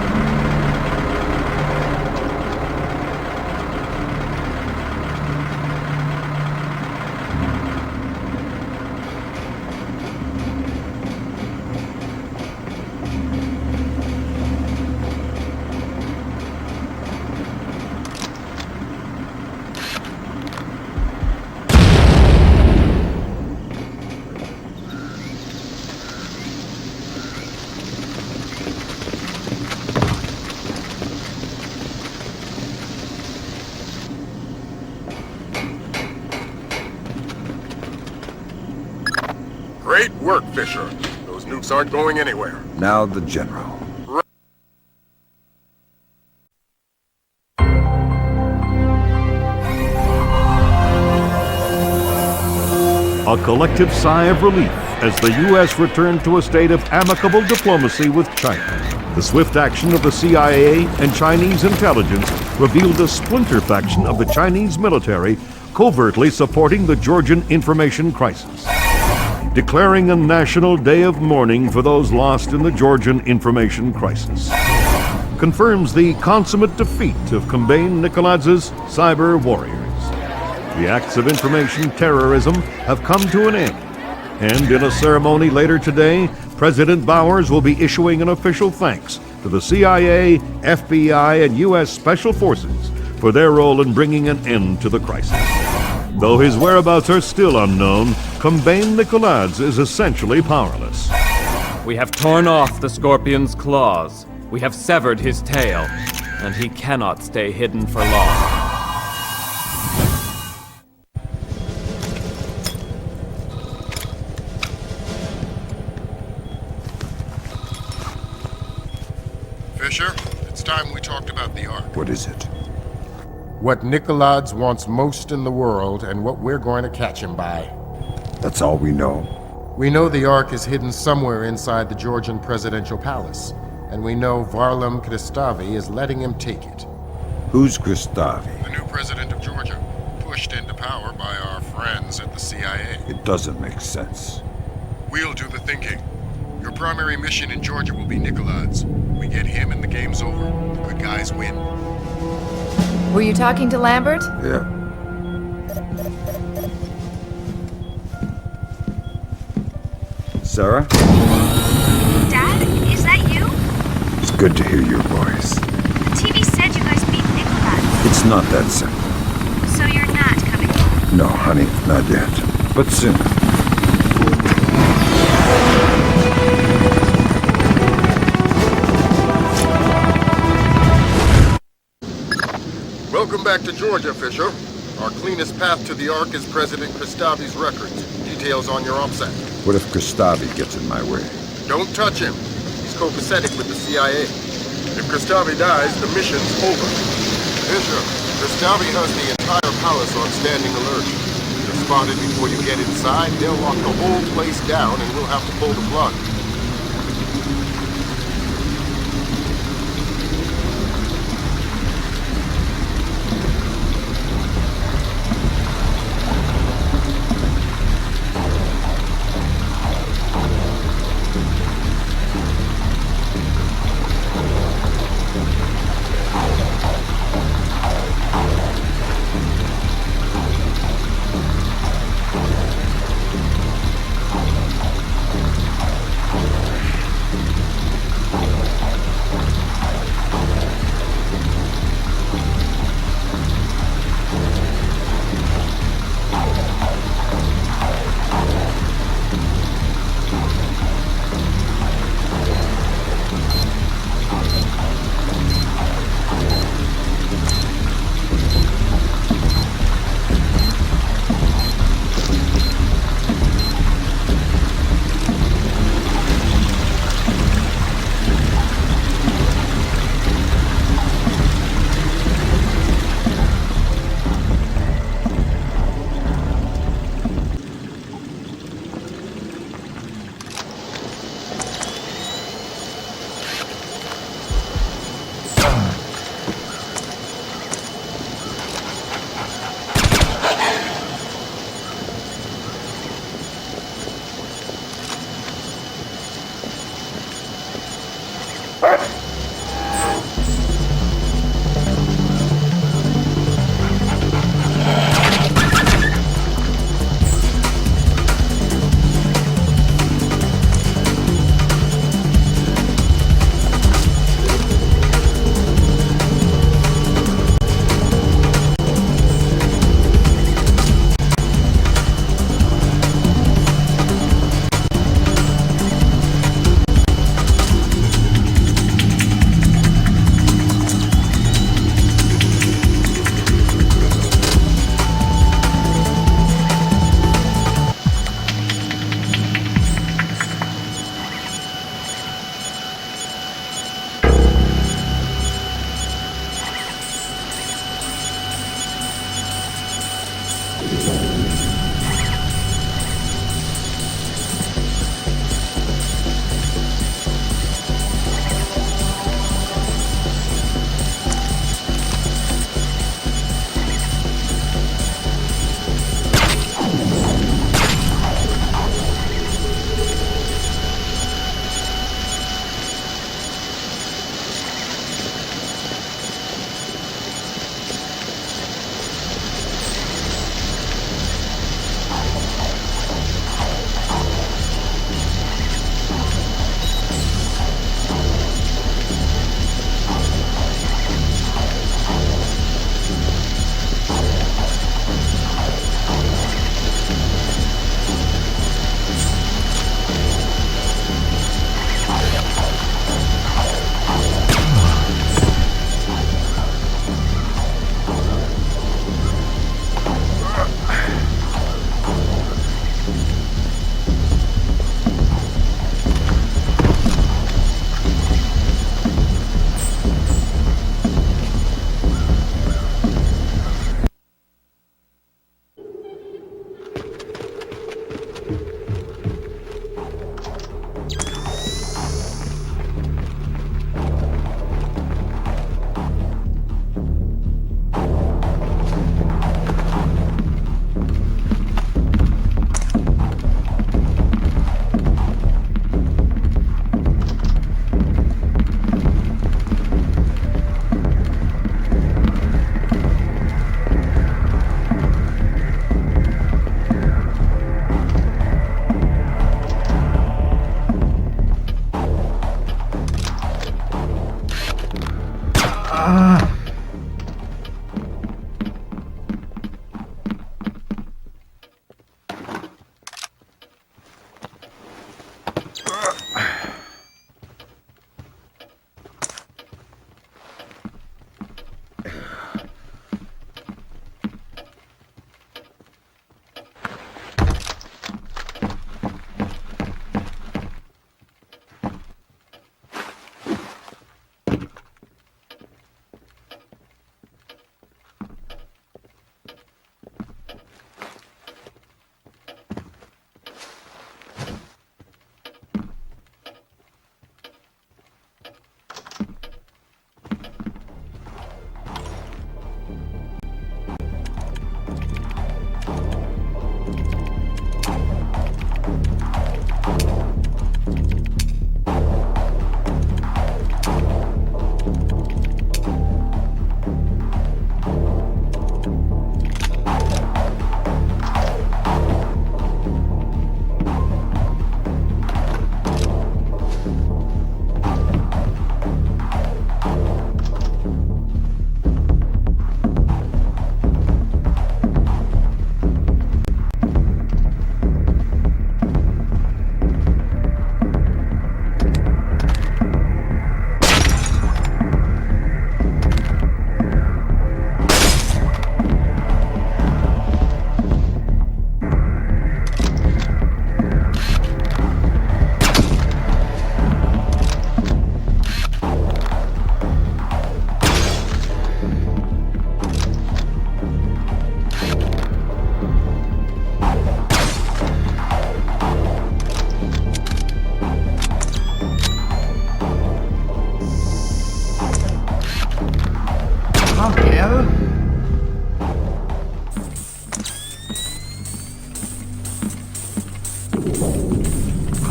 Great work, Fisher. Those nukes aren't going anywhere. Now the General. A collective sigh of relief as the U.S. returned to a state of amicable diplomacy with China. The swift action of the CIA and Chinese intelligence revealed a splinter faction of the Chinese military covertly supporting the Georgian information crisis, declaring a national day of mourning for those lost in the Georgian information crisis. Confirms the consummate defeat of Kombain Nikoladz's cyber warriors. The acts of information terrorism have come to an end, and in a ceremony later today, President Bowers will be issuing an official thanks to the CIA, FBI, and U.S. Special Forces for their role in bringing an end to the crisis. Though his whereabouts are still unknown, Kombain Nikoladze is essentially powerless. We have torn off the Scorpion's claws. We have severed his tail, and he cannot stay hidden for long. Fisher, it's time we talked about the Ark. What is it? What Nikoladze wants most in the world, and what we're going to catch him by. That's all we know? We know the Ark is hidden somewhere inside the Georgian presidential palace, and we know Varlam Kristavi is letting him take it. Who's Kristavi? The new president of Georgia, pushed into power by our friends at the CIA. It doesn't make sense. We'll do the thinking. Your primary mission in Georgia will be Nikoladze. We get him and the game's over. The good guys win. Were you talking to Lambert? Yeah. Sarah? Dad, is that you? It's good to hear your voice. The TV said you guys beat Nikoladze. It's not that simple. So you're not coming home? No, honey, not yet. But soon. Welcome back to Georgia, Fisher. Our cleanest path to the Ark is President Kristavi's records. Details on your OPSAT. What if Kristavi gets in my way? Don't touch him. He's copacetic with the CIA. If Kristavi dies, the mission's over. Fisher, Kristavi has the entire palace on standing alert. If you're spotted before you get inside, they'll lock the whole place down and we'll have to pull the plug.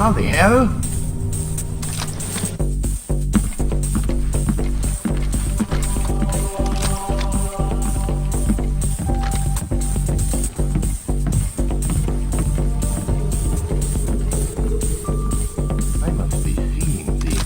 How the hell? I must be seeing things.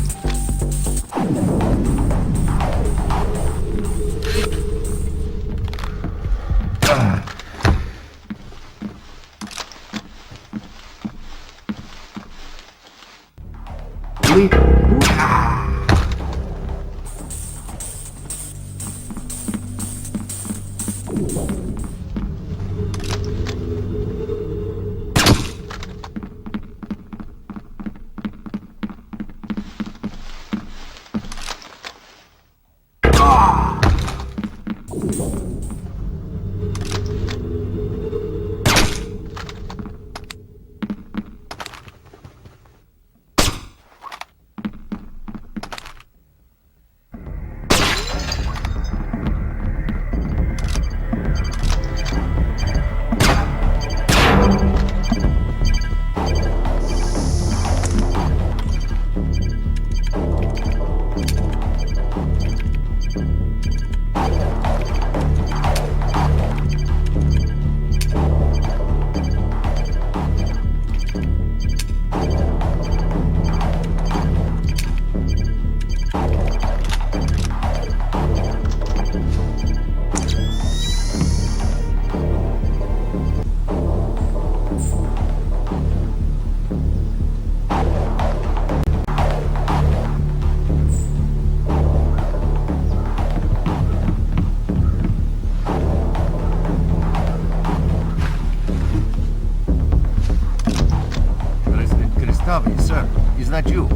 Sir, is that you?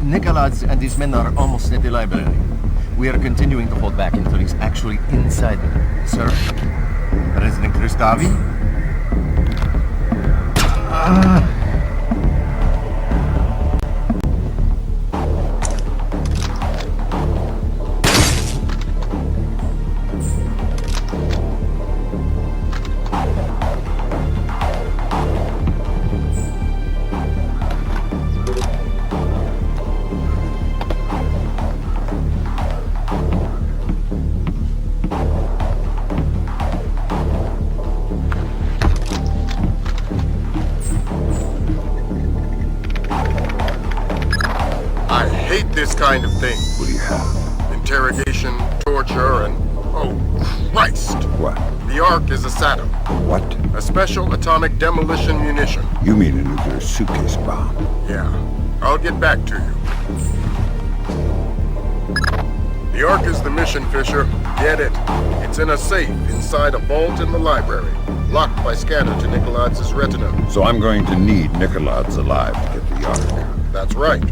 Nicholas and his men are almost at the library. We are continuing to hold back until he's actually inside. Sir? President Christavi? This kind of thing. What do you have? Interrogation, torture, and... oh, Christ! What? The Ark is a SATM. What? A special atomic demolition munition. You mean a nuclear suitcase bomb? Yeah. I'll get back to you. The Ark is the mission, Fisher. Get it. It's in a safe inside a vault in the library. Locked by scanner to Nikolai's retina. So I'm going to need Nikolai's alive to get the Ark. That's right.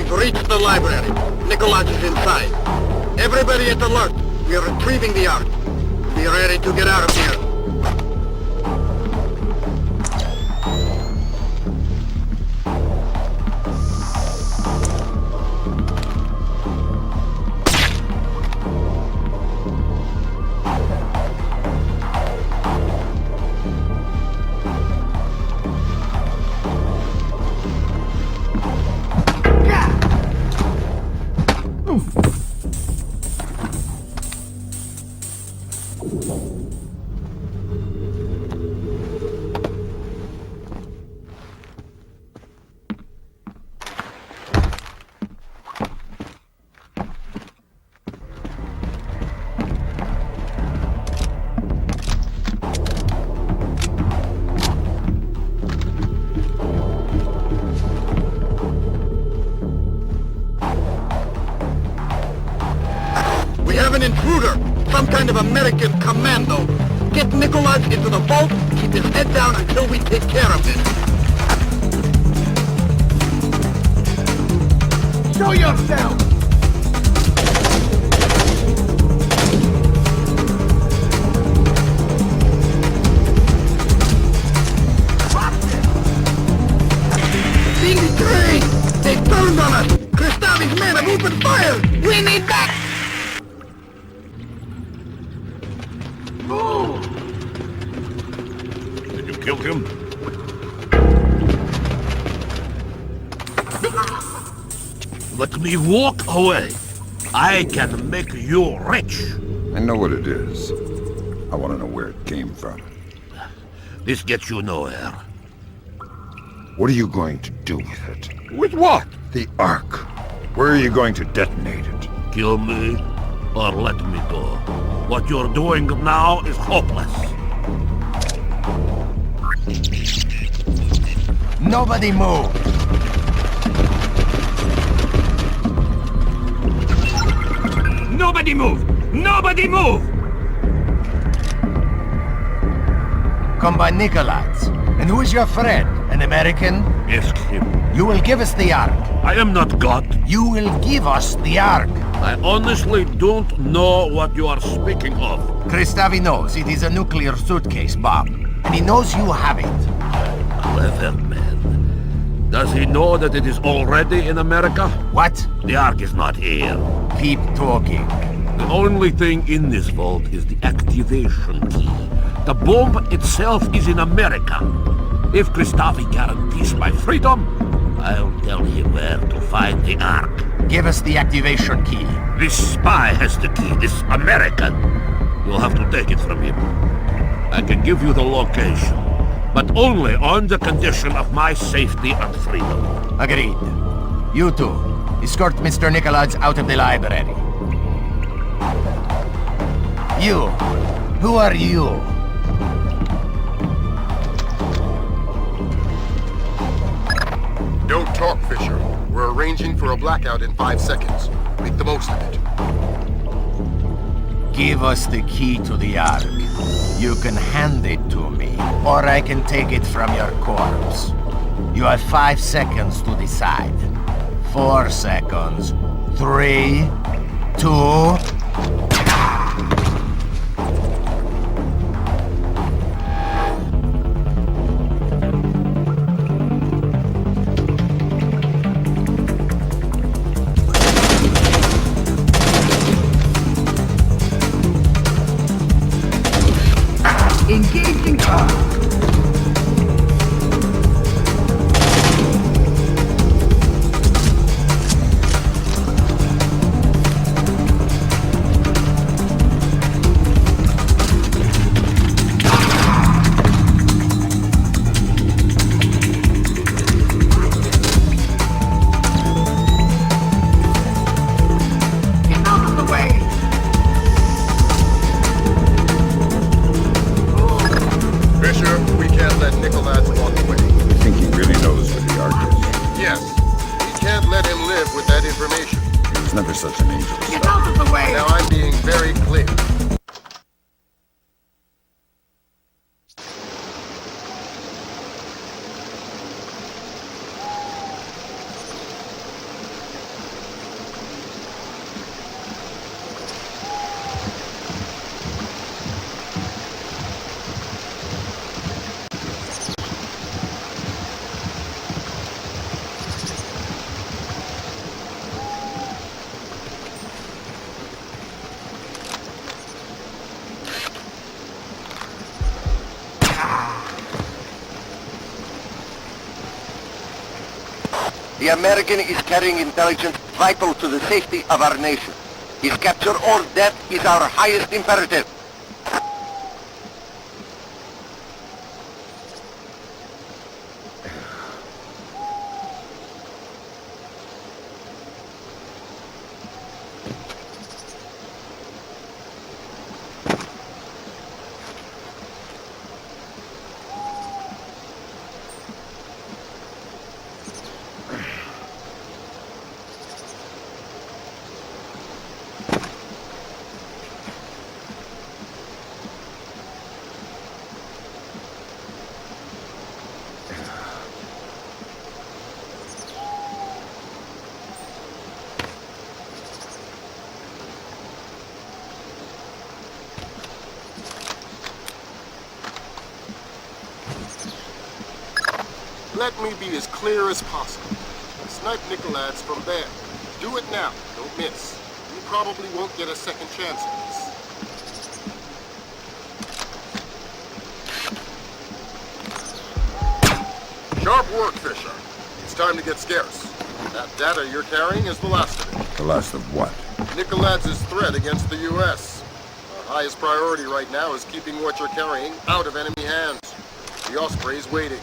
Reach the library. Nicholas is inside. Everybody at alert. We are retrieving the Ark. Be ready to get out of here. We have an intruder! Some kind of American commando! Get Nicholas into the vault, keep his head down until we take care of this! Show yourself! Being betrayed! They turned on us! Kristavi's men have opened fire! We need back! Did you kill him? Let me walk away. I can make you rich. I know what it is. I want to know where it came from. This gets you nowhere. What are you going to do with it? With what? The Ark. Where are you going to detonate it? Kill me or let me go. What you're doing now is hopeless. Nobody move! Nobody move! Nobody move! Come by Nicholas. And who is your friend? An American? Ask him. You will give us the Ark. I am not God. You will give us the Ark. I honestly don't know what you are speaking of. Kristavi knows it is a nuclear suitcase bomb. And he knows you have it. Clever man. Does he know that it is already in America? What? The Ark is not here. Keep talking. The only thing in this vault is the activation key. The bomb itself is in America. If Kristavi guarantees my freedom, I'll tell him where to find the Ark. Give us the activation key. This spy has the key, this American. You'll have to take it from him. I can give you the location, but only on the condition of my safety and freedom. Agreed. You two, escort Mr. Nicholas out of the library. You, who are you? Don't talk, Fisher. We're arranging for a blackout in 5 seconds. Make the most of it. Give us the key to the Ark. You can hand it to me, or I can take it from your corpse. You have 5 seconds to decide. 4 seconds. 3, 2... Engaging car. Never such an angel. Get out of the way! Now I'm being very clear. The American is carrying intelligence vital to the safety of our nation. His capture or death is our highest imperative. Let me be as clear as possible. Snipe Nicolaides from there. Do it now. Don't miss. You probably won't get a second chance at this. Sharp work, Fisher. It's time to get scarce. That data you're carrying is the last of it. The last of what? Nicolaides' threat against the U.S. Our highest priority right now is keeping what you're carrying out of enemy hands. The Osprey's waiting.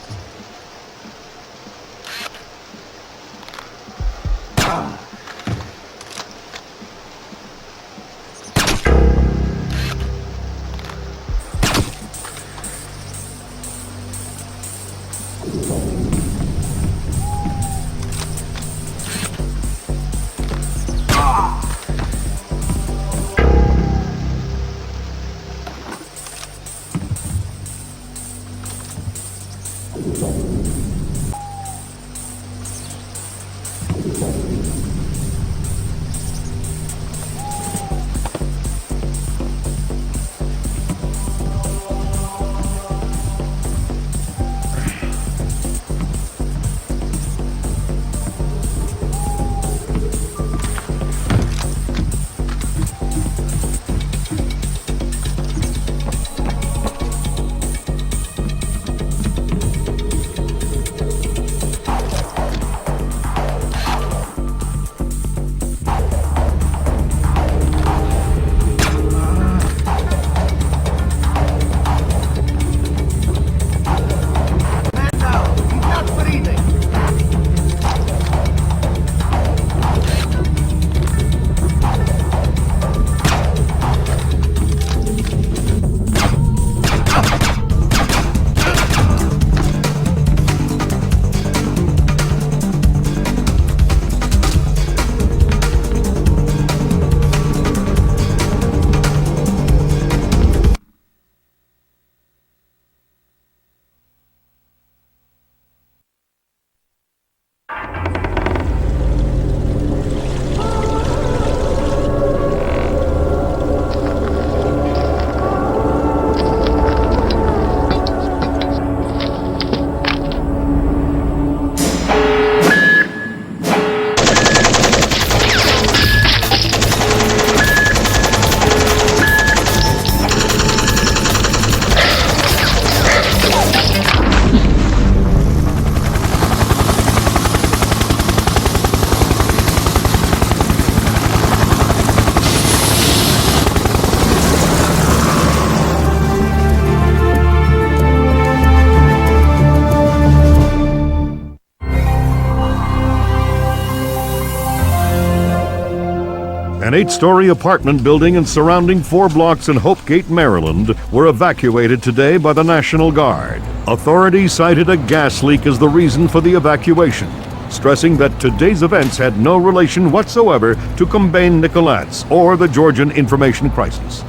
An 8-story apartment building and surrounding 4 blocks in Hopegate, Maryland, were evacuated today by the National Guard. Authorities cited a gas leak as the reason for the evacuation, stressing that today's events had no relation whatsoever to Combain Nicolaides or the Georgian information crisis.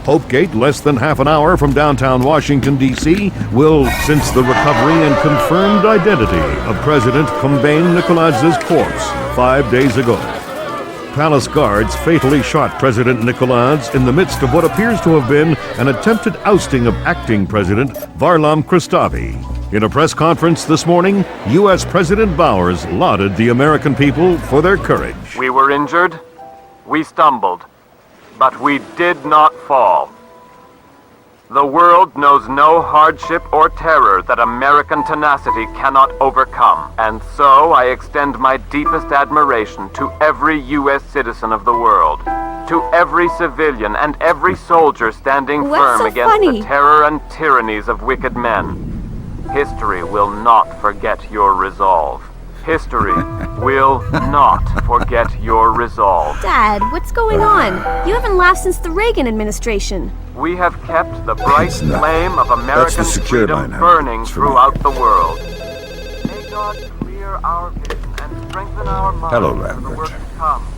Hopegate, less than half an hour from downtown Washington, D.C., will, since the recovery and confirmed identity of President Combain Nicolaides' corpse 5 days ago. Palace guards fatally shot President Nicolaides in the midst of what appears to have been an attempted ousting of acting President Varlam Kristavi. In a press conference this morning, U.S. President Bowers lauded the American people for their courage. We were injured, we stumbled, but we did not fall. The world knows no hardship or terror that American tenacity cannot overcome. And so I extend my deepest admiration to every U.S. citizen of the world, to every civilian and every soldier standing firm against the terror and tyrannies of wicked men. History will not forget your resolve. History will not forget your resolve. Dad, what's going on? You haven't laughed since the Reagan administration. We have kept the bright flame of American freedom burning throughout the world. May God clear our vision and strengthen our minds for the work to come.